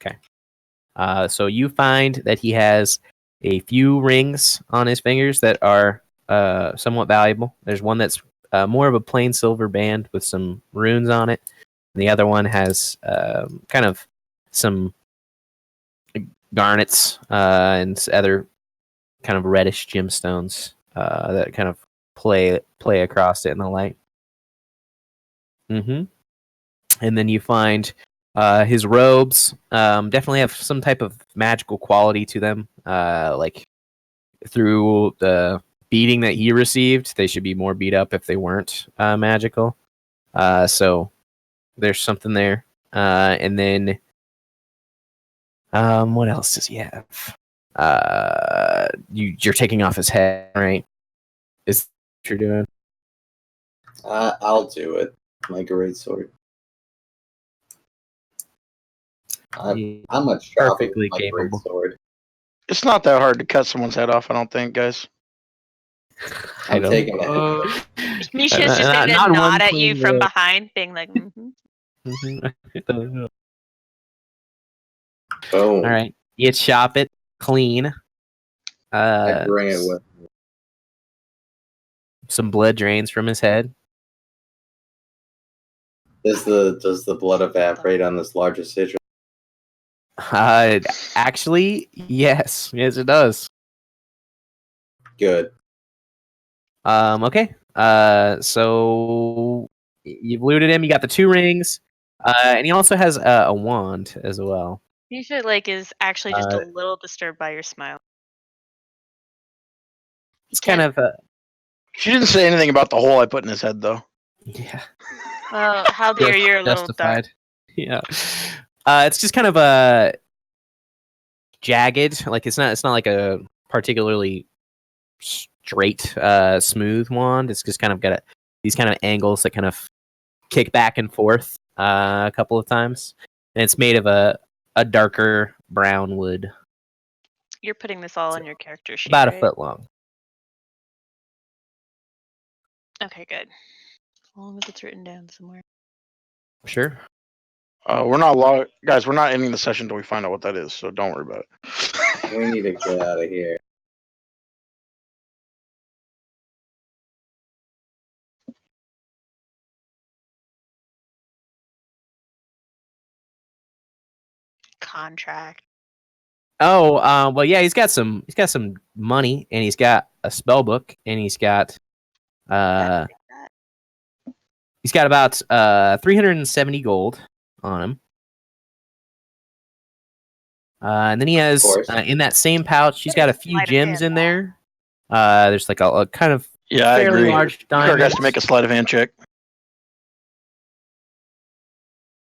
Okay. So you find that he has a few rings on his fingers that are somewhat valuable. There's one that's more of a plain silver band with some runes on it. And the other one has kind of some garnets and other kind of reddish gemstones that kind of play across it in the light. Mm-hmm. And then you find his robes definitely have some type of magical quality to them. Like through the beating that he received, they should be more beat up if they weren't magical. So there's something there. And then what else does he have? You're taking off his head, right? Is what you're doing? I'll do it. My great sword. I'm a Perfectly my capable. great sword. It's not that hard to cut someone's head off, I don't think, guys. I I'm don't. taking it. Misha's just going to nod at you from behind, being like, Boom. Boom. All right, you chop it clean. I bring it with me. Some blood drains from his head. Does the blood evaporate on this larger sigil? Actually, yes, it does. Good. Okay. So you've looted him. You got the 2 rings, and he also has a wand as well. Misha is actually just a little disturbed by your smile. It's kind of She didn't say anything about the hole I put in his head, though. yeah. Well, how dare you're a little dark. Justified. Yeah. It's just kind of a jagged. Like it's not like a particularly straight, smooth wand. It's just kind of got these kind of angles that kind of kick back and forth a couple of times, and it's made of a darker brown wood. You're putting this all So, on your character sheet, about a right? foot long. Okay, good. As long as it's written down somewhere. Sure. We're not guys. We're not ending the session until we find out what that is. So don't worry about it. We need to get out of here. Contract. Oh, well, yeah, he's got some money, and he's got a spell book, and he's got That- about 370 gold on him. And then he has course. in that same pouch, he's got a few Sleight of gems hand in there. There's like a kind of Yeah, I fairly agree. large Kirk has diamond. to make a sleight of hand check.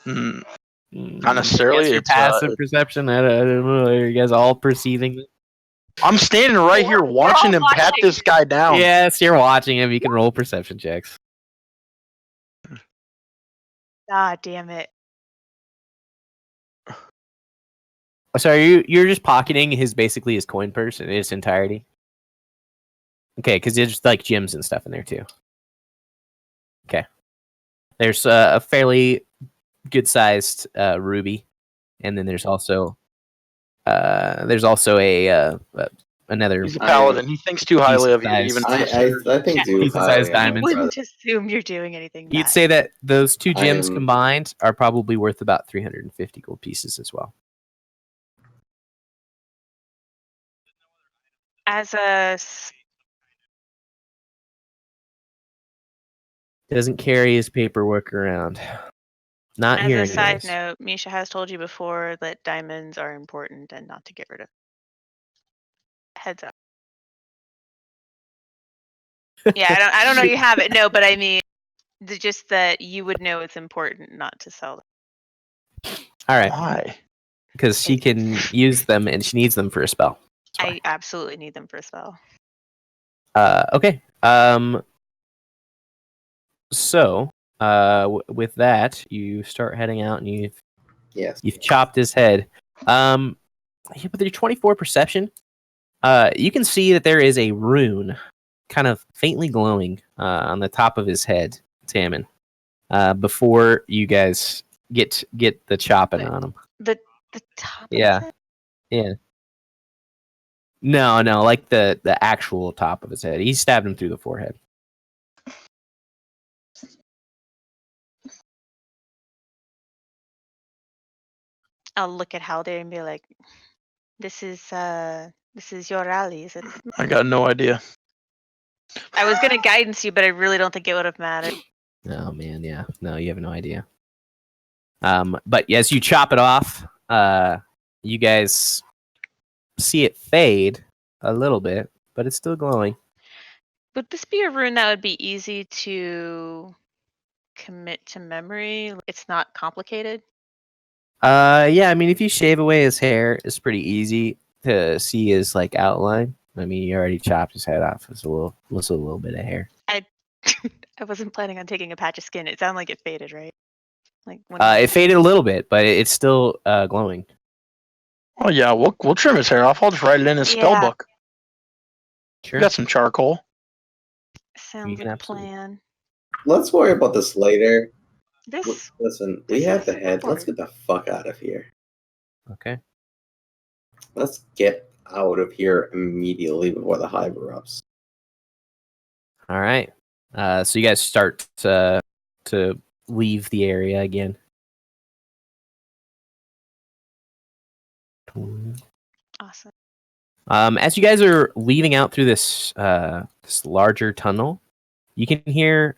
Hmm. Not necessarily. Yes, your It's passive perception. I don't know. Are you guys all perceiving it? I'm standing right here watching him pat watching. this guy down. Yes, you're watching him. You can roll perception checks. Ah, damn it. So you're just pocketing basically his coin purse in its entirety? Okay, because there's like gems and stuff in there too. Okay. There's a fairly good sized ruby, and then there's also a another He's a paladin. He thinks too highly of you, even. I think do decent highly sized of my diamond. brother. Wouldn't assume you're doing anything You'd bad. say that those two gems I'm- combined are probably worth about 350 gold pieces as well. As a Doesn't carry his paperwork around. Not here, As a side anyways. note, Misha has told you before that diamonds are important and not to get rid of. Heads up. Yeah, I don't know you have it. No, but I mean, just that you would know it's important not to sell them. All right, Why? because she can use them and she needs them for a spell. That's I why. absolutely need them for a spell. Okay. So, with that, you start heading out, and you've chopped his head. With your 24 perception, you can see that there is a rune, kind of faintly glowing, on the top of his head, Tammin. Before you guys get the chopping on him. The top. Yeah. Of it? Yeah. No, like the actual top of his head. He stabbed him through the forehead. I'll look at Haldir and be like, "This is your rally, is it?" I got no idea. I was gonna guidance you, but I really don't think it would have mattered. Oh man, yeah. No, you have no idea. But as you chop it off, you guys see it fade a little bit, but it's still glowing. Would this be a rune that would be easy to commit to memory? It's not complicated. Yeah, I mean, if you shave away his hair, it's pretty easy to see his like outline. I mean, you already chopped his head off. It's a little bit of hair. I wasn't planning on taking a patch of skin. It sounded like it faded, right? Like when It faded a little bit, but it's still glowing. Oh yeah, we'll trim his hair off. I'll just write it in his spell Yeah. book. Sure. We got some charcoal. sounds can like a absolutely- plan. Let's worry about this later. This Listen, we this have is the head. Let's important. get the fuck out of here. Okay. Let's get out of here immediately before the hive erupts. All right. So you guys start to leave the area again. Awesome. As you guys are leaving out through this larger tunnel, you can hear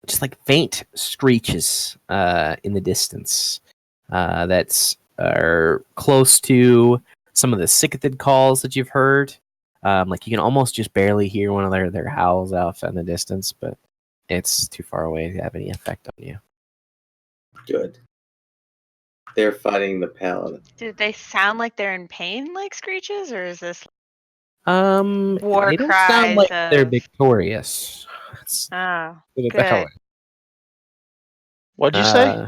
just like faint screeches in the distance that are close to some of the cicadid calls that you've heard. Like you can almost just barely hear one of their howls out in the distance, but it's too far away to have any effect on you. Good. They're fighting the paladin. Do they sound like they're in pain, like screeches, or is this? War they don't sound cries like they're of- victorious. Let's Oh, put it that way. What'd you say?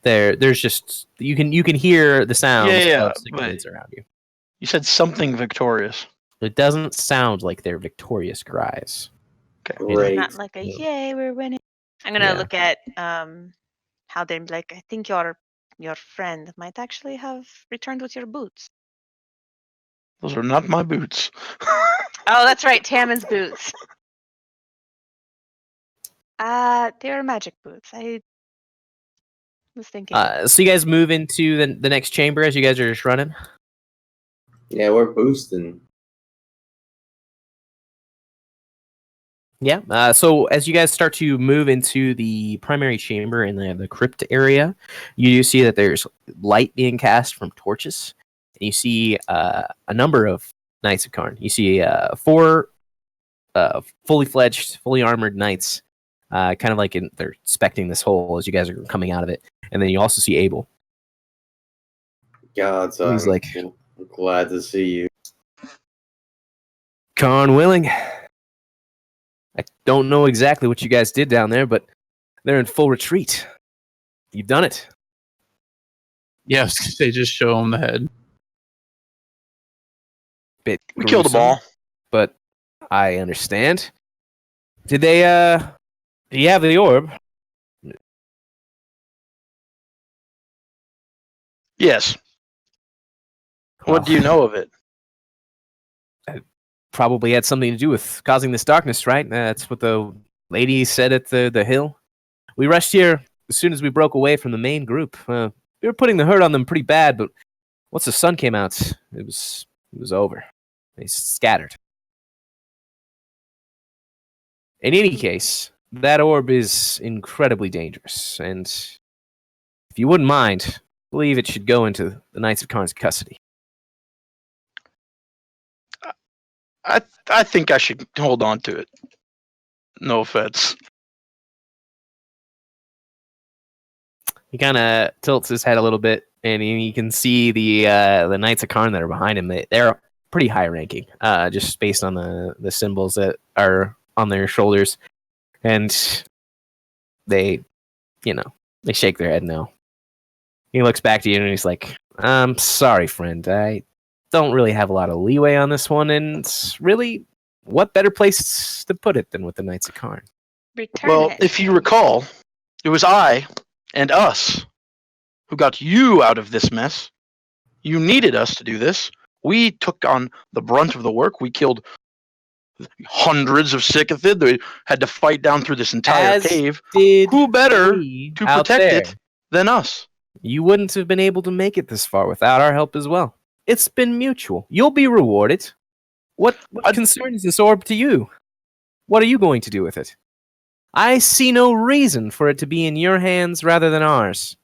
There's just you can hear the sounds Yeah, of but- cichlids around you. You said something victorious. It doesn't sound like they're victorious cries. Great. Not like a yay, we're winning. I'm gonna Yeah. look at how they're like. I think your friend might actually have returned with your boots. Those are not my boots. Oh, that's right, Tammins boots. They're magic boots. I was thinking. So you guys move into the next chamber as you guys are just running. Yeah, we're boosting. Yeah. So as you guys start to move into the primary chamber in the crypt area, you do see that there's light being cast from torches. And you see a number of Knights of Karn. You see 4 fully fledged, fully armored knights, kind of like they're inspecting this hole as you guys are coming out of it. And then you also see Abel. God, so He's I'm like- glad to see you. Karn willing. I don't know exactly what you guys did down there, but they're in full retreat. You've done it. Yes, they just show him the head. Bit We killed them gruesome, all. but I understand. Did they do you have the orb? Yes. What do you know of it? Probably had something to do with causing this darkness, right? That's what the lady said at the hill. We rushed here as soon as we broke away from the main group. We were putting the hurt on them pretty bad, but once the sun came out, it was over. They scattered. In any case, that orb is incredibly dangerous, and if you wouldn't mind, I believe it should go into the Knights of Karn's custody. I think I should hold on to it. No offense. He kind of tilts his head a little bit, and you can see the Knights of Karn that are behind him. They're pretty high ranking, just based on the symbols that are on their shoulders, and they shake their head no. He looks back to you and he's like, "I'm sorry, friend. I don't really have a lot of leeway on this one, and really, what better place to put it than with the Knights of Karn?" Return Well, it. if you recall, it was I and us who got you out of this mess. You needed us to do this. We took on the brunt of the work. We killed hundreds of Sycothid. They had to fight down through this entire As cave. Did Who better we to out protect there? it than us? You wouldn't have been able to make it this far without our help as well. It's been mutual. You'll be rewarded. What concerns this orb to you? What are you going to do with it? I see no reason for it to be in your hands rather than ours.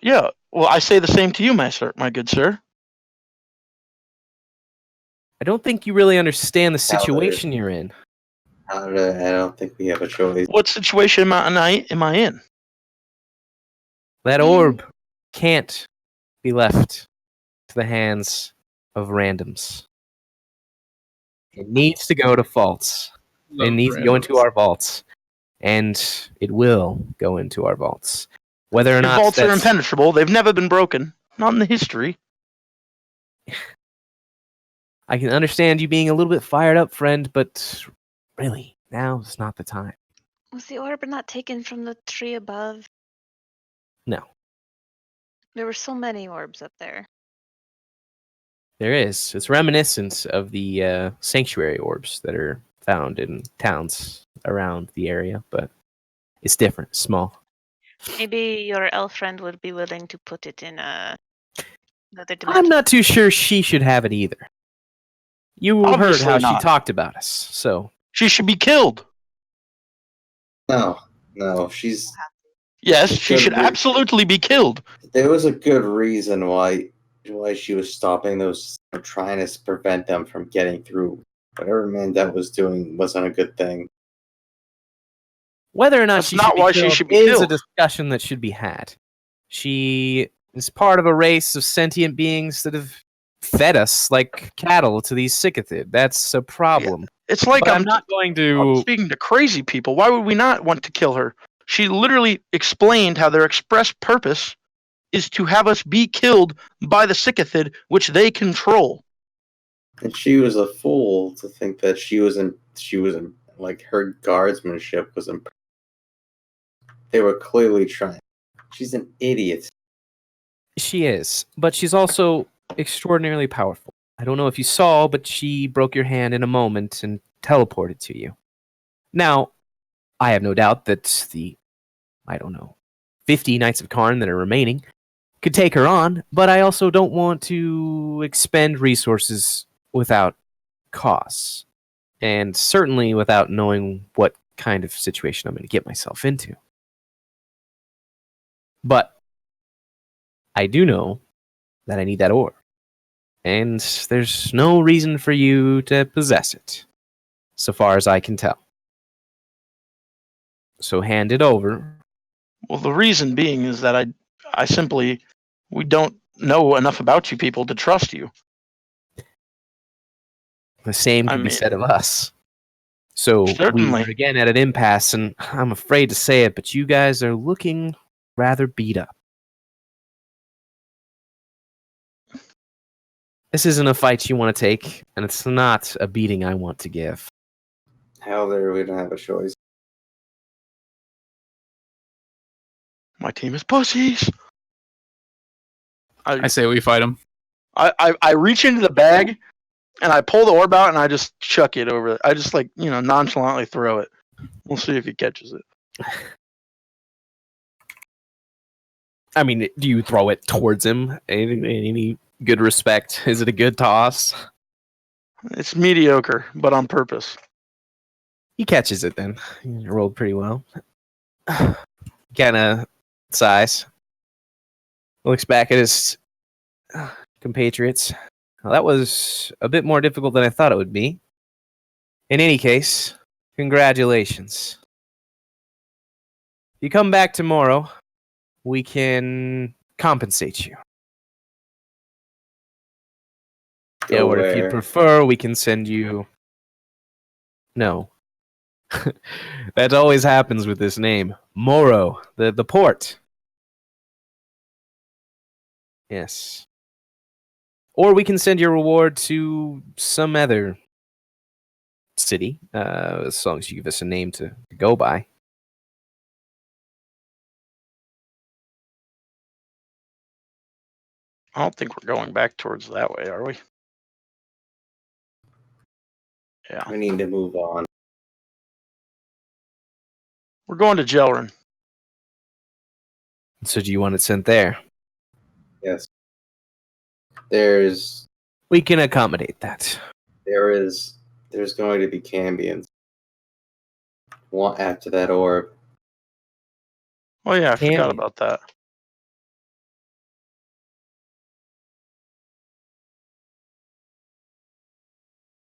Yeah, well, I say the same to you, my good sir. I don't think you really understand the Now situation you're in. I don't think we have a choice. What situation am I in? That orb can't be left to the hands of randoms. It needs to go to vaults. It needs to go into our vaults. And it will go into our vaults. Whether or Your not vaults are that's- impenetrable. They've never been broken. Not in the history. I can understand you being a little bit fired up, friend, but really, now's not the time. Was the orb not taken from the tree above? No. There were so many orbs up there. There is. It's reminiscent of the sanctuary orbs that are found in towns around the area, but it's different, small. Maybe your elf friend would be willing to put it in another I'm dimension. not too sure she should have it either. You Obviously heard how she not. talked about us, so She should be killed. No, she's. Yes, It's she good should reason. absolutely be killed. There was a good reason why she was stopping those, or trying to prevent them from getting through. Whatever Mandette was doing wasn't a good thing. whether or not That's she not should be why she killed should be is a killed. discussion that should be had. She is part of a race of sentient beings that have fed us like cattle to these Sycothid. That's a problem. It's like But I'm I'm not going I'm to. speaking to crazy people. Why would we not want to kill her? She literally explained how their express purpose is to have us be killed by the Sycothid, which they control. And she was a fool to think that she was like her guardsmanship was in. They were clearly trying. She's an idiot. She is, but she's also extraordinarily powerful. I don't know if you saw, but she broke your hand in a moment and teleported to you. Now, I have no doubt that the, 50 Knights of Karn that are remaining could take her on, but I also don't want to expend resources without cause, and certainly without knowing what kind of situation I'm going to get myself into. But I do know that I need that ore, and there's no reason for you to possess it, so far as I can tell. So hand it over. Well, the reason being is that I simply, we don't know enough about you people to trust you. The same I can be mean, said of us. So certainly. we're again at an impasse, and I'm afraid to say it, but you guys are looking rather beat up. This isn't a fight you want to take, and it's not a beating I want to give. Hell, there we don't have a choice. My team is pussies. I say we fight him. I reach into the bag and I pull the orb out and I just chuck it over. I just nonchalantly throw it. We'll see if he catches it. I mean, do you throw it towards him? Any good respect? Is it a good toss? It's mediocre, but on purpose. He catches it then. You rolled pretty well. Kind of sighs. Looks back at his compatriots. Well, that was a bit more difficult than I thought it would be. In any case, congratulations. If you come back tomorrow, we can compensate you. Go Yeah, or if you'd where? prefer, we can send you... No. That always happens with this name. Moro, the port. Yes. Or we can send your reward to some other city, as long as you give us a name to go by. I don't think we're going back towards that way, are we? Yeah. We need to move on. We're going to Jelrin. So do you want it sent there? Yes. There's We can accommodate that. there's going to be cambions. One after that orb. Oh yeah, I forgot Cambion. about that.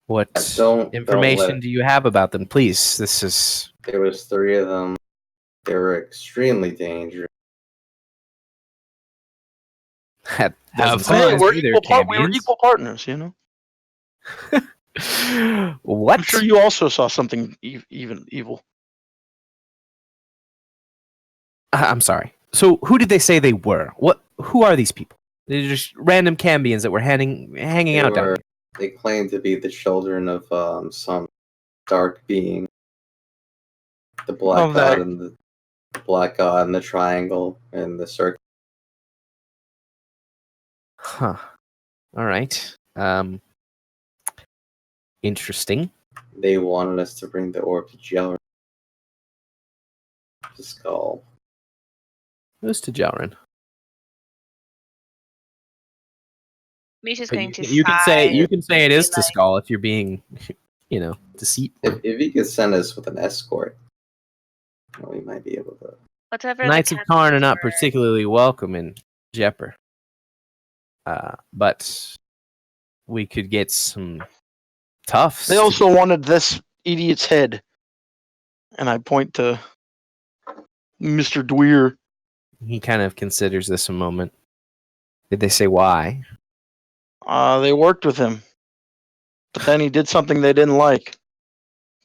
What Don't information let- do you have about them? Please, this is... There was 3 of them. They were extremely dangerous. That Have doesn't fun. surprise We're me, they're we were Cambions. equal partners, you know. What? I'm sure you also saw something even evil. I'm sorry. So who did they say they were? Who are these people? They're just random Cambions that were hanging out down here. They claim to be the children of some dark being. The black Oh, god that- and the black god and the triangle and the circle. Huh. All right. Interesting. They wanted us to bring the orb to Jelrin. The skull. Who's to Jalrin? Misha's But going to you can sigh say it is be to like- Skull if you're being, deceitful. If he could send us with an escort, we might be able to. whatever. Knights the of Karn are not captains were. particularly welcome in Jepper. But we could get some toughs. They also wanted this idiot's head. And I point to Mr. Dweer. He kind of considers this a moment. Did they say why? They worked with him. But then he did something they didn't like.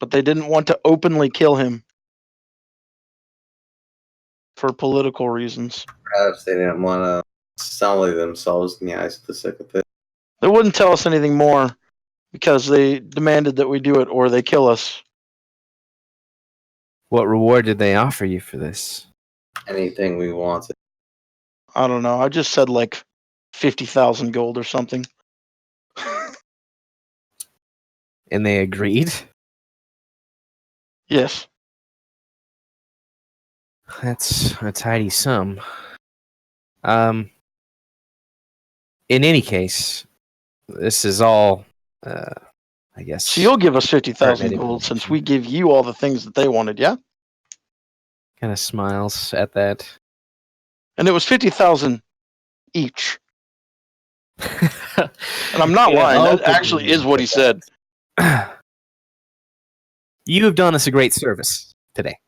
But they didn't want to openly kill him. for political reasons. Perhaps they didn't want to sully themselves in the eyes of the sycophant. They wouldn't tell us anything more because they demanded that we do it or they kill us. What reward did they offer you for this? Anything we wanted. I don't know. I just said like 50,000 gold or something. And they agreed? Yes. That's a tidy sum. In any case, this is all, I guess. So you'll give us 50,000 pertinent gold since information. we give you all the things that they wanted, yeah? Kind of smiles at that. And it was 50,000 each. And I'm not Yeah, lying. That okay. actually is what he said. You have done us a great service today.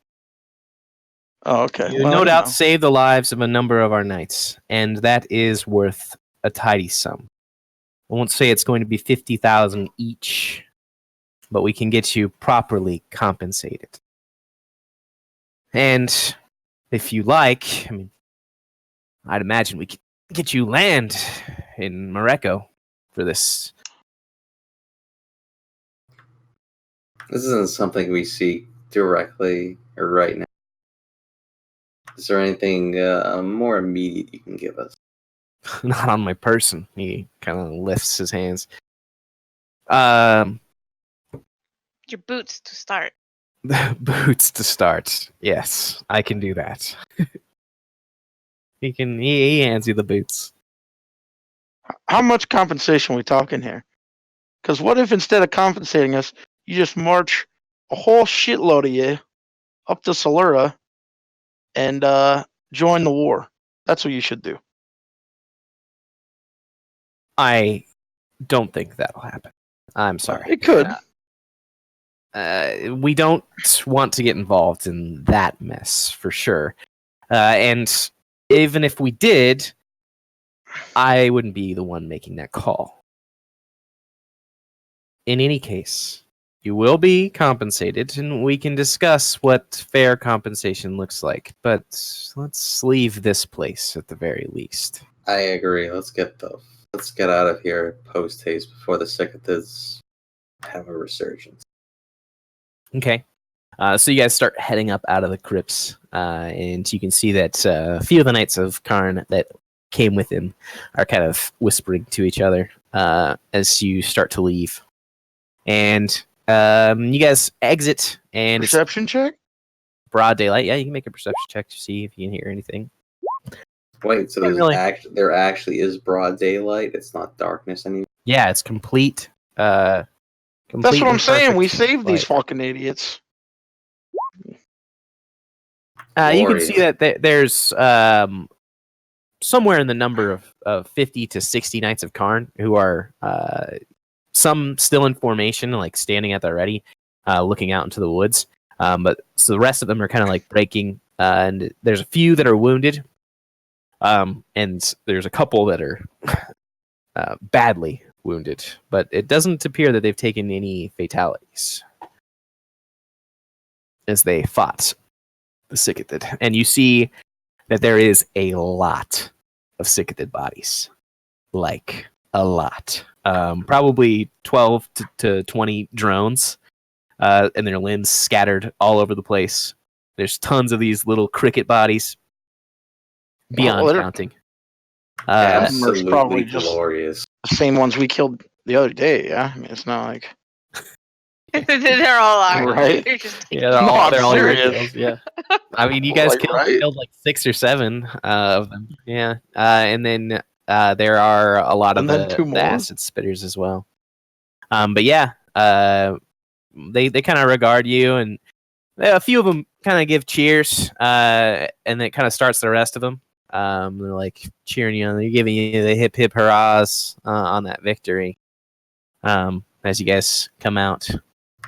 Oh, okay. You Well, no doubt know. saved the lives of a number of our knights, and that is worth a tidy sum. I won't say it's going to be 50,000 each, but we can get you properly compensated. And if you like, I mean, I'd imagine we could get you land in Morocco for this. This isn't something we seek directly or right now. Is there anything more immediate you can give us? Not on my person. He kind of lifts his hands. Your boots to start. Boots to start. Yes, I can do that. He hands you the boots. How much compensation are we talking here? Because what if instead of compensating us, you just march a whole shitload of you up to Salura and join the war? That's what you should do. I don't think that'll happen. I'm sorry. It could. We don't want to get involved in that mess for sure. And even if we did, I wouldn't be the one making that call. In any case, you will be compensated, and we can discuss what fair compensation looks like. But let's leave this place at the very least. I agree. Let's get out of here post haste before the sycophants have a resurgence. Okay. So you guys start heading up out of the crypts, and you can see that a few of the Knights of Karn that came with him are kind of whispering to each other as you start to leave. And you guys exit, and Perception check? it's broad daylight. Yeah, you can make a perception check to see if you can hear anything. Wait, so there actually is broad daylight? It's not darkness anymore? Yeah, it's complete. That's what I'm saying. We perfect saved these light. fucking idiots. You can see that there's somewhere in the number of 50 to 60 Knights of Karn who are some still in formation, like standing at the ready, looking out into the woods. But so the rest of them are kind of like breaking, and there's a few that are wounded, and there's a couple that are badly wounded. But it doesn't appear that they've taken any fatalities as they fought the Sycothid. And you see that there is a lot of Sycothid bodies. Like, a lot. Probably 12 to 20 drones, and their limbs scattered all over the place. There's tons of these little cricket bodies, beyond counting. Absolutely probably just- glorious. The same ones we killed the other day, yeah? I mean, it's not like... They're all ours. Right? They're just Yeah, No, I'm they're all your serious. kills, yeah. I mean, you guys Like, right? killed like 6 or 7 of them. Yeah. And then there are a lot of And then 2 the more? acid spitters as well. But yeah, they kind of regard you, and a few of them kind of give cheers, and it kind of starts the rest of them. They're like cheering you on. They're giving you the hip hip hurrahs on that victory. As you guys come out,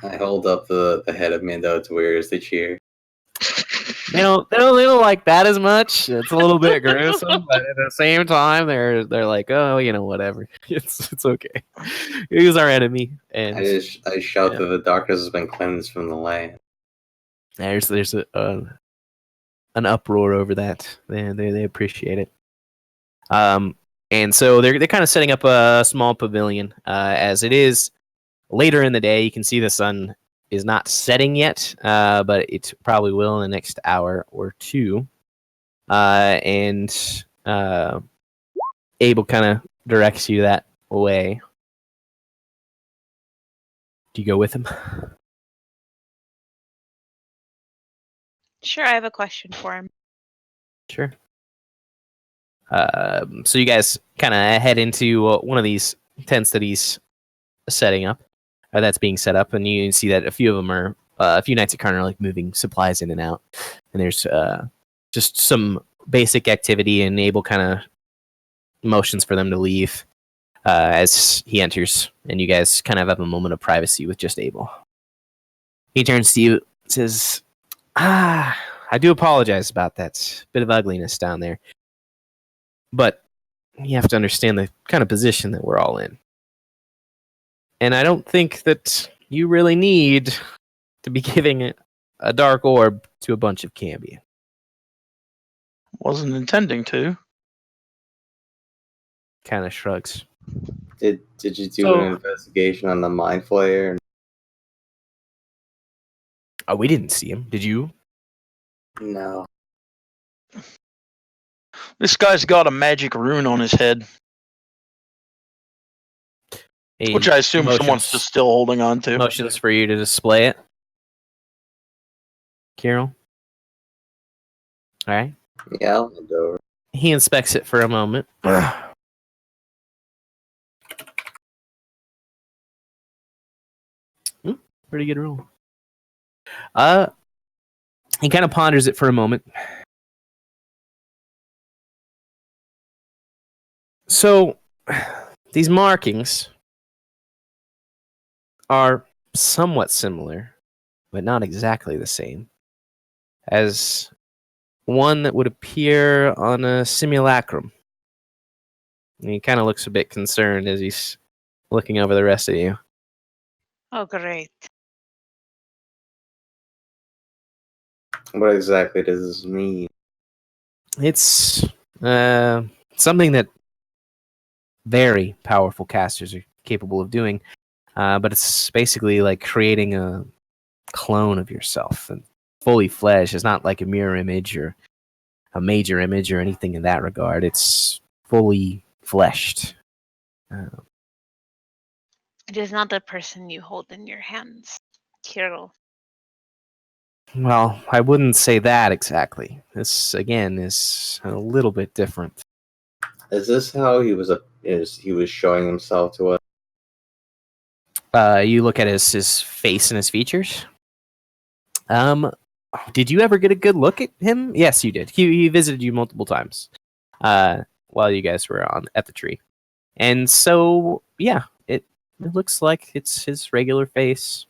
I hold up the head of Mando to where as they cheer. they don't like that as much. It's a little bit gruesome, but at the same time, they're like, oh, whatever. It's okay. He's our enemy, and I shout that the darkness has been cleansed from the land. there's an uproar over that. They appreciate it. And so they're kind of setting up a small pavilion. As it is later in the day, you can see the sun is not setting yet, but it probably will in the next hour or two. And Abel kind of directs you that way. Do you go with him? Sure, I have a question for him. Sure. So you guys kind of head into one of these tents that he's setting up, that's being set up, and you see that a few of them are, a few knights of Karn are like moving supplies in and out, and there's just some basic activity, and Abel kind of motions for them to leave as he enters, and you guys kind of have a moment of privacy with just Abel. He turns to you and says, I do apologize about that bit of ugliness down there. But you have to understand the kind of position that we're all in. And I don't think that you really need to be giving a dark orb to a bunch of Cambion. Wasn't intending to. Kind of shrugs. Did you do an investigation on the Mind Flayer? Oh, we didn't see him. Did you? No. This guy's got a magic rune on his head, which I assume someone's just still holding on to. Motions for you to display it. Carol? All right. Yeah, I'll hand over. He inspects it for a moment. Pretty good roll. He kind of ponders it for a moment. So, these markings are somewhat similar, but not exactly the same, as one that would appear on a simulacrum. And he kind of looks a bit concerned as he's looking over the rest of you. Oh, great. What exactly does this mean? It's something that very powerful casters are capable of doing, but it's basically like creating a clone of yourself and fully fledged. It's not like a mirror image or a major image or anything in that regard. It's fully fleshed. It is not the person you hold in your hands, Kirill. Well, I wouldn't say that exactly. This again is a little bit different. Is this how he was showing himself to us? You look at his face and his features. Did you ever get a good look at him? Yes, you did. He visited you multiple times while you guys were at the tree. And so, yeah, it looks like it's his regular face.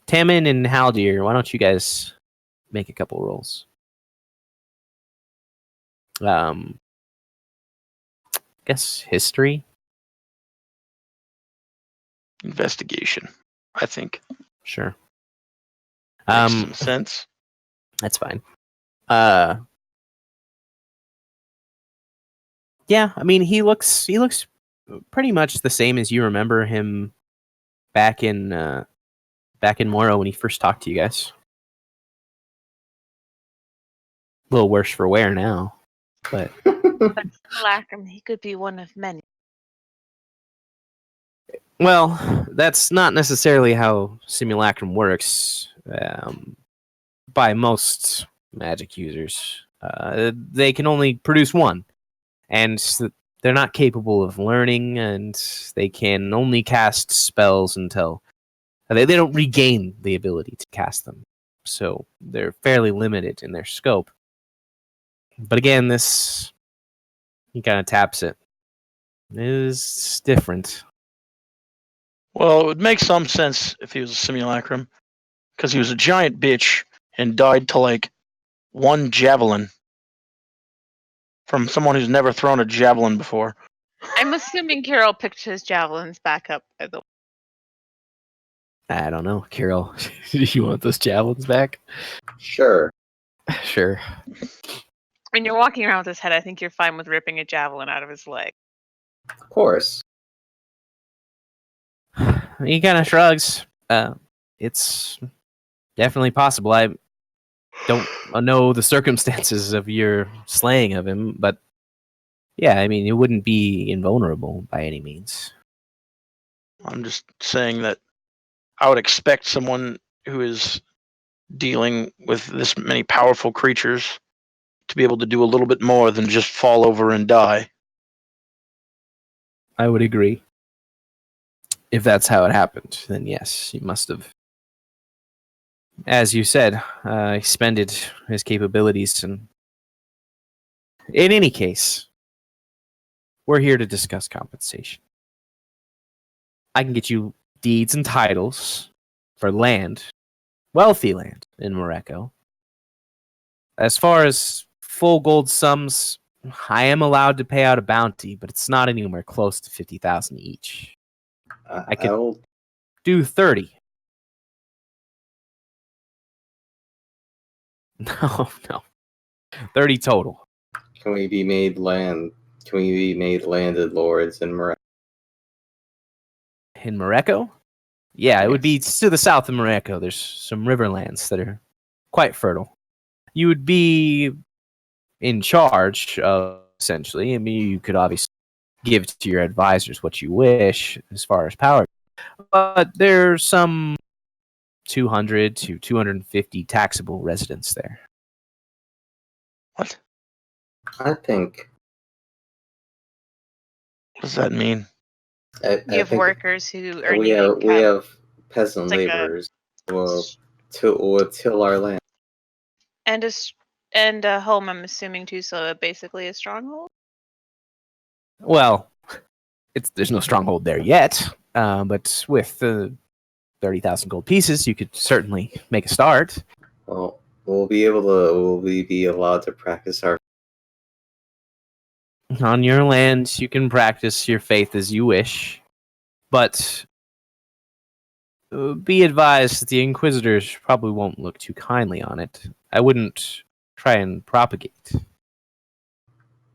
Tammin and Haldir, why don't you guys make a couple rolls? Guess history? Investigation, I think. Sure. Makes some sense. That's fine. Yeah, I mean he looks pretty much the same as you remember him back in Moro when he first talked to you guys. A little worse for wear now, but But Simulacrum, he could be one of many. well, that's not necessarily how Simulacrum works. By most magic users, they can only produce one, and they're not capable of learning, and they can only cast spells until they don't regain the ability to cast them. So they're fairly limited in their scope. But again, this, he kind of taps it, is different. Well, it would make some sense if he was a simulacrum, because he was a giant bitch and died to like one javelin from someone who's never thrown a javelin before. I'm assuming Kirill picked his javelins back up, by the way. I don't know, Carol. Do you want those javelins back? Sure. Sure. When you're walking around with his head, I think you're fine with ripping a javelin out of his leg. Of course. He kind of shrugs. It's definitely possible. I don't know the circumstances of your slaying of him, but yeah, I mean, it wouldn't be invulnerable by any means. I'm just saying that I would expect someone who is dealing with this many powerful creatures to be able to do a little bit more than just fall over and die. I would agree. If that's how it happened, then yes, he must have, as you said, expended his capabilities. And in any case, we're here to discuss compensation. I can get you deeds and titles for land, wealthy land in Morocco. As far as full gold sums, I am allowed to pay out a bounty, but it's not anywhere close to 50,000 each. I could will. do 30. No. 30 total. Can we be made land? Can we be made landed lords in Morocco? In Morocco? Yeah, it would be Yes. to the south of Morocco. There's some riverlands that are quite fertile. You would be in charge of, essentially. I mean, you could obviously give to your advisors what you wish as far as power. But there's some 200 to 250 taxable residents there. What? I think. What does that mean? I You have think workers who are we needing have peasant It's like a- laborers who will till our land. and a home, I'm assuming too, so basically a stronghold. Well, there's no stronghold there yet, but with 30,000 gold pieces, you could certainly make a start. Well, will we be allowed to practice our? On your land, you can practice your faith as you wish, but be advised that the Inquisitors probably won't look too kindly on it. I wouldn't try and propagate.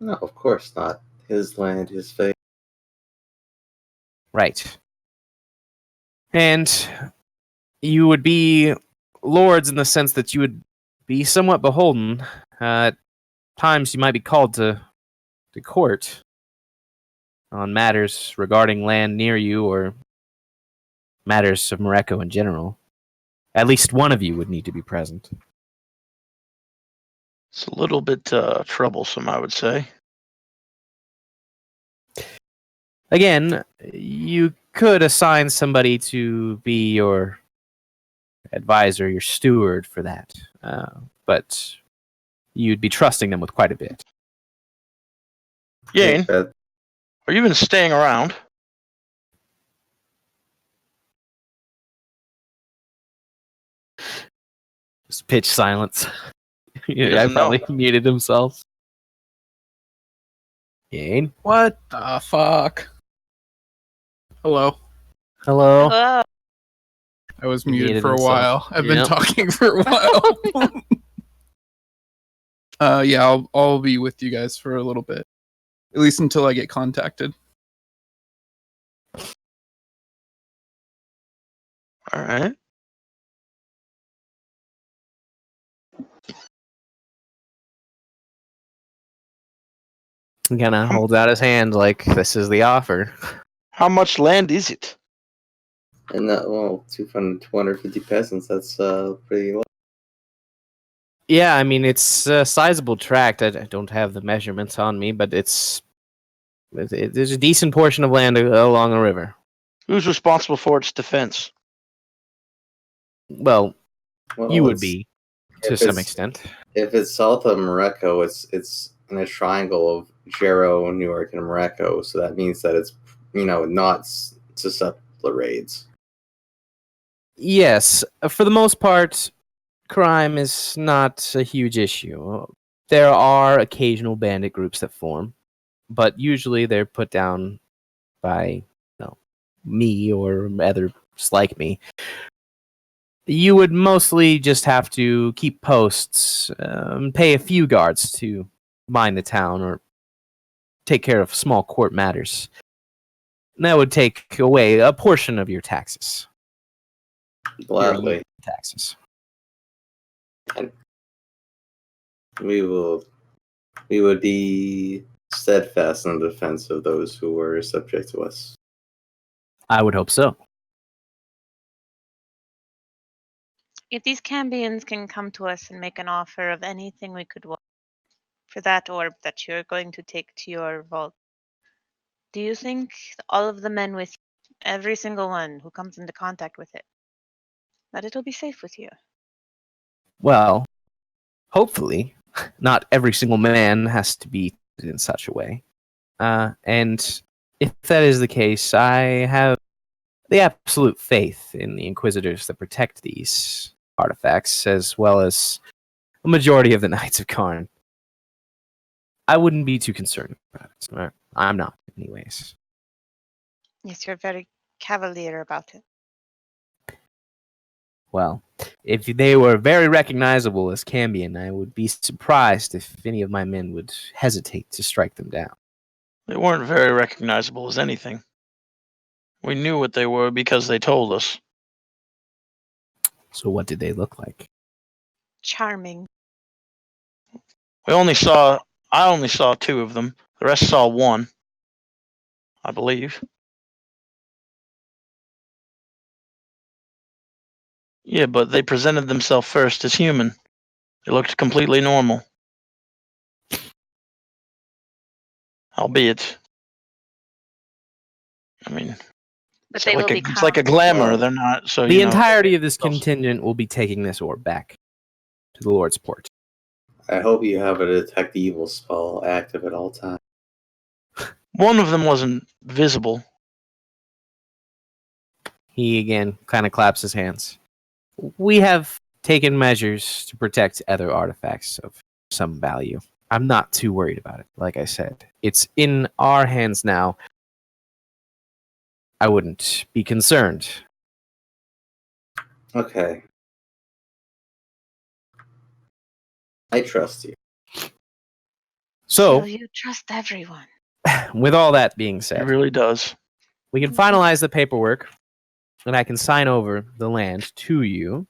No, of course not. His land, his faith. Right. And you would be lords in the sense that you would be somewhat beholden. At times, you might be called to court on matters regarding land near you or matters of Morocco in general. At least one of you would need to be present. It's a little bit troublesome, I would say. Again, you could assign somebody to be your advisor, your steward for that, but you'd be trusting them with quite a bit. Yane, That- are you even staying around? Just pitch silence. I doesn't know. probably muted himself. Yane? What the fuck? Hello. Hello? Hello. I was He muted muted for a himself. while. I've been Yep. talking for a while. Yeah, I'll be with you guys for a little bit. At least until I get contacted. All right. He kind of holds out his hand like, this is the offer. How much land is it? And that, well, 250 peasants. That's pretty low. Yeah, I mean, it's a sizable tract. I don't have the measurements on me, but there's a decent portion of land along a river. Who's responsible for its defense? Well, Well, you would it's- be, if to some it's- extent. If it's south of Morocco, it's in a triangle of Jero, Newark, and Morocco. So that means that it's not susceptible to raids. Yes, for the most part, crime is not a huge issue. There are occasional bandit groups that form, but usually they're put down by me or others like me. You would mostly just have to keep posts, pay a few guards to mind the town, or take care of small court matters. And that would take away a portion of your taxes. Gladly. Taxes. We would be steadfast in the defense of those who were subject to us. I would hope so. If these Cambians can come to us and make an offer of anything we could want for that orb that you're going to take to your vault, do you think all of the men with you, every single one who comes into contact with it, that it'll be safe with you? Well, hopefully. Not every single man has to be in such a way. And if that is the case, I have the absolute faith in the Inquisitors that protect these artifacts, as well as a majority of the Knights of Karn. I wouldn't be too concerned about it. I'm not, anyways. Yes, you're very cavalier about it. Well, if they were very recognizable as Cambion, I would be surprised if any of my men would hesitate to strike them down. They weren't very recognizable as anything. We knew what they were because they told us. So what did they look like? Charming. I only saw 2 of them. The rest saw 1, I believe. Yeah, but they presented themselves first as human. They looked completely normal. Albeit, I mean, But it's they will like become. it's like a glamour. Well, They're not. So The entirety of this contingent will be taking this orb back to the Lord's Port. I hope you have a detect evil spell active at all times. One of them wasn't visible. He again kind of claps his hands. We have taken measures to protect other artifacts of some value. I'm not too worried about it. Like I said, it's in our hands now. I wouldn't be concerned. Okay. I trust you. So, Will you trust everyone? with all that being It said, really does. we can finalize the paperwork, and I can sign over the land to you,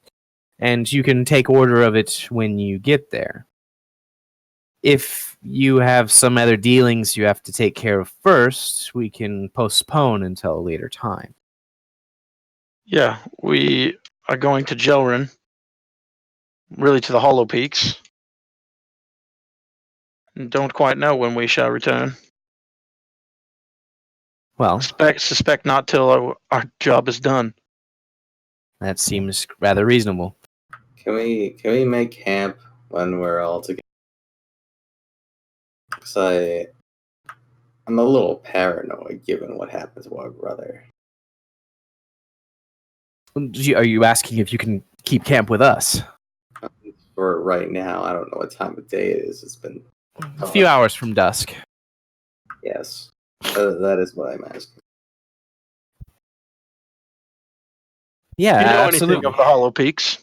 and you can take order of it when you get there. If you have some other dealings you have to take care of first, we can postpone until a later time. Yeah, we are going to Jelrin. Really to the Hollow Peaks. And don't quite know when we shall return. Well, Suspect not till our job is done. that seems rather reasonable. Can we make camp when we're all together? Because I'm a little paranoid given what happened to our brother. Are you asking if you can keep camp with us? For right now, I don't know what time of day it is. It's been A few hours from dusk. yes. That is what I'm asking. Yeah, Do you know absolutely. anything of the Hollow Peaks?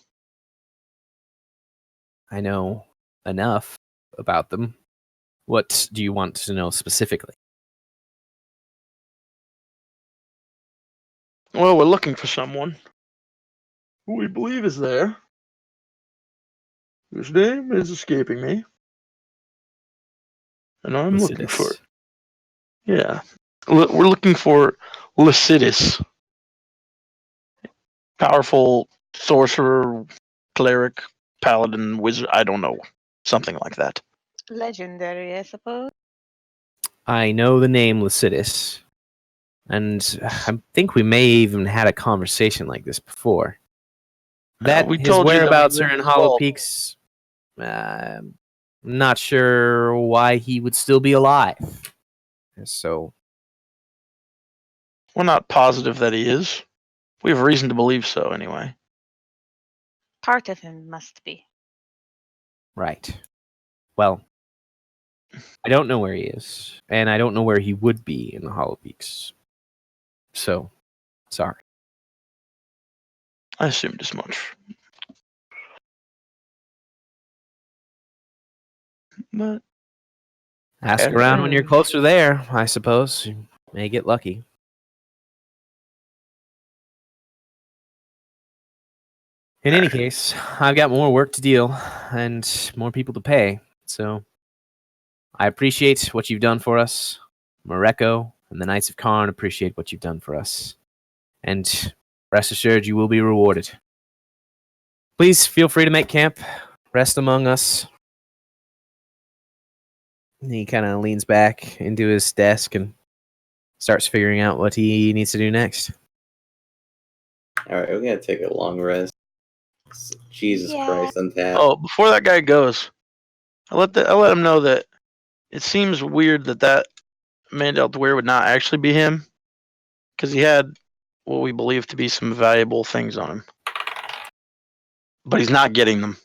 I know enough about them. What do you want to know specifically? Well, we're looking for someone who we believe is there. His name is escaping me. And I'm looking for it. Yeah. We're looking for Lycidas. Powerful sorcerer, cleric, paladin, wizard, I don't know. Something like that. Legendary, I suppose. I know the name Lycidas, and I think we may even had a conversation like this before. That we his told you that we whereabouts are lived in as Hollow well. Peaks. Not sure why he would still be alive. So We're not positive that he is. We have reason to believe so, anyway. Part of him must be. right. Well, I don't know where he is, and I don't know where he would be in the Hollow Peaks. So, sorry. I assumed as much. But Ask around when you're closer there, I suppose. You may get lucky. In any case, I've got more work to deal and more people to pay. So I appreciate what you've done for us. Mareko and the Knights of Karn appreciate what you've done for us. And rest assured, you will be rewarded. Please feel free to make camp. Rest among us. And he kind of leans back into his desk and starts figuring out what he needs to do next. All right, we're gonna take a long rest. Jesus Yeah. Christ, untap. oh, before that guy goes, I let him know that it seems weird that Mandel Dwyer would not actually be him, because he had what we believe to be some valuable things on him, but he's not getting them.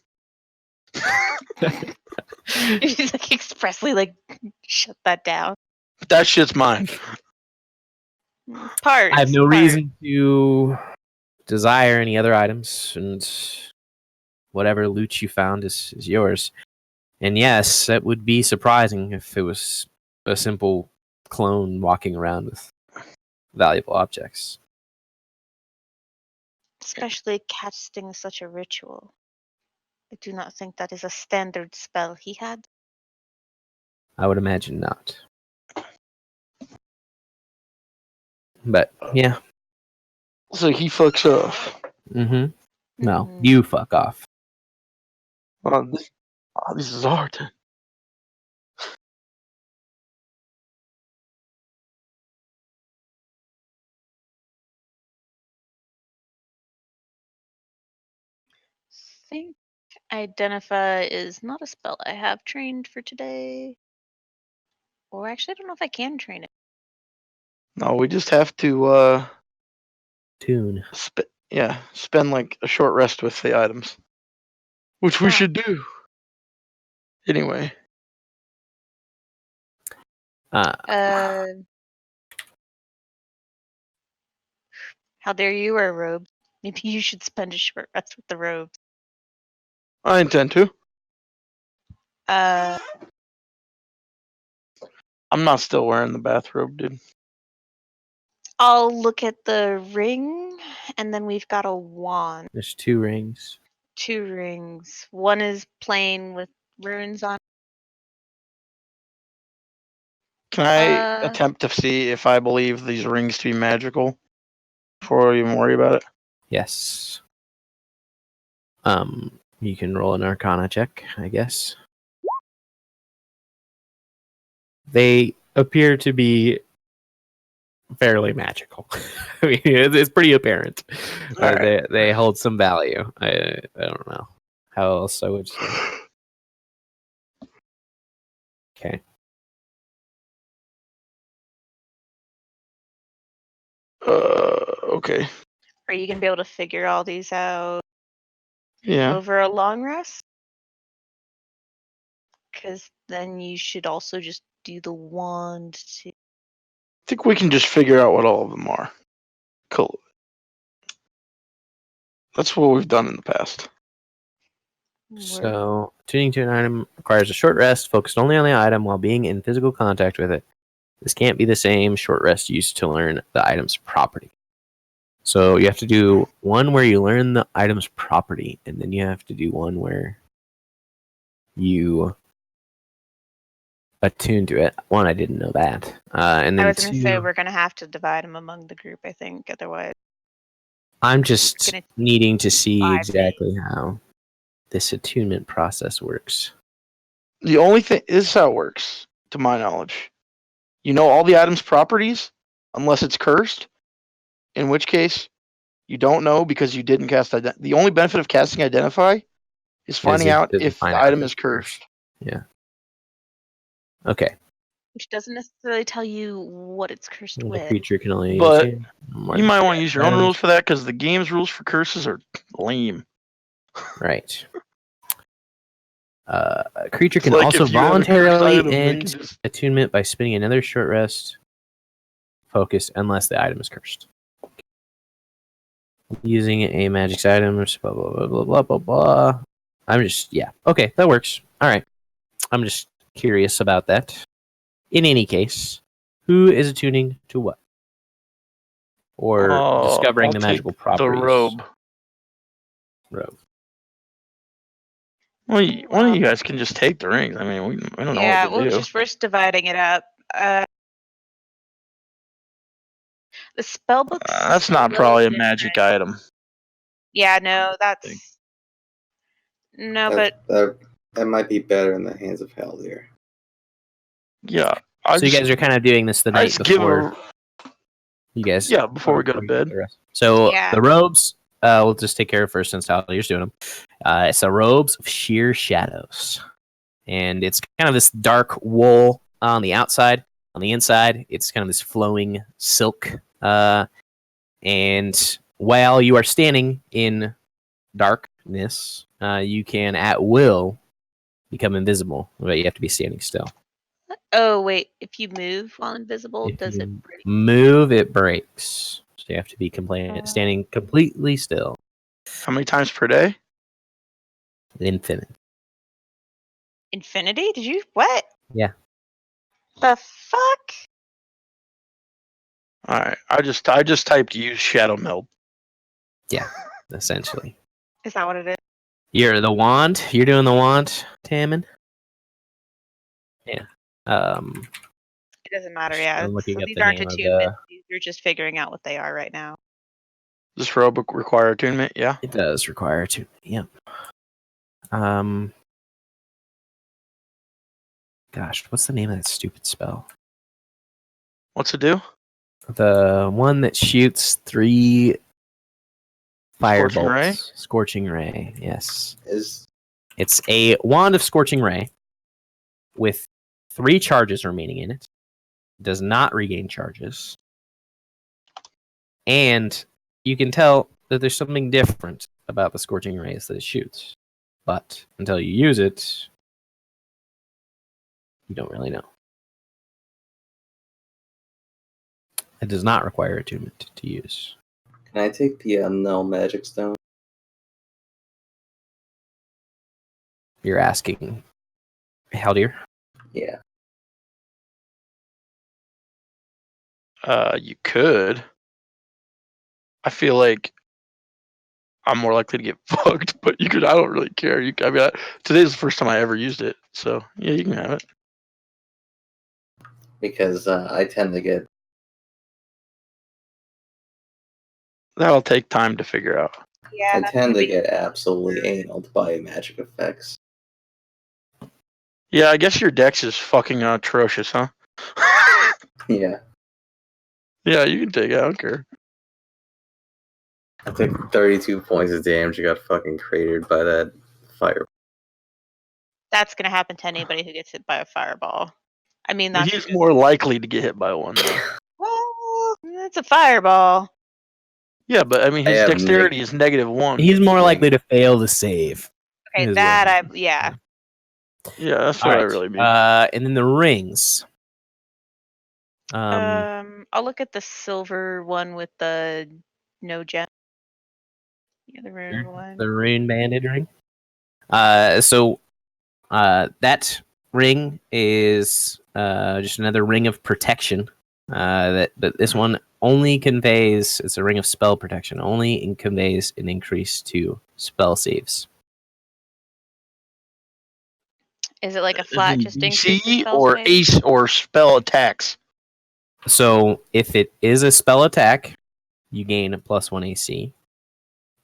He's like expressly like shut that down. But that shit's mine. Parts. I have no reason to desire any other items, and whatever loot you found is yours. And yes, it would be surprising if it was a simple clone walking around with valuable objects. Especially casting such a ritual. I do not think that is a standard spell he had. I would imagine not. But yeah. So he fucks off. Mm-hmm. No, Mhm. you fuck off. This is hard. Think identify is not a spell I have trained for today. Or actually, I don't know if I can train it. No, we just have to Tune. spend like a short rest with the items, which we Ah. should do. Anyway, How dare you wear robes? Maybe you should spend a short rest with the robes. I intend to. Uh, I'm not still wearing the bathrobe, dude. I'll look at the ring, and then we've got a wand. There's 2 rings. 2 rings. One is plain with runes on. Can I attempt to see if I believe these rings to be magical before I even worry about it? Yes. You can roll an Arcana check, I guess. They appear to be fairly magical. I mean, it's pretty apparent. Alright. They hold some value. I don't know how else I would say. Okay. Okay. Are you gonna be able to figure all these out Yeah. over a long rest? Because then you should also just do the wand too. I think we can just figure out what all of them are. Cool. That's what we've done in the past. So, tuning to an item requires a short rest focused only on the item while being in physical contact with it. This can't be the same short rest used to learn the item's property. So, you have to do one where you learn the item's property, and then you have to do one where you attune to it. One, I didn't know that. And then I was gonna say 2, we're gonna have to divide them among the group. I think otherwise. I'm just gonna needing to see 5 exactly how this attunement process works. The only thing this is how it works, to my knowledge. You know all the item's properties, unless it's cursed, in which case you don't know because you didn't cast the only benefit of casting identify is finding out if the item is cursed. Yeah. Okay. Which doesn't necessarily tell you what it's cursed The with. creature can only But use more you than might 3 want to use your own items. rules for that because the game's rules for curses are lame. Right. A creature It's can like also if you have a cursed voluntarily item, they can end just- attunement by spending another short rest focus unless the item is cursed. Using a magic item, blah blah blah blah blah blah blah. I'm just okay, that works. All right, I'm just curious about that. In any case, who is attuning to what, or discovering I'll the take magical properties? The robe. Robe. Well, one of you guys can just take the rings. I mean, we don't know what to do. We're just dividing it up. The spell book. That's not probably a magic item. Yeah, no, that's no, but that might be better in the hands of Haldir. Yeah. So you guys are kind of doing this the night before. You guys. Yeah, before we go to bed. So the robes, we'll just take care of first since Haldir's doing them. It's the robes of sheer shadows, and it's kind of this dark wool on the outside. On the inside, it's kind of this flowing silk. And while you are standing in darkness, you can at will become invisible, but you have to be standing still. Oh wait, if you move while invisible, does it break? Move, it breaks. So you have to be standing completely still. How many times per day? Infinite. Infinity? Did you what? Yeah. The fuck? All right. I just typed use shadow meld. Yeah, essentially. Is that what it is? You're the wand. You're doing the wand, Tammin. Yeah. It doesn't matter. Yeah. I'm looking So up these the aren't name of attunements. You're just figuring out what they are right now. Does this robe require attunement? Yeah. It does require attunement. Yep. Gosh, what's the name of that stupid spell? What's it do? The one that shoots 3 firebolts. Scorching ray? Scorching ray, yes. Is It's a wand of scorching ray with 3 charges remaining in it. Does not regain charges. And you can tell that there's something different about the scorching rays that it shoots. But until you use it, you don't really know. It does not require attunement to use. Can I take the null magic stone? You're asking Haldir? Yeah. You could. I feel like I'm more likely to get fucked, but you could. I don't really care. Today's the first time I ever used it, so yeah, you can have it. Because I tend to get. That'll take time to figure out. Yeah. I tend to get absolutely analed by magic effects. Yeah, I guess your dex is fucking atrocious, huh? Yeah. Yeah, you can take it. I don't care. I took 32 points of damage. I got fucking cratered by that fire. That's gonna happen to anybody who gets hit by a fireball. I mean, But that's he's more likely to get hit by one, though. well, it's a fireball. Yeah, but I mean, his I have dexterity is -1. He's more likely to fail the save. Okay, Is that what- yeah. Yeah, that's All what right. I really mean. And then the rings. I'll look at the silver one with the no gem. The other rune one. The rune banded ring. So that ring is just another ring of protection. But this one only conveys, it's a ring of spell protection, only conveys an increase to spell saves. Is it like a flat just increase DC spell or save? ace or spell attacks? So if it is a spell attack, you gain +1 AC.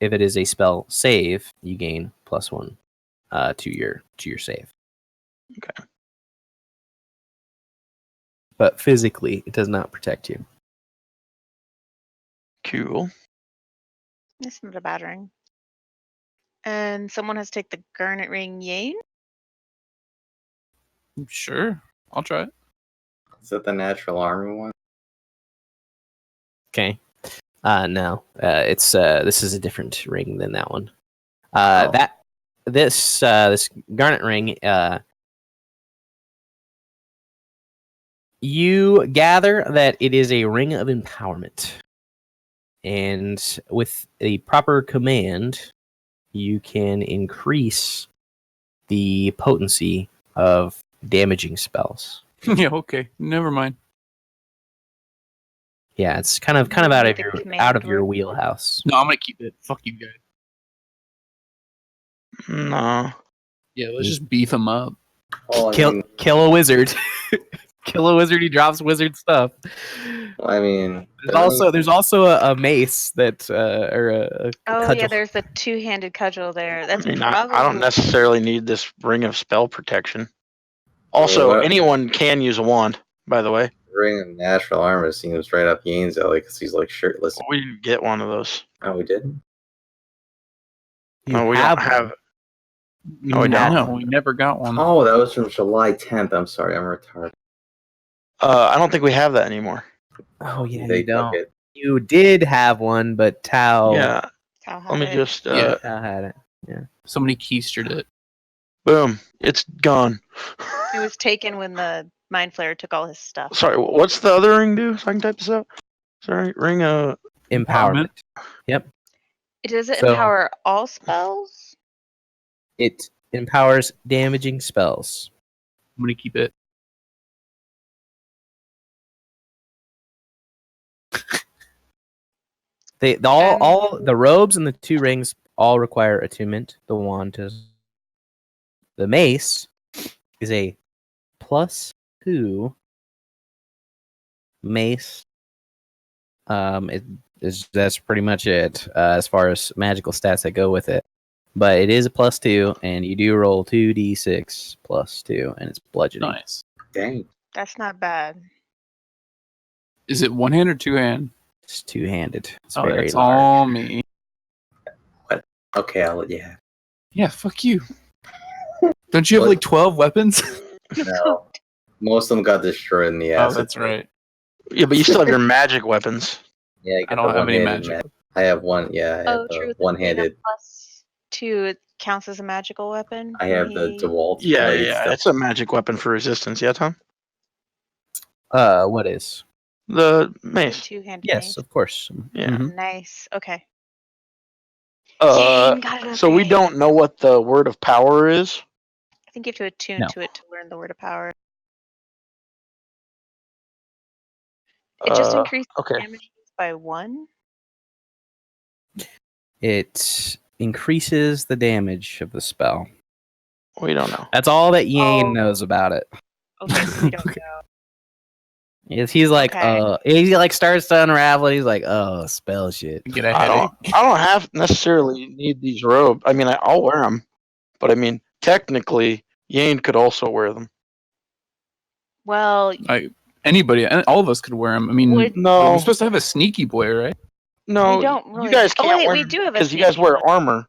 If it is a spell save, you gain +1 to your save. Okay. But physically, it does not protect you. Cool. It's not a bad ring. And someone has to take the garnet ring Yane. Sure, I'll try it. Is that the natural armor one? Okay. No. It's this is a different ring than that one. Oh. This garnet ring. You gather that it is a ring of empowerment. And with a proper command, you can increase the potency of damaging spells. Yeah, okay. Never mind. Yeah, it's kind of What out would of the your command word be? wheelhouse. No, I'm gonna keep it. Fuck you guys. No. Yeah, let's just beef him up. Well, Kill a wizard. Kill a wizard. He drops wizard stuff. I mean, There's also a mace that or a Oh cudgel. yeah, there's the two-handed cudgel there. That's I mean, probably I don't necessarily need this ring of spell protection. Also, what- anyone can use a wand, by the way. ring of natural armor seems right up Yane's alley because he's like shirtless. We didn't get one of those. Oh, we didn't. You No, we have don't have. one. No, we don't. No, we never got one. Oh, that was from July 10th. I'm sorry, I'm retarded. I don't think we have that anymore. Oh yeah, They you don't. took it. You did have one, but Tao. Yeah. How Let me high? just. Yeah. Tao had it. Somebody keistered it. Boom. It's gone. It was taken when the mind flayer took all his stuff. Sorry. What's the other ring do? So I can type this out. Sorry. Ring. Empowerment. Does it So- empower all spells? It empowers damaging spells. I'm gonna keep it. All the robes and the two rings all require attunement. The wand does. The mace is a +2 mace. That's pretty much it as far as magical stats that go with it. But it is a +2, and you do roll 2d6 +2, and it's bludgeoning. Nice. Dang. That's not bad. Is it one hand or two hand? It's two-handed. It's Oh, very that's large. all me. Okay, I'll let you have Yeah, fuck you. Don't you have What? like 12 weapons? it. No. Most of them got destroyed in the Oh, acid. that's right. Yeah, but you still have your magic weapons. Yeah, you I got don't the have any one-handed magic. I have one. Yeah, I have Oh, the true. one-handed. +2, it counts as a magical weapon. I when have the he- DeWalt Yeah, blade yeah. stuff. It's a magic weapon for resistance. Yeah, Tom? What is? The the mace. two-handed Yes, mace. of course. Yeah. Mhm. Nice. Okay. Uh, Jane got it so we okay. don't know what the word of power is. I think you have to attune No. to it to learn the word of power. It just increased okay. damage by 1. It increases the damage of the spell. We don't know. That's all that Yane Oh. knows about it. Okay, so we don't know. He's like, Okay. he like starts to unravel. He's like, oh, spell shit. Get a I headache. don't have necessarily need these robes. I mean, I'll wear them, but I mean, technically, Yane could also wear them. Well, Anybody, all of us could wear them. I mean, Would- No, we're supposed to have a sneaky boy, right? no, we don't you really. guys Oh, can't wait, wear we do have a because you guys sneaky wear one. armor.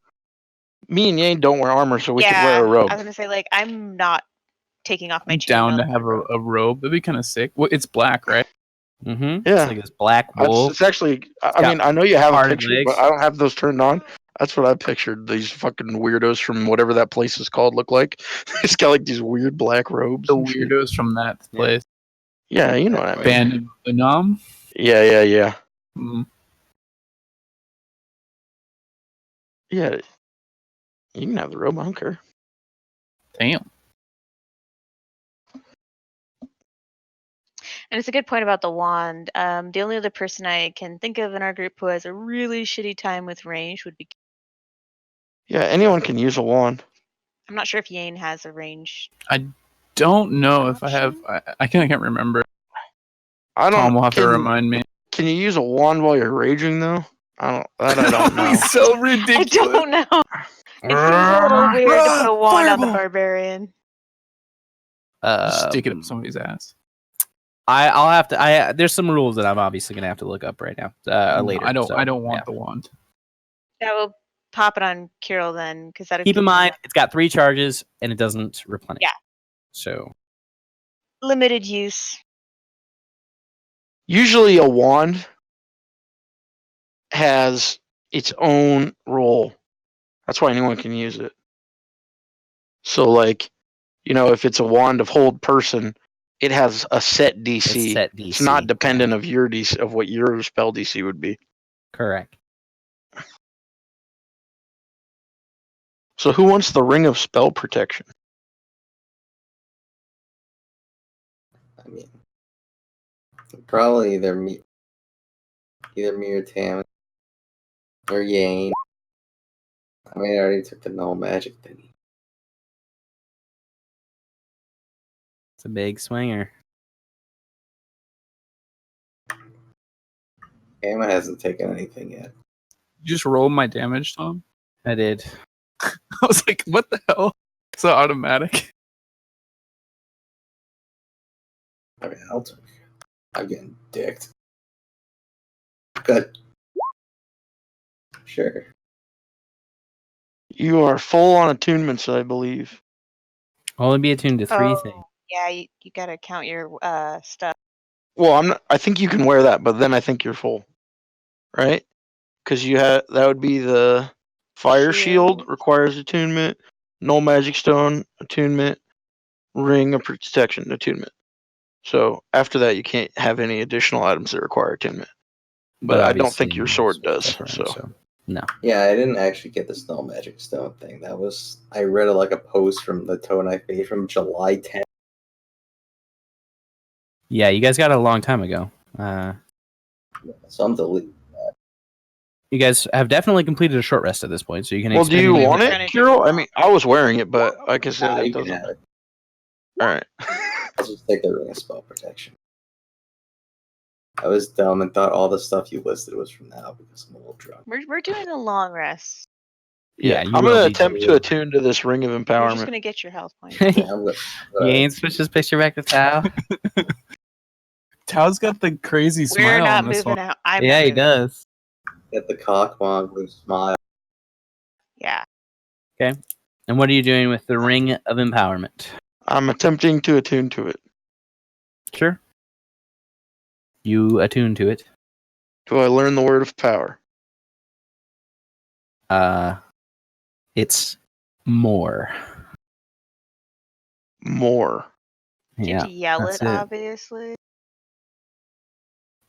Me and Yane don't wear armor, so we could Yeah, wear a robe. I was gonna say, like, I'm not taking off my I'm down to chainmail have for a robe. That'd be kind of sick. Well, it's black, right? Mm-hmm. Yeah. It's like this black wool. It's actually. I got mean, I know you have a hard picture, legs. but I don't have those turned on. That's what I pictured. These fucking weirdos from whatever that place is called look like. It's got like these weird black robes. The and shit. weirdos from that Yeah. place. Yeah, you know what I mean. Band of Anam. Yeah. Mm. Yeah. You can have the robe. I don't care. Damn. And it's a good point about the wand. The only other person I can think of in our group who has a really shitty time with range would be. Yeah, anyone can use a wand. I'm not sure if Yane has a range. Don't know if I have. I can't remember. I don't. Tom will have to can, remind me. Can you use a wand while you're raging though? I don't know. He's so I ridiculous. don't know. It seems a little weird to put a wand on the barbarian. Just stick it up somebody's ass. I'll have to. There's some rules that I'm obviously gonna have to look up right now. Later. I don't. so, I don't want yeah. the wand. That will pop it on Kirill then, because that. Keep in mind, it's got 3 charges and it doesn't replenish. Yeah. So limited use. Usually, a wand has its own role. That's why anyone can use it. So, like, if it's a wand of hold person, it has a set DC. it's set DC. It's not dependent of your DC of what your spell DC would be. Correct. So who wants the ring of spell protection? I mean, probably either me or Tam or Yane. I mean, I already took the null magic thingy. It's a big swinger. Emma hasn't taken anything yet. You just roll my damage, Tom? I did. I was like, what the hell? It's so automatic. I mean, I'm getting dicked. Good. Sure. You are full on attunements, I believe. Only be attuned to 3 Oh. things. Yeah, you gotta count your stuff. Well, I'm not. I think you can wear that, but then I think you're full, right? Because you have that would be the fire shield Shield. requires attunement, null magic stone attunement, ring of protection attunement. So after that, you can't have any additional items that require attunement. But I don't think obviously your sword does. stuff around, So no. Yeah, I didn't actually get the Snow Magic Stone thing. I read like a post from the Toe Knife page from July 10th. Yeah, you guys got it a long time ago. So I'm deleting. You guys have definitely completed a short rest at this point, so you can well, do expend you We were want trying it, to do Kirill? it I mean, I was wearing it, but like I said, Nah, it you can doesn't. have it. All right. I'll just take the Ring of Spell Protection. I was dumb and thought all the stuff you listed was from now because I'm a little drunk. We're doing a long rest. Yeah, Yeah, you I'm will gonna be attempt to doing- attune to this ring of You're just empowerment. gonna get your health points. Yeah, I'm You ain't switch this picture back to Tao. Tao's got the crazy smile We're not on this moving one. out. I'm Yeah, not he moving. does. Get the cockmonger smile. Yeah. And what are you doing with the ring of empowerment? I'm attempting to attune to it. Sure. You attune to it. Do I learn the word of power? It's more. More. Do you have Yeah. to yell that's it, it. obviously?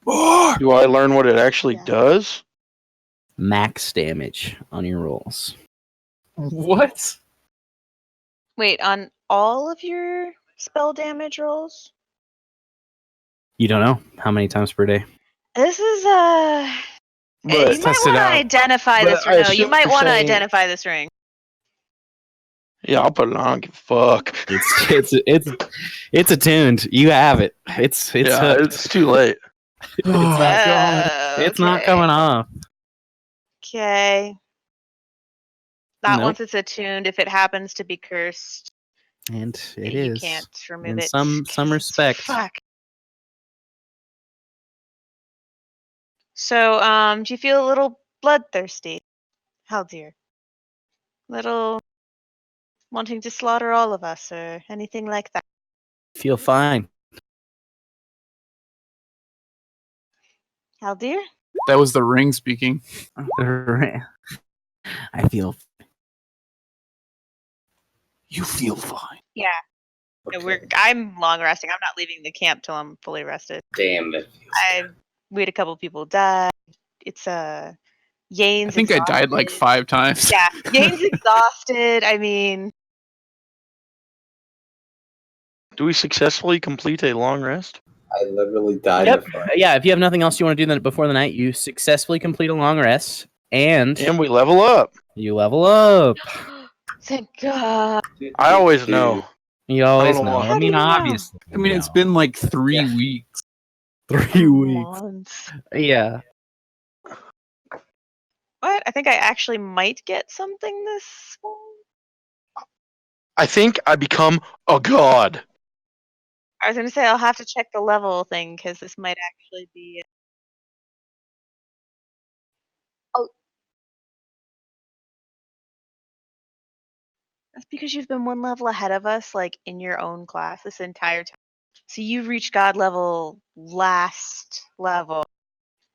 Do I learn what it actually Yeah. does? Max damage on your rolls. What? Wait, on all of your spell damage rolls? You don't know how many times per day. This is But you might test it want to out. identify But this or I no. assume You might you're want to saying- identify this ring. yeah, I'll put it on. I don't give a fuck. It's attuned. You have it. It's yeah, hooked. it's too late. Oh my god. It's not coming off. Okay. Not Nope. once it's attuned. If it happens to be cursed, And it you is. can't remove In it. some 'cause it's- respect. Fuck. So, do you feel a little bloodthirsty? How dear. Little wanting to slaughter all of us or anything like that? Feel fine. How dear? That was the ring speaking. I feel. You feel fine. Yeah. Okay. I'm long resting. I'm not leaving the camp till I'm fully rested. Damn, that feels good. We had a couple people die. It's Yane's I think I died like exhausted. 5 times. Yeah, Yane's exhausted. I mean, Do we successfully complete a long rest? I literally died Yep. in the fight. Yeah. If you have nothing else you want to do then before the night, you successfully complete a long rest, and And we level up. you level up. thank God. I always know. You always know know. why. I How do mean, you know? obviously. I mean, it's been like 3 Yeah. weeks. 3 weeks. Months. Yeah. What? I think I actually might get something this one. I think I become a god. I was gonna say I'll have to check the level thing because this might actually be. Oh, that's because you've been one level ahead of us, like in your own class this entire time. So you reached God level last level.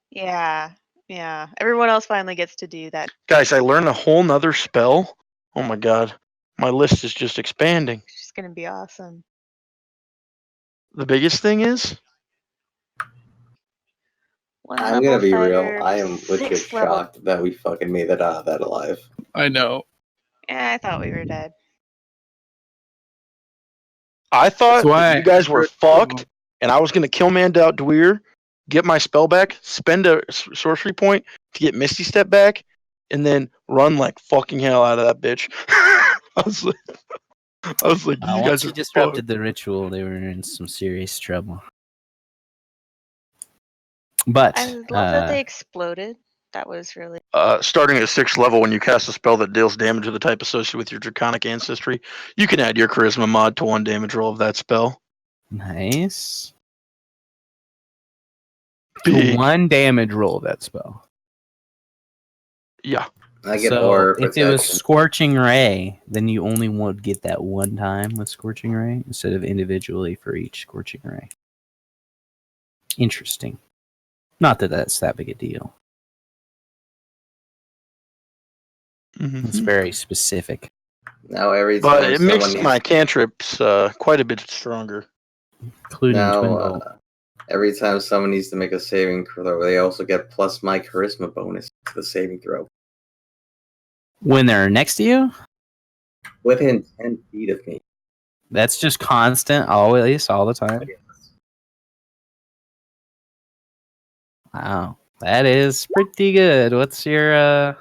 Yeah, yeah. Everyone else finally gets to do that. Guys, I learned a whole nother spell. Oh my god. My list is just expanding. It's just gonna be awesome. The biggest thing is One I'm level gonna be real. fighter, I am legit 6th level. shocked that we fucking made it out of that alive. I know. Yeah, I thought we were dead. I thought That's why that you guys were fucked, and I was gonna kill Mandal Dweir, get my spell back, spend a sorcery point to get Misty Step back, and then run like fucking hell out of that bitch. I was like, you Once guys you are disrupted the ritual, they were in some serious trouble. But I love that they exploded. That was really. Starting at 6th level, when you cast a spell that deals damage of the type associated with your draconic ancestry, you can add your charisma mod to 1 damage roll of that spell. nice. Big. 1 damage roll of that spell. Yeah. I get So aura if it was protection. Scorching Ray, then you only would get that 1 time with Scorching Ray instead of individually for each Scorching Ray. Interesting. Not that that's that big a deal. It's very specific. Now every But time it someone makes needs my cantrips quite a bit stronger. Including Twin now Bolt. every time someone needs to make a saving throw, they also get plus my charisma bonus to the saving throw. When they're next to you, Within 10 feet of me. that's just constant, always, all the time. Wow. That is pretty good. What's your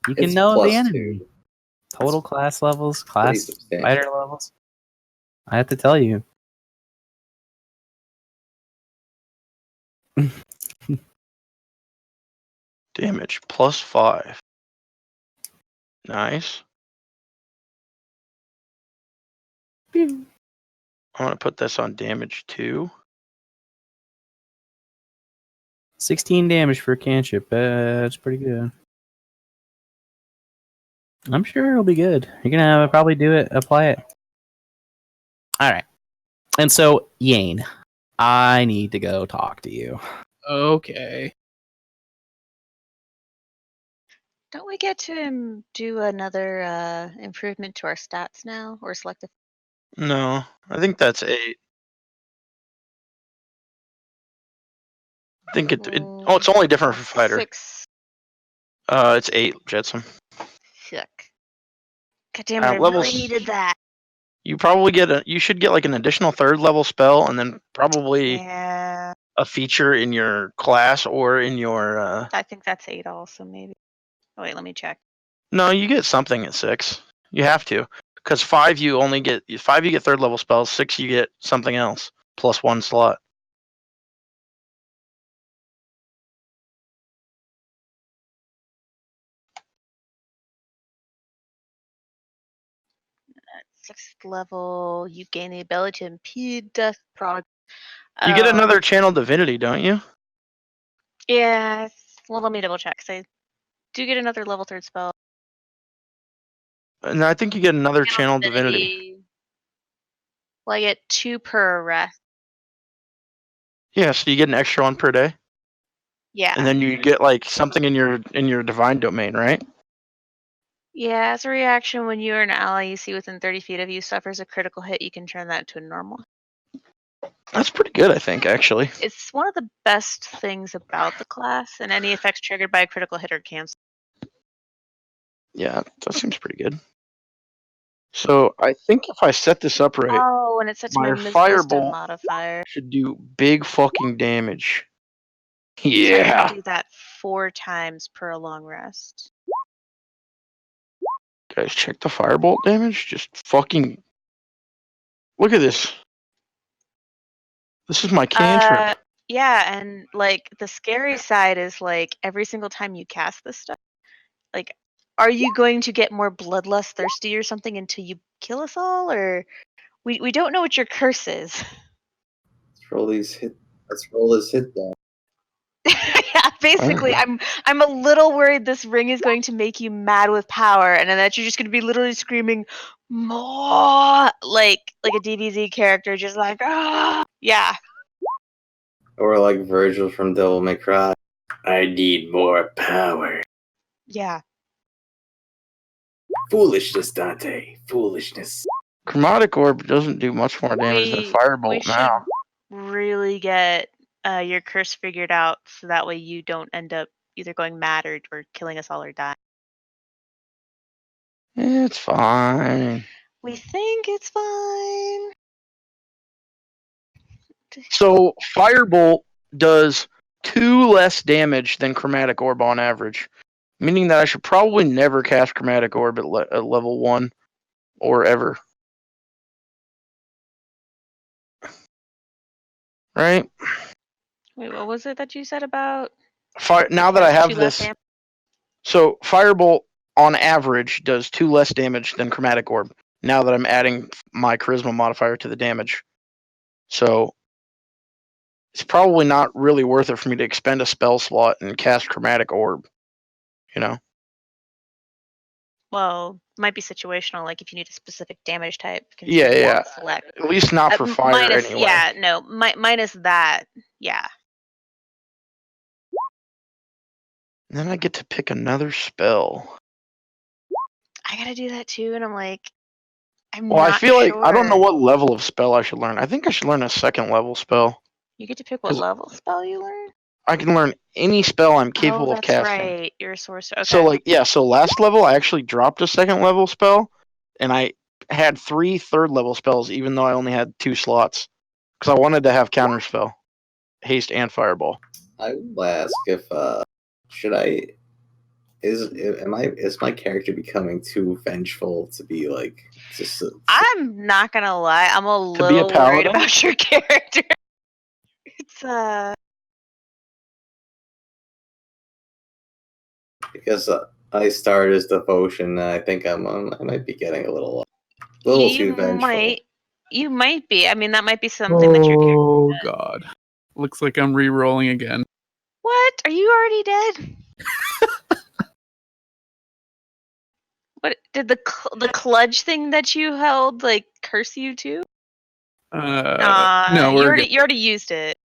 you can It's know the plus enemy. 2. Total class levels, Pretty class substantial. fighter levels. I have to tell you. Damage plus 5. Nice. I'm going to put this on damage 2. 16 damage for a cantrip. That's pretty good. I'm sure it'll be good. You're gonna probably do it, apply it. All right. And so, Yane, I need to go talk to you. Okay. Don't we get to do another improvement to our stats now, or select a? No, I think that's 8. I think oh, it's only different for fighter. 6. It's 8, Jetsam. Fuck. God damn it! I levels- really needed that. You probably you should get like an additional 3rd level spell, and then probably Yeah, a feature in your class or in your. I think that's 8 also, maybe. Oh wait, let me check. No, you get something at 6. You have to, because 5 you only get 5 you get 3rd level spells. 6 you get something else plus 1 slot. At 6th level, you gain the ability to impede death progress. You get another channel divinity, don't you? Yeah, well, let me double check. Cause I do get another level 3rd spell. And I think you get another channel divinity. Well, I get 2 per arrest. Yeah, so you get an extra 1 per day, Yeah. and then you get like something in your divine domain, right? Yeah, as a reaction, when you or an ally you see within 30 feet of you suffers a critical hit, you can turn that to a normal. That's pretty good, I think, actually. It's one of the best things about the class, and any effects triggered by a critical hit are canceled. Yeah, that seems pretty good. So I think if I set this up right, Oh, and it's set to my my wisdom firebolt modifier. should do big fucking damage. So I Yeah. can do that 4 times per long rest. Guys, check the firebolt damage. Just fucking look at this. This is my cantrip. Yeah, and like the scary side is like every single time you cast this stuff, like, are you going to get more bloodlust thirsty or something until you kill us all, or we don't know what your curse is. Let's roll this hit down. Yeah, basically, I'm a little worried this ring is going to make you mad with power, and then that you're just going to be literally screaming more, like a DBZ character, just like yeah. Or like Virgil from Devil May Cry. I need more power. Yeah. Foolishness, Dante. Foolishness. Chromatic orb doesn't do much more damage than We firebolt should now. really get your curse figured out, so that way you don't end up either going mad or killing us all or dying. It's fine. We think it's fine. So Firebolt does 2 less damage than Chromatic Orb on average, meaning that I should probably never cast Chromatic Orb at level 1 or ever. Right? Wait, what was it that you said about? Now that I have 2 less this, damage? so Firebolt on average does 2 less damage than Chromatic Orb. Now that I'm adding my Charisma modifier to the damage, so it's probably not really worth it for me to expend a spell slot and cast Chromatic Orb. You know? Well, might be situational. Like if you need a specific damage type, you can Yeah. select. At least not for fire minus, anyway. Yeah, no, minus that. Yeah. And then I get to pick another spell. I gotta do that too, and I'm like, I'm Well, not I feel like I don't know sure. what level of spell I should learn. I think I should learn a 2nd level spell. You get to pick what 'Cause level spell you learn. I can learn any spell I'm capable Oh, of that's casting. right. You're a sorcerer. Okay. So so last level I actually dropped a 2nd level spell, and I had 3 3rd level spells, even though I only had 2 slots, because I wanted to have counterspell, haste, and fireball. I will ask if should I is my character becoming too vengeful to be like just I'm not gonna lie. I'm a To be a little worried paladin? about your character. It's because I started his devotion and I think I might be getting a little too vengeful. You might be. I mean, that might be something that your character. Oh god. Looks like I'm re-rolling again. What? Are you already dead? What did the kludge thing that you held like curse you too? No, you we're good. already used it.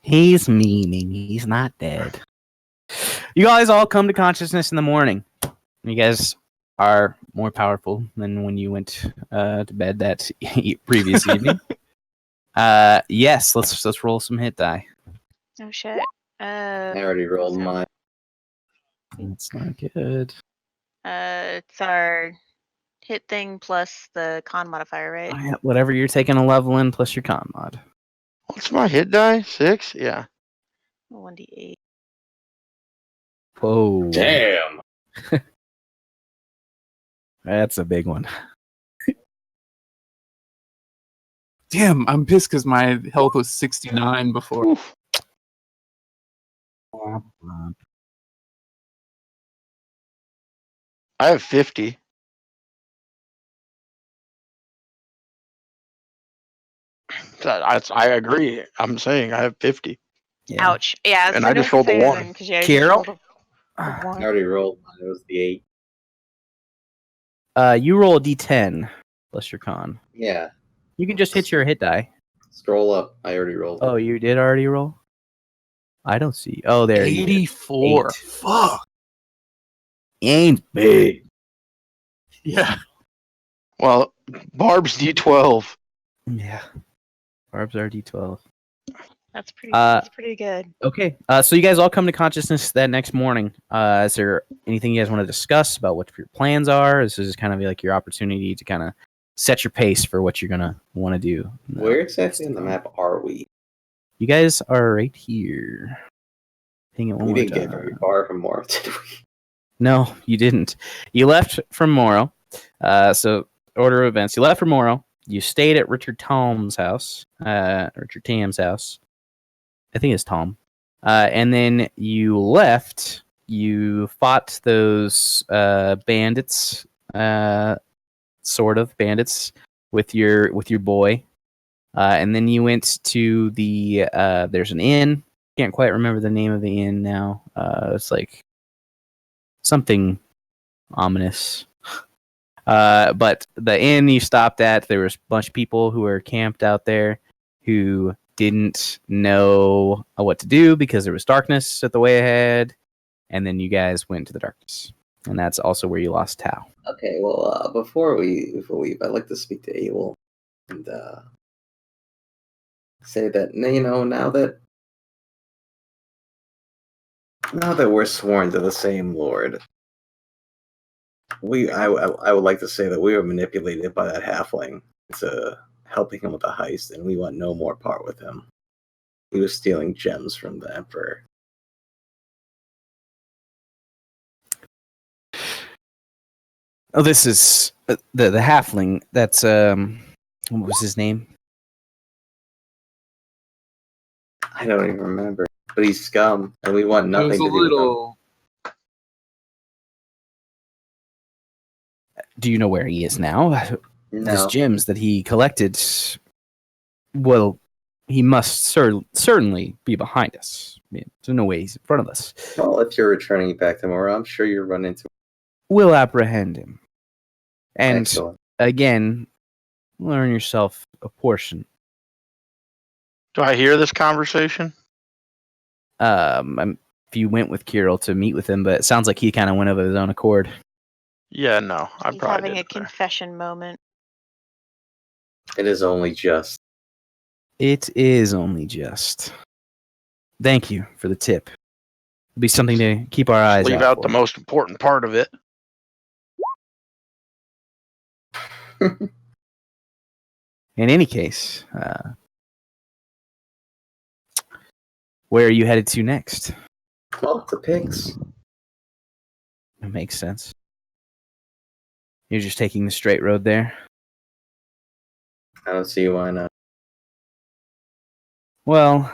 He's meaning. He's not dead. You guys all come to consciousness in the morning. You guys are more powerful than when you went to bed that previous evening. Yes, let's roll some hit die. Oh shit. I already rolled mine. That's not good. It's our hit thing plus the con modifier, right? Yeah, whatever you're taking a level in plus your con mod. What's my hit die? 6? Yeah. 1d8. Whoa. Damn. That's a big one. Damn, I'm pissed because my health was 69 before. Oof. I have 50. I agree. I'm saying I have 50. Yeah. Ouch. Yeah, And I just rolled a 1. Carol? I already rolled mine. It was the 8. You roll a d10 plus your con. Yeah. You can just hit your hit die. Scroll up. I already rolled. Oh, you did already roll? I don't see. Oh, there you go. 84. 8. Fuck. Ain't big. Yeah. Well, Barb's D12. Yeah. Barbs are d12. That's pretty good. Okay. So you guys all come to consciousness that next morning. Is there anything you guys want to discuss about what your plans are? This is kind of like your opportunity to kind of set your pace for what you're gonna want to do. Where exactly on the map are we? You guys are right here. Hang it one We more didn't get time. very far from Morrow, did we? No, you didn't. You left from Morrow. So order of events. You left from Morrow. You stayed at Richard Tam's house. Richard Tam's house. I think it's Tom. And then you left. You fought those bandits, sort of bandits, with your boy. And then you went to the. There's an inn. Can't quite remember the name of the inn now. It's like something ominous. But the inn you stopped at, there was a bunch of people who were camped out there who didn't know what to do because there was darkness at the way ahead, and then you guys went to the darkness, and that's also where you lost Tao. Okay, well, before we leave, I'd like to speak to Abel and say that, now that Now that we're sworn to the same lord, I would like to say that we were manipulated by that halfling to helping him with the heist, and we want no more part with him. He was stealing gems from the Emperor. Oh, this is the halfling. That's what was his name? I don't even remember, but he's scum, and we want It nothing was to a do with him. little. Do you know where he is now? His No, gems that he collected. Well, he must certainly be behind us. I mean, there's no way he's in front of us. well, if you're returning back tomorrow, I'm sure you'll run into. We'll apprehend him. And Excellent. again, learn yourself a portion. Do I hear this conversation? If you went with Kirill to meet with him, but it sounds like he kind of went of his own accord. Yeah, no. I He's probably having a didn't there. confession moment. It is only just. It is only just. Thank you for the tip. It'll be something to keep our eyes Leave out out for. the most important part of it. In any case, where are you headed to next? Well, the pigs. That makes sense. You're just taking the straight road there? I don't see why not. Well,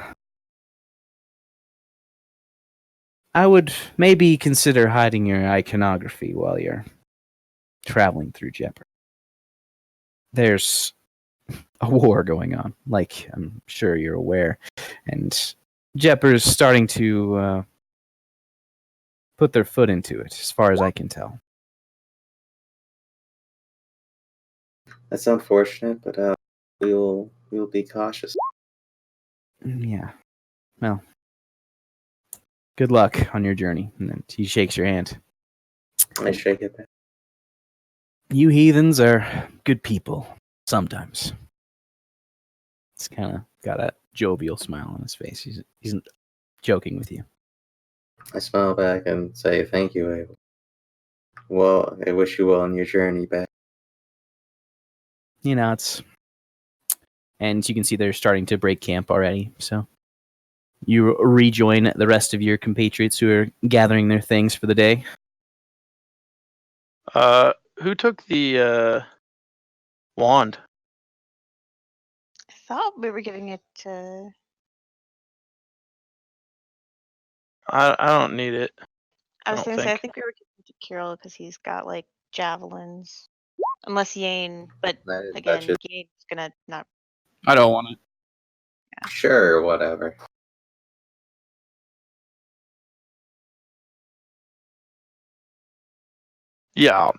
I would maybe consider hiding your iconography while you're traveling through Jepper. There's a war going on, like I'm sure you're aware, and Jepper's starting to put their foot into it, as far as I can tell. That's unfortunate, but we'll be cautious. Yeah. Well, good luck on your journey. And then he shakes your hand. I shake it back. You heathens are good people, sometimes. It's kind of got a jovial smile on his face. He's joking with you. I smile back and say, "Thank you, Abel. Well, I wish you well on your journey back." You know, and you can see they're starting to break camp already. So you rejoin the rest of your compatriots who are gathering their things for the day. Who took the wand? I thought we were giving it to. I don't need it. I was don't going to say, I think. think we were giving it to Kirill because he's got like javelins. Unless Yane, but I didn't again, touch it. Yane's gonna not. I don't want it. Sure, whatever. Yeah,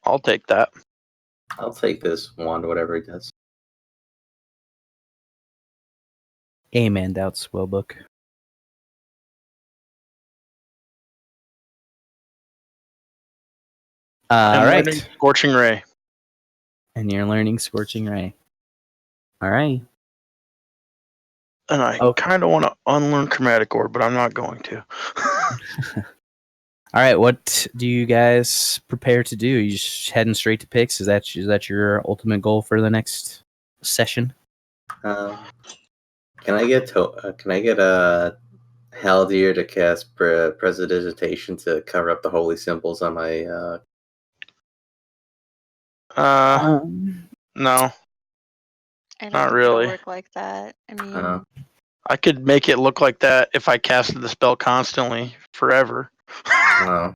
I'll take that. I'll take this wand, whatever it does. Amen, doubts, Spellbook. All I'm right. learning Scorching Ray. And you're learning Scorching Ray. All right. And I Okay. kind of want to unlearn Chromatic Orb, but I'm not going to. All right. What do you guys prepare to do? You just heading straight to picks? Is that your ultimate goal for the next session? Can I get Haldir to cast Prestidigitation to cover up the holy symbols on my? No, I don't Not think really. it'll work like that. I mean, I could make it look like that if I casted the spell constantly forever. Oh,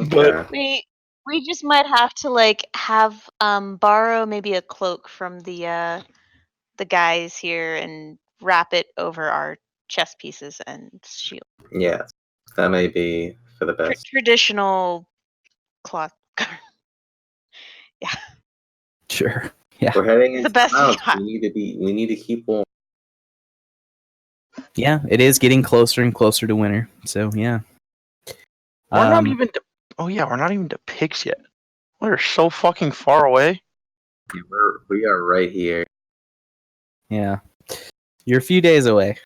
But okay. we just might have to like have borrow maybe a cloak from the guys here and wrap it over our chest pieces and shield. Yeah, that may be for the best. Traditional cloth. Sure. Yeah. We're heading The into best we mountains. got. We need to keep warm. Yeah, it is getting closer and closer to winter. So, yeah. we're not even to, we're not even to Pix yet. We're so fucking far away. Yeah, we are right here. Yeah. You're a few days away.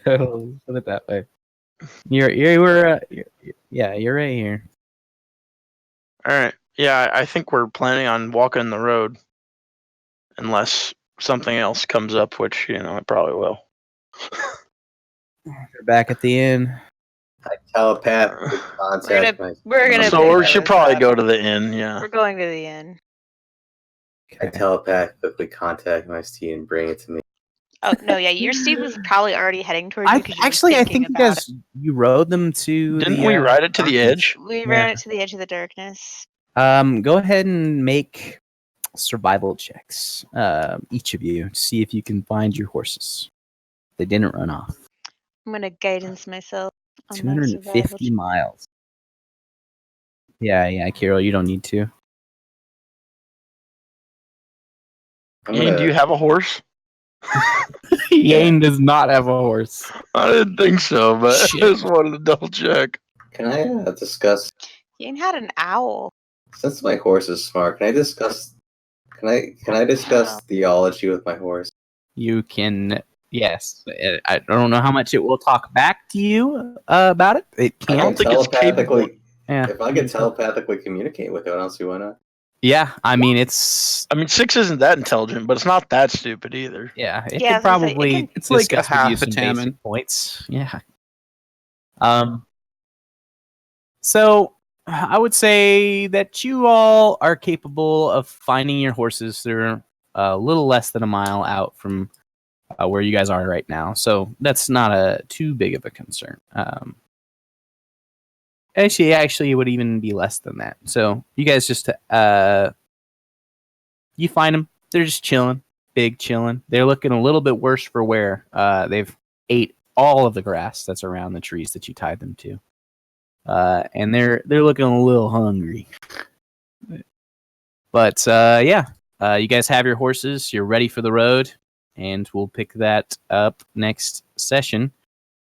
Put it that way. You're right here. All right. Yeah, I think we're planning on walking the road, unless something else comes up, which it probably will. You're back at the inn. I telepathically contact my. we're gonna So pick we up should and probably go travel. to the inn. Yeah. We're going to the inn. I telepathically contact my steed and bring it to me. Oh no, yeah, your Steve was probably already heading towards you I because you actually, were I thinking think you about guys you rode them to. Didn't the, we ride it to the darkness. edge? We Yeah. ran it to the edge of the darkness. Go ahead and make survival checks, each of you, to see if you can find your horses. They didn't run off. I'm gonna guidance myself on my 250 survival. miles. Yeah, Carol, you don't need to. Ian, do you have a horse? Yane does not have a horse. I didn't think so, but Shit. I just wanted to double check. Can I discuss? Ian had an owl. Since my horse is smart, can I discuss? Can I discuss theology with my horse? You can, yes. I don't know how much it will talk back to you about it. It I can. don't think it's capable. Yeah. If I can telepathically communicate with it, I don't see why not. Yeah, I mean, it's. I mean, 6 isn't that intelligent, but it's not that stupid either. Yeah, it Yeah, I could was gonna say, it probably. can- It's like a discuss with you half a some Taman. basic points. Yeah. So I would say that you all are capable of finding your horses. They're a little less than a mile out from where you guys are right now, so that's not too big of a concern. Actually, it would even be less than that. So you guys just you find them. They're just chilling, chilling. They're looking a little bit worse for wear. They've ate all of the grass that's around the trees that you tied them to. And they're looking a little hungry. But you guys have your horses. You're ready for the road, and we'll pick that up next session.